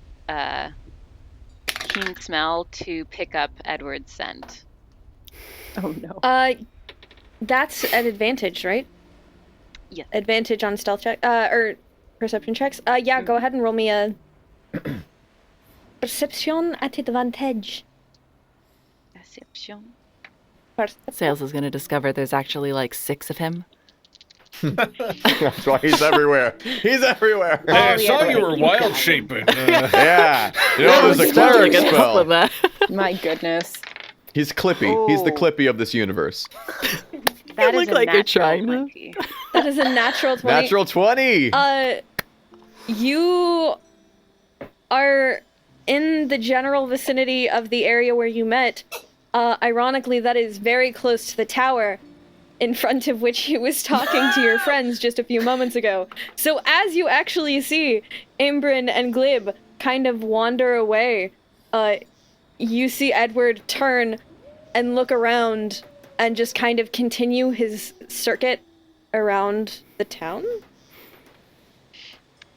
smell to pick up Edward's scent. Oh no. That's an advantage, right? Yeah. Advantage on stealth check or perception checks. Yeah, go ahead and roll me a perception at advantage. Perception. Sales is going to discover there's actually like 6 of him. That's why he's everywhere. He's everywhere. Hey, I saw you were wild shaping. Yeah. You know, there's a cleric spell. My goodness. He's Clippy. He's the Clippy of this universe. That You is look a like you're natural trying to. 20. That is a natural 20. Natural 20! You are in the general vicinity of the area where you met. Ironically, that is very close to the tower in front of which he was talking to your friends just a few moments ago. So as you actually see Aym'Bryn and Glib kind of wander away, you see Edward turn and look around and just kind of continue his circuit around the town.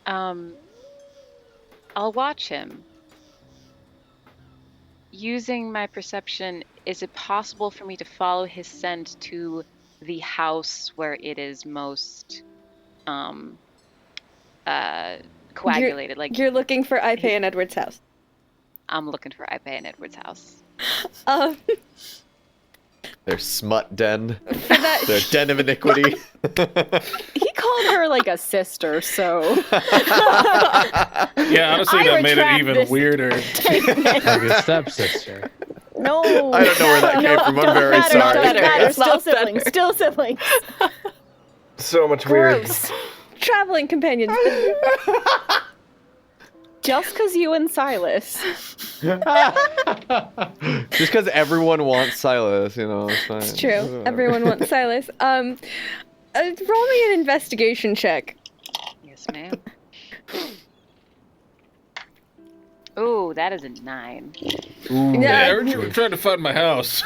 I'll watch him. using my perception, is it possible for me to follow his scent to the house where it is most coagulated? You're looking for Ipe and Edward's house. I'm looking for Ipe and Edward's house. Their smut den. Their den of iniquity. He called her like a sister, so. Yeah, honestly, that made it even weirder. Like a stepsister. No. I don't know where that came from. I'm very sorry. Doesn't matter. Still siblings. Still siblings. So much weird. Gross. Traveling companions. Just because you and Silas. Just because everyone wants Silus, you know. It's fine. It's true. Everyone wants Silas. Roll me an investigation check. Yes, ma'am. Ooh, that is a 9. Ooh. Yeah, I heard you were trying to find my house.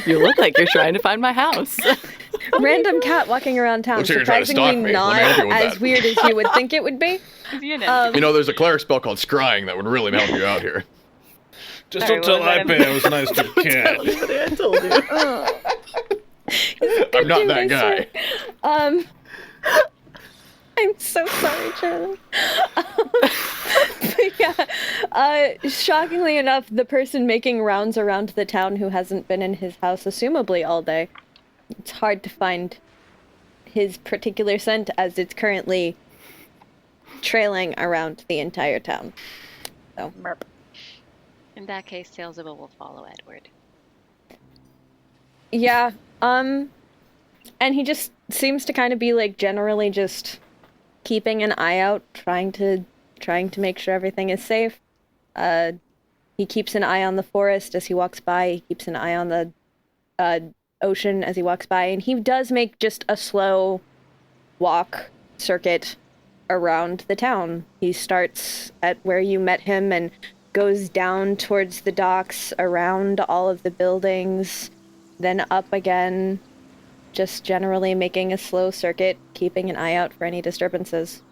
You look like you're trying to find my house. Random cat walking around town. Looks like you're trying to stalk Surprisingly me. not Let me help you with as that. weird as you would think it would be. You know, there's a cleric spell called Scrying that would really help you out here. Just don't tell Ipe I was nice to the cat. I told you. I'm not that guy. I'm so sorry, Charlie. But yeah, shockingly enough, the person making rounds around the town who hasn't been in his house, assumably all day, it's hard to find his particular scent as it's currently trailing around the entire town. So, In that case, Sailsaba will follow Edward. yeah, and he just seems to kind of be like generally just keeping an eye out, trying to make sure everything is safe. He keeps an eye on the forest as he walks by. He keeps an eye on the ocean as he walks by, and he does make just a slow walk circuit around the town. He starts at where you met him and goes down towards the docks, around all of the buildings, then up again, just generally making a slow circuit, keeping an eye out for any disturbances.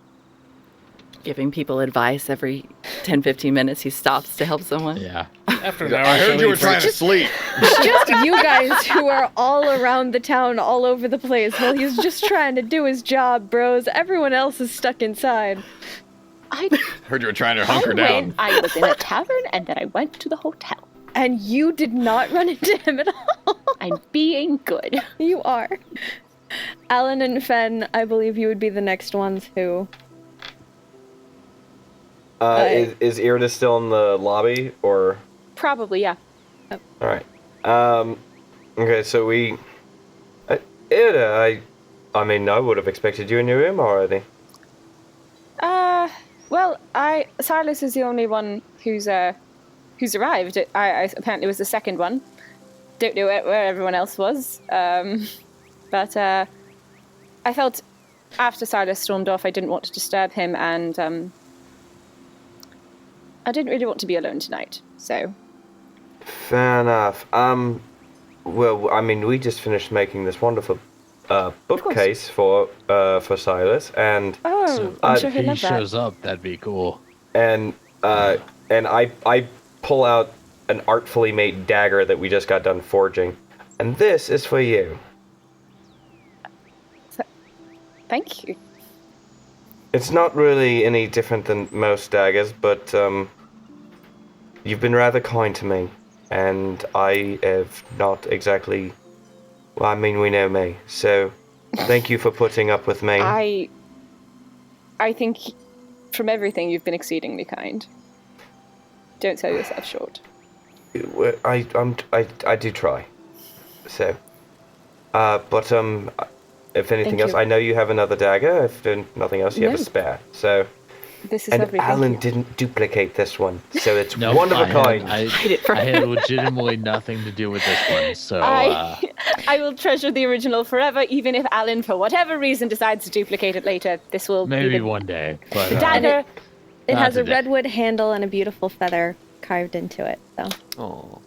Giving people advice every 10-15 minutes. He stops to help someone. Yeah. After an hour, I heard you were trying to sleep. Just you guys who are all around the town, all over the place. Well, he's just trying to do his job, bros. Everyone else is stuck inside. I Heard you were trying to hunker down. I was in a tavern and then I went to the hotel. And you did not run into him at all. I'm being good. You are. Alin and Fen, I believe you would be the next ones who... Is Irde still in the lobby, or...? Probably, yeah. Alright. Okay, so we... Irde, I mean, I would have expected you in your room already. Well, Silas is the only one who's arrived. I apparently was the second one. Don't know where everyone else was. But I felt after Silas stormed off, I didn't want to disturb him, and I didn't really want to be alone tonight, so... Fair enough. Well, I mean, we just finished making this wonderful bookcase for Silas, and... Oh, I'm sure he'd love that. If he shows up, that'd be cool. And I pull out an artfully made dagger that we just got done forging, and this is for you. Thank you. It's not really any different than most daggers, but you've been rather kind to me, and I have not exactly... Well, I mean, we know me, so thank you for putting up with me. I think from everything you've been exceedingly kind. Don't sell yourself short. I do try. So, but if anything Thank else, you. I know you have another dagger. If nothing else, you have a No. spare. So, This is and everything. Alin didn't duplicate this one, so it's Nope, one of a kind. I had legitimately nothing to do with this one, so... I will treasure the original forever, even if Alin, for whatever reason, decides to duplicate it later. This will maybe be the one day, but... dagger. It Not has a today. redwood handle and a beautiful feather carved into it, so... Oh.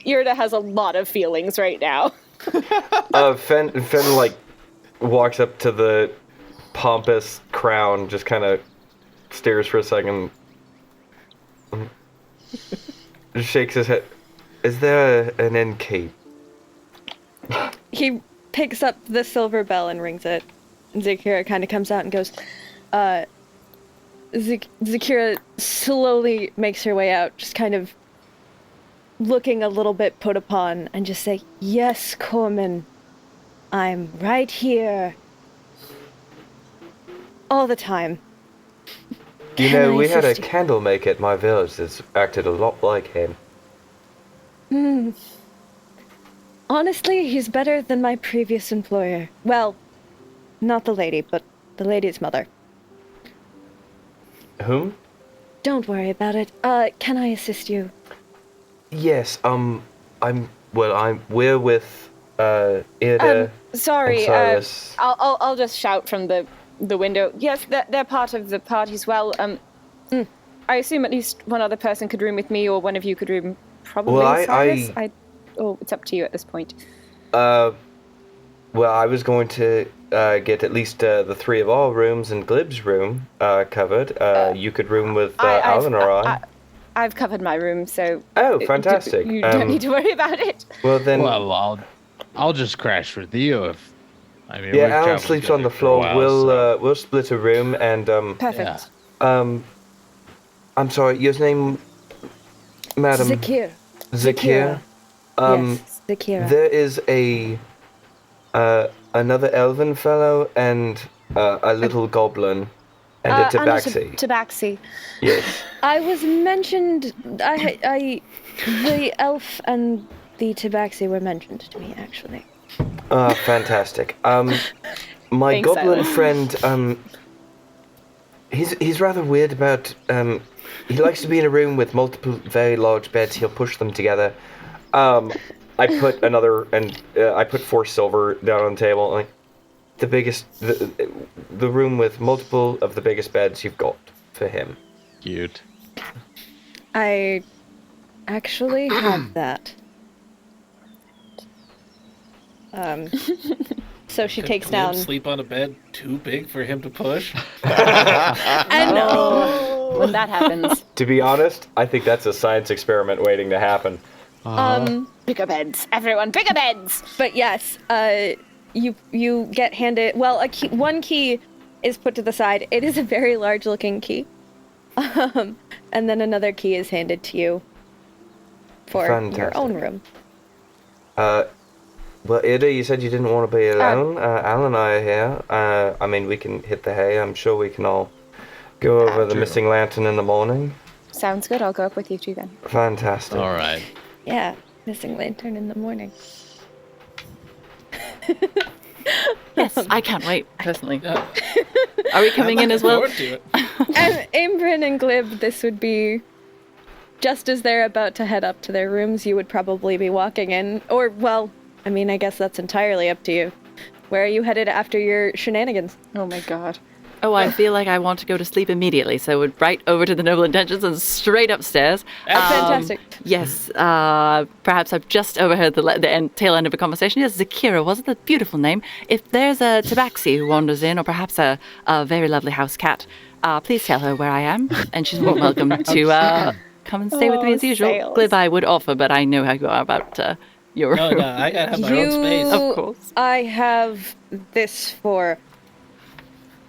Irde has a lot of feelings right now. Fen like walks up to the pompous crown, just kind of stares for a second. Just shakes his head. Is there an end key? He picks up the silver bell and rings it. Zakira kind of comes out and goes, Zakira slowly makes her way out, just kind of looking a little bit put upon, and just say, "Yes, Corman, I'm right here. All the time." You know, we had a candle maker at my village that's acted a lot like him. Honestly, he's better than my previous employer. Well, not the lady, but the lady's mother. Whom? Don't worry about it. Can I assist you? Yes, we're with, Irde. Sorry, and Silus. I'll just shout from the window. Yes, they're part of the party as well. I assume at least one other person could room with me, or one of you could room probably with Silus. It's up to you at this point. Well, I was going to get at least the three of our rooms and Glib's room covered. You could room with Alin or I. I've covered my room, so... Oh, fantastic. You don't need to worry about it. Well, then... Well, I'll just crash with you if... I mean, yeah, Alin sleeps on the floor. We'll split a room and... Perfect. I'm sorry, your name... Madam... Zakir. Zakir? Yes, Zakira. There is another elven fellow and a little goblin and a tabaxi. Tabaxi. Yes. I was mentioned. The elf and the tabaxi were mentioned to me, actually. Fantastic. My Thanks, goblin Silas. friend, he's rather weird about, he likes to be in a room with multiple very large beds. He'll push them together. I put I put 4 silver down on the table. Like, the room with multiple of the biggest beds you've got for him. Cute. I actually have that. So she takes Glib down. Sleep on a bed too big for him to push. And When that happens. To be honest, I think that's a science experiment waiting to happen. Bigger beds. Everyone, bigger beds! But yes, you get handed. Well, one key is put to the side. It is a very large-looking key. And then another key is handed to you for your own room. Well, Irde, you said you didn't want to be alone. Alin and I are here. I mean, we can hit the hay. I'm sure we can all go over the missing lantern in the morning. Sounds good. I'll go up with you two then. Fantastic. All right. Yeah, missing lantern in the morning. Yes, I can't wait, personally. Are we coming in as well? And Aym'Bryn and Glib, this would be just as they're about to head up to their rooms, you would probably be walking in. Or, well, I mean, I guess that's entirely up to you. Where are you headed after your shenanigans? Oh my god. Oh, I feel like I want to go to sleep immediately, so we're right over to the Noble Intentions and straight upstairs. Fantastic. Yes, perhaps I've just overheard the tail end of a conversation. Yes, Zakira, wasn't that a beautiful name? If there's a tabaxi who wanders in, or perhaps a very lovely house cat, please tell her where I am, and she's more welcome to come and stay with me as usual. Sales. Glib, I would offer, but I know how you are about your room. No, I gotta have my own space. Of course. I have this for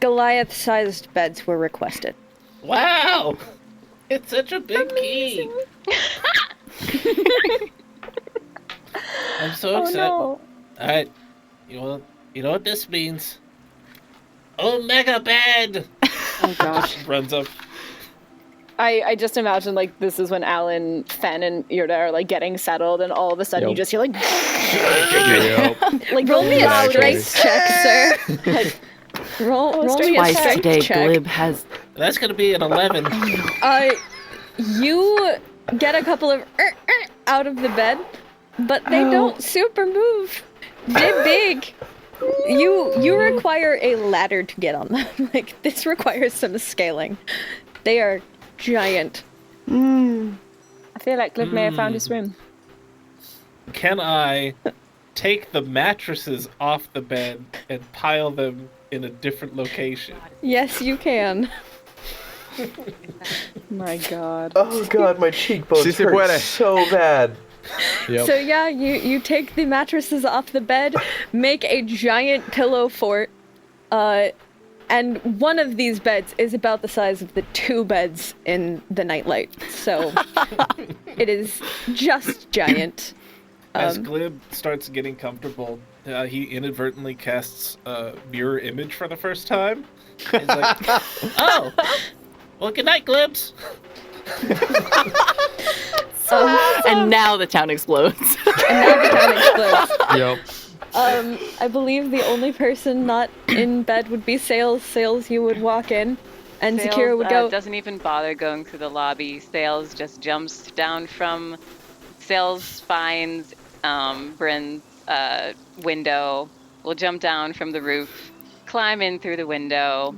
Goliath-sized beds were requested. Wow! It's such a big key. I'm so excited. No. Alright, you know what this means? Omega bed! Oh gosh. Runs up. I just imagine, like, this is when Alin, Fen, and Irde are, like, getting settled, and all of a sudden you just hear, like... Like, roll me a strength check, sir. Roll me a Twice strength today, check. Glib has... That's gonna be an 11. You get a couple of out of the bed, but they don't super move. They're big. You require a ladder to get on them. Like, this requires some scaling. They are giant. I feel like Glib may have found his room. Can I take the mattresses off the bed and pile them in a different location. Yes, you can. My God. Oh God, my cheekbones hurt so bad. So yeah, you take the mattresses off the bed, make a giant pillow fort, and one of these beds is about the size of the 2 beds in the nightlight. So it is just giant. As Glib starts getting comfortable, he inadvertently casts a mirror image for the first time. He's like, oh, well, good night, Glibs. And now the town explodes. Yep. I believe the only person not in bed would be Sails. Sails, you would walk in, and Sails, Zakira would go. Doesn't even bother going through the lobby. Sails just jumps down from. Sails finds Bryn's window. Will jump down from the roof, climb in through the window.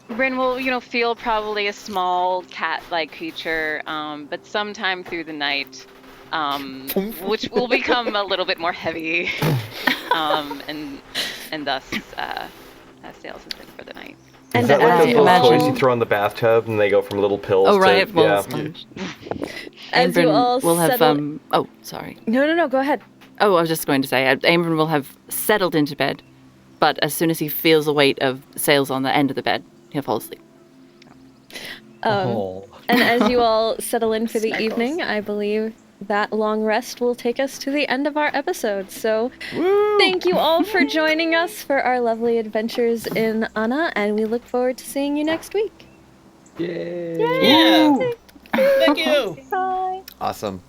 Bryn will, feel probably a small cat-like creature, but sometime through the night, which will become a little bit more heavy, and thus Sails is in for the night. Is that like those little toys you throw in the bathtub and they go from little pills Oh, right, to... well, yeah. As you all will have settle... oh, sorry. No, go ahead. Oh, I was just going to say, Aym'Bryn will have settled into bed, but as soon as he feels the weight of Sails on the end of the bed, he'll fall asleep. And as you all settle in for the evening, I believe that long rest will take us to the end of our episode. So thank you all for joining us for our lovely adventures in Anna, and we look forward to seeing you next week. Yay! Yeah. Thank you. Bye. Awesome.